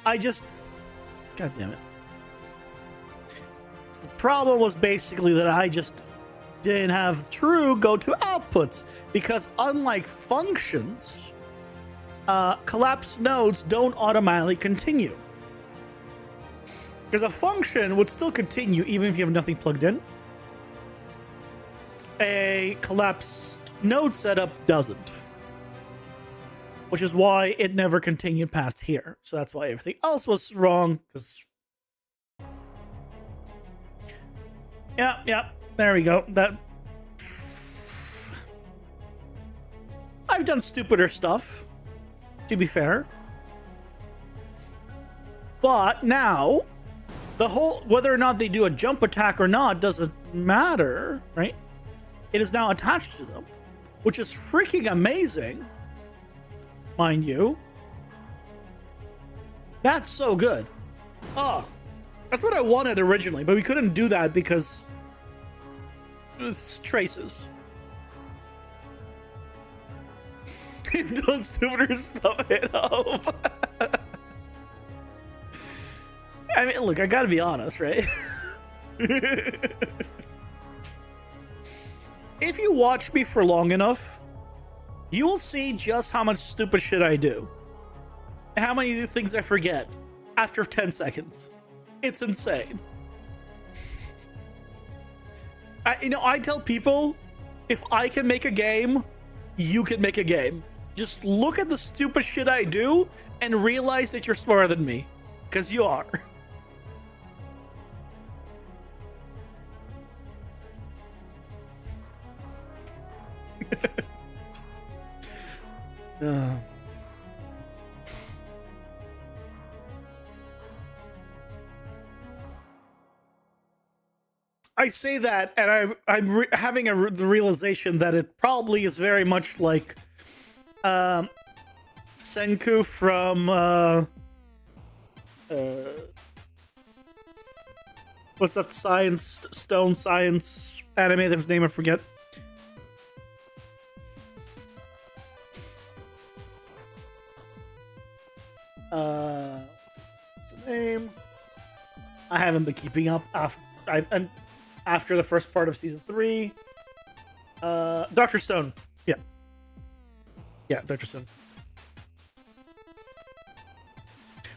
God damn it. So the problem was basically that I just didn't have true go-to outputs, because unlike functions, collapsed nodes don't automatically continue. Because a function would still continue even if you have nothing plugged in. A collapsed node setup doesn't. Which is why it never continued past here. So that's why everything else was wrong. Because yeah, there we go. I've done stupider stuff, to be fair. But now, the whole, whether or not they do a jump attack or not doesn't matter, right? It is now attached to them, which is freaking amazing. Mind you. That's so good. Oh, that's what I wanted originally, but we couldn't do that because it's traces. Don't stupider stuff it up. I mean, look, I gotta be honest, right? If you watch me for long enough, you will see just how much stupid shit I do. And how many things I forget after 10 seconds. It's insane. I tell people, if I can make a game, you can make a game. Just look at the stupid shit I do and realize that you're smarter than me. Because you are. I say that, and I'm having the realization that it probably is very much like Senku from what's that stone science anime? Whose name I forget. What's the name? I haven't been keeping up after the first part of season 3. Dr. Stone. Yeah, Dr. Stone.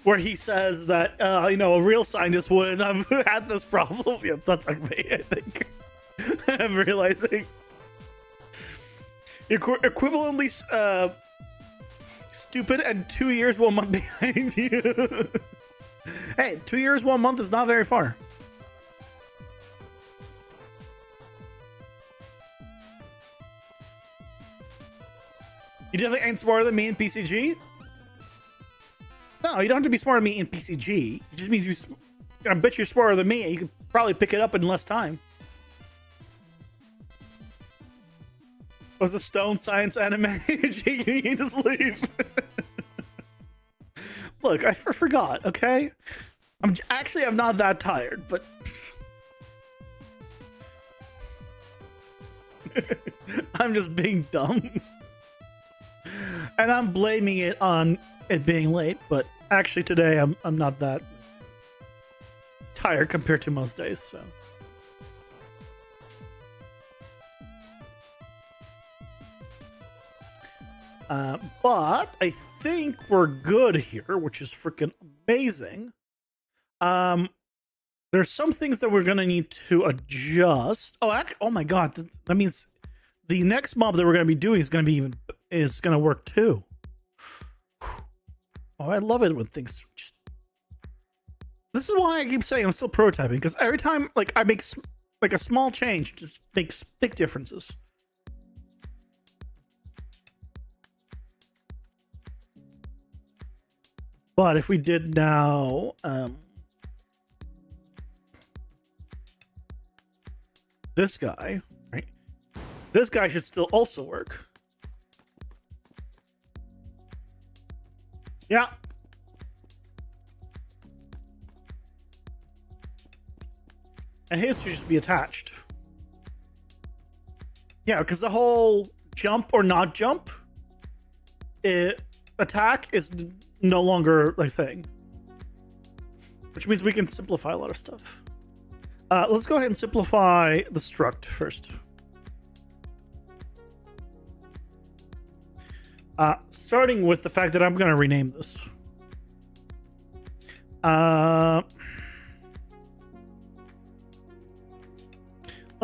Where he says that a real scientist wouldn't have had this problem. Yeah, that's like me, I think. I'm realizing. Equivalently stupid and 2 years, 1 month behind you. Hey, 2 years, 1 month is not very far. You definitely ain't smarter than me in PCG? No, you don't have to be smarter than me in PCG. It just means I bet you're smarter than me and you could probably pick it up in less time. Was the Stone Science anime shaking you to sleep? Look, I forgot, okay? I'm not that tired, but... I'm just being dumb. And I'm blaming it on it being late, but actually today I'm not that tired compared to most days, so. But I think we're good here, which is freaking amazing. There's some things that we're gonna need to adjust. Oh my god, that means the next mob that we're gonna be doing is gonna work too. Oh, I love it when things just. This is why I keep saying I'm still prototyping, because every time I make a small change, just makes big differences. But if we did now, this guy, right? This guy should still also work. Yeah. And his should just be attached. Yeah, because the whole jump or not jump attack is no longer a thing. Which means we can simplify a lot of stuff. Let's go ahead and simplify the struct first. Starting with the fact that I'm going to rename this. Let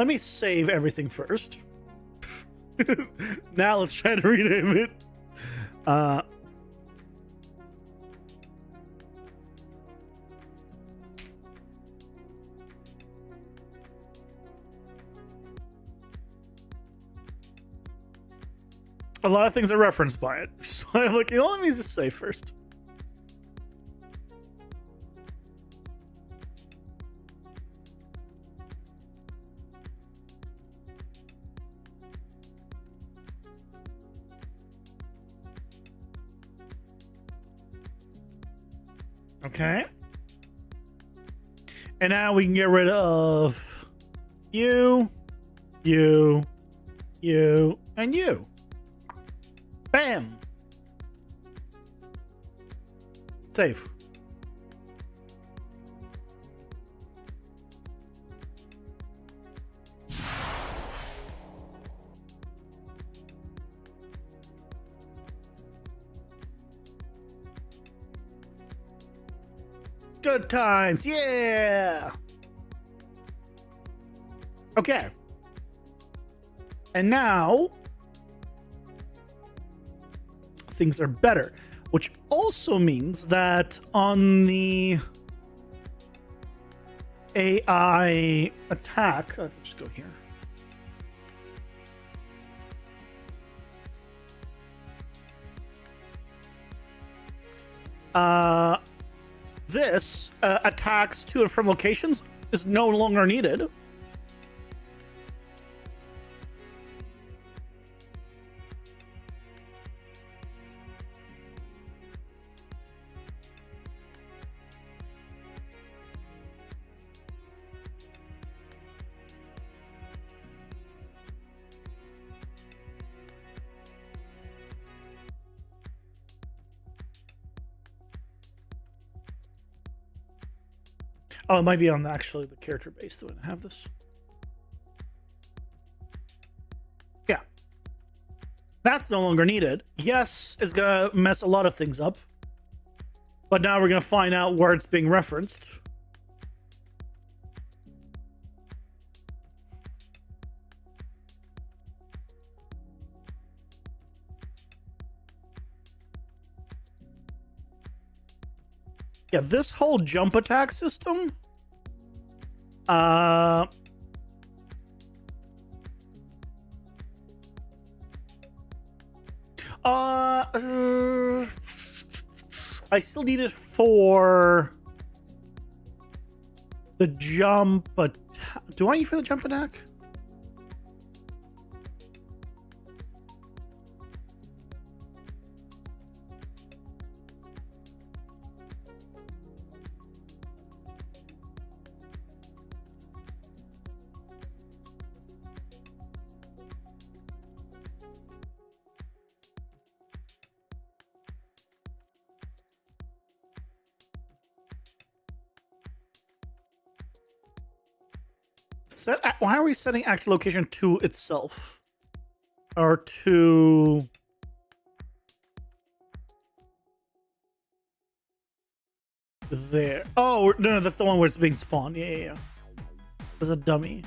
me save everything first. Now let's try to rename it. A lot of things are referenced by it. So I'm like, let me just say first. Okay. And now we can get rid of you, and you. Bam. Save. Good times, yeah. Okay. And now things are better, which also means that on the AI attack, let's just go here. This attacks to and from locations is no longer needed. Oh, it might be on actually the character base that would have this. Yeah. That's no longer needed. Yes, it's gonna mess a lot of things up. But now we're gonna find out where it's being referenced. Yeah, this whole jump attack system, I still need it for the jump attack. Do I need for the jump attack? Why are we setting active location to itself? Or to... there. Oh, no, that's the one where it's being spawned. Yeah. There's a dummy.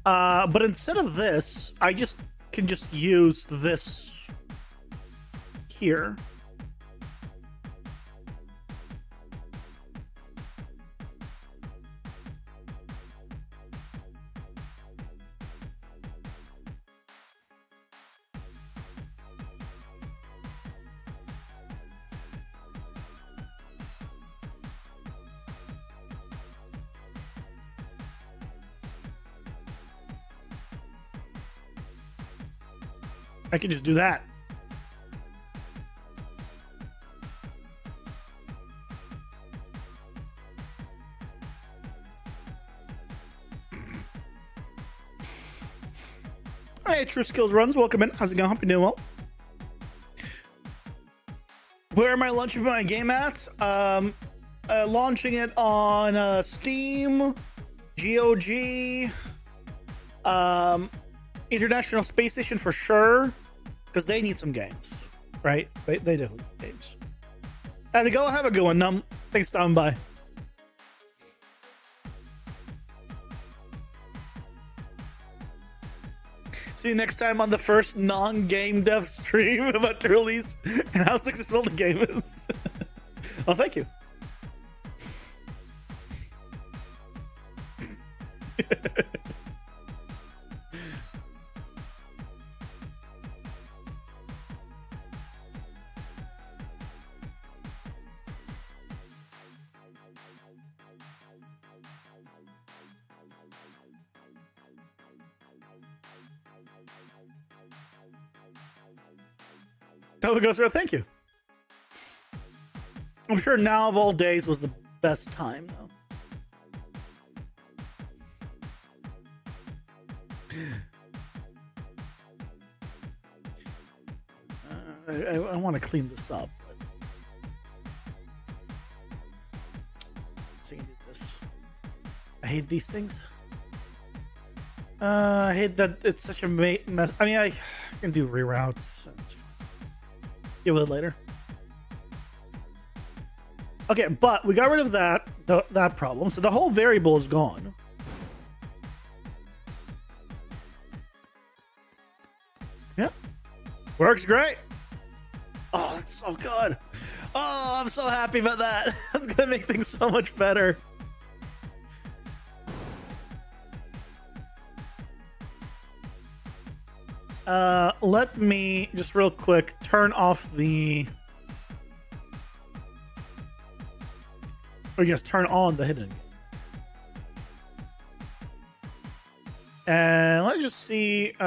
But instead of this, I can just use this here. I can just do that. Hey, True Skills Runs, welcome in. How's it going? Hope you're doing well. Where am I launching my game at? Launching it on Steam, GOG, International Space Station for sure, because they need some games, right? They definitely need games. Had to go. Have a good one, Num. Thanks for stopping by. See you next time on the first non-game dev stream about to release and how successful the game is. Oh, thank you. That would go through. Thank you. I'm sure now of all days was the best time, though. I want to clean this up. But... see, I can do this. I hate these things. I hate that it's such a mess. I mean, I can do reroutes. It's fine. Deal with it later. Okay, but we got rid of that problem, so the whole variable is gone. Yeah, works great. Oh, that's so good. Oh, I'm so happy about that. That's gonna make things so much better. Let me just real quick turn off the, or yes, turn on the hidden. And let's just see, if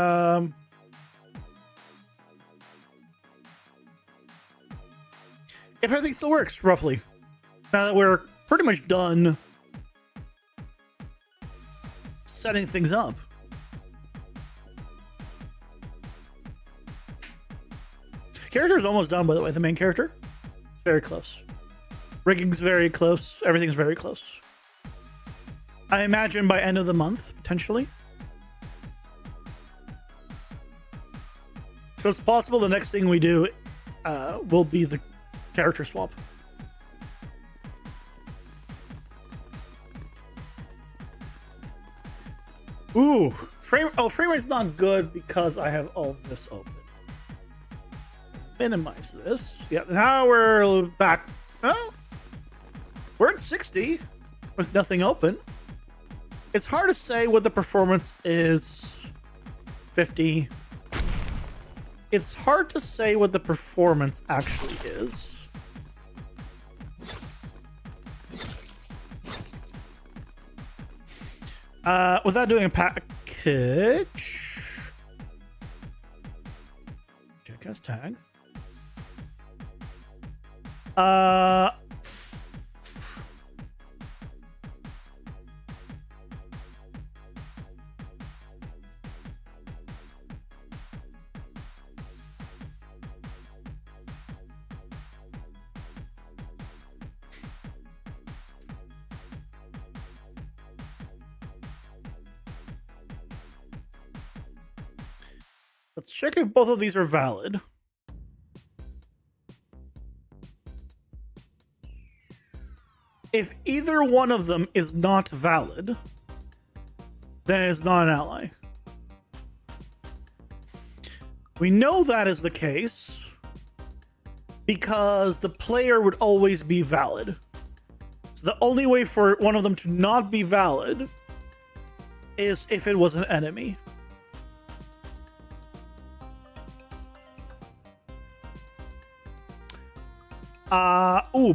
everything still works, roughly. Now that we're pretty much done setting things up. Character is almost done, by the way. The main character, very close. Rigging's very close. Everything's very close. I imagine by end of the month, potentially. So it's possible the next thing we do will be the character swap. Ooh, frame rate's not good because I have all this open. Minimize this. Yeah, now we're back. Oh, we're at 60 with nothing open. It's hard to say what the performance is. 50. It's hard to say what the performance actually is. Without doing a package. Check as tag. Let's check if both of these are valid. If either one of them is not valid, then it's not an ally. We know that is the case because the player would always be valid. So the only way for one of them to not be valid is if it was an enemy.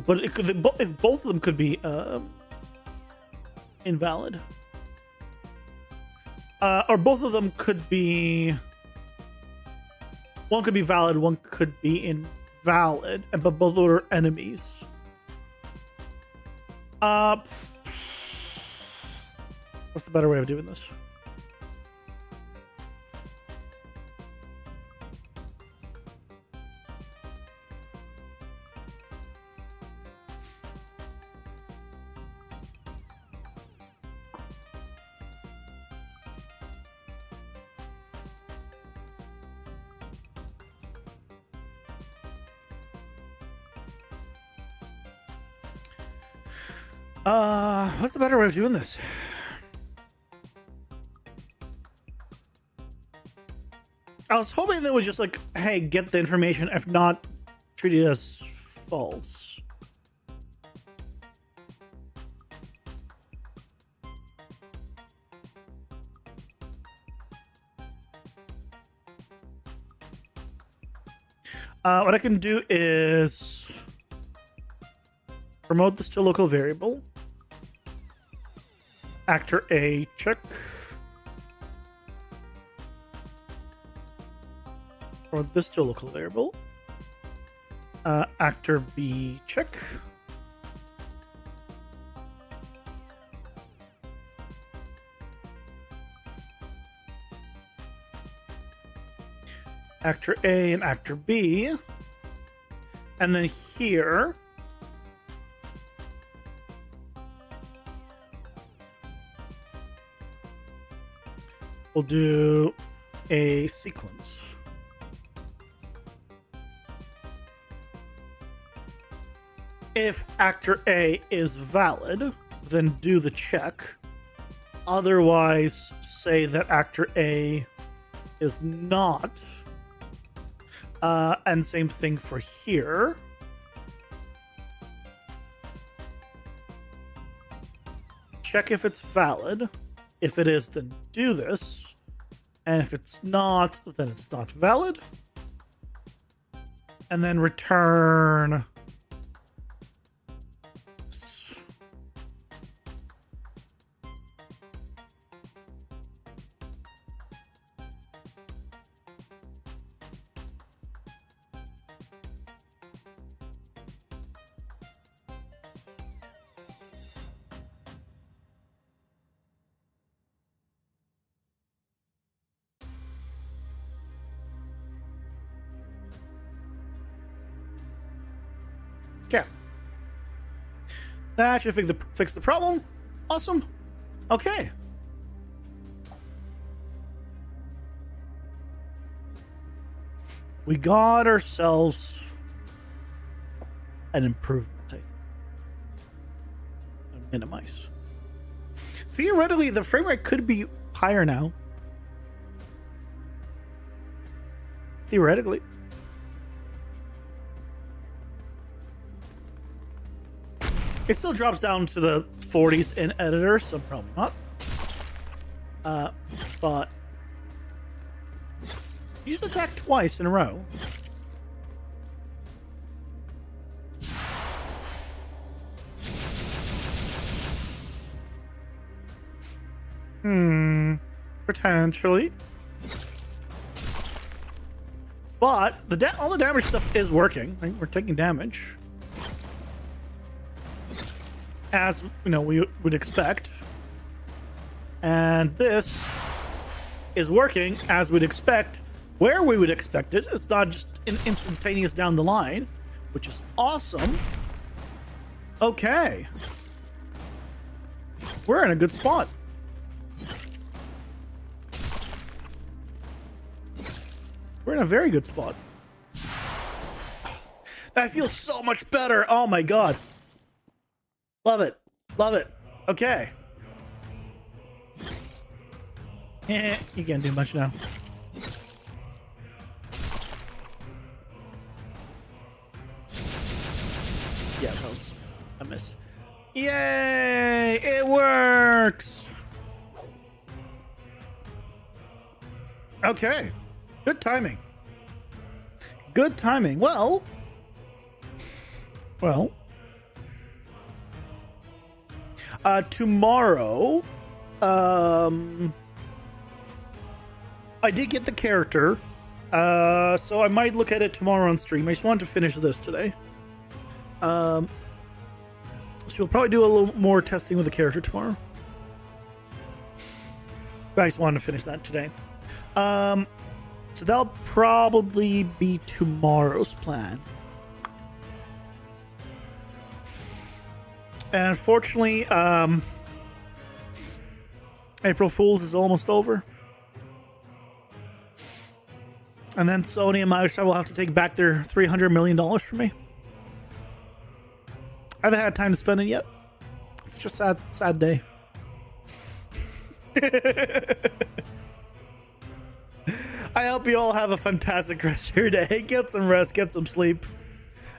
But it could, if both of them could be invalid, or both of them could be One could be valid, one could be invalid, but both are enemies. What's the better way of doing this? What's the better way of doing this? I was hoping they would just like, hey, get the information, if not, treat it as false. What I can do is promote this to a local variable. Actor A, check. Promote this to a local variable. Actor B, check. Actor A and Actor B. And then here, we'll do a sequence. If Actor A is valid, then do the check. Otherwise, say that Actor A is not. And same thing for here. Check if it's valid. If it is, then do this. And if it's not, then it's not valid. And then return. Okay. That should fix the problem. Awesome. Okay. We got ourselves an improvement, I think. Minimize. Theoretically, the frame rate could be higher now. Theoretically. It still drops down to the 40s in editor, so probably not. But you just attack twice in a row. Potentially. But all the damage stuff is working. Right? We're taking damage. As you know, we would expect. And this is working as we'd expect, where we would expect it. It's not just instantaneous down the line, which is awesome. Okay. We're in a good spot. We're in a very good spot. That feels so much better. Oh my god. Love it. Love it. Okay. You can't do much now. Yeah, that was a miss. Yay! It works! Okay. Good timing. Good timing. Well, tomorrow, I did get the character So I might look at it tomorrow on stream. I just wanted to finish this today. So we'll probably do a little more testing with the character tomorrow. But I just wanted to finish that today. So that'll probably be tomorrow's plan. And unfortunately, April Fool's is almost over. And then Sony and Microsoft will have to take back their $300 million from me. I haven't had time to spend it yet. It's just a sad day. I hope you all have a fantastic rest of your day. Get some rest, get some sleep.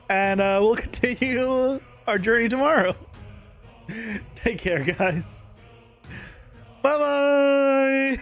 And we'll continue our journey tomorrow. Take care, guys. Bye-bye.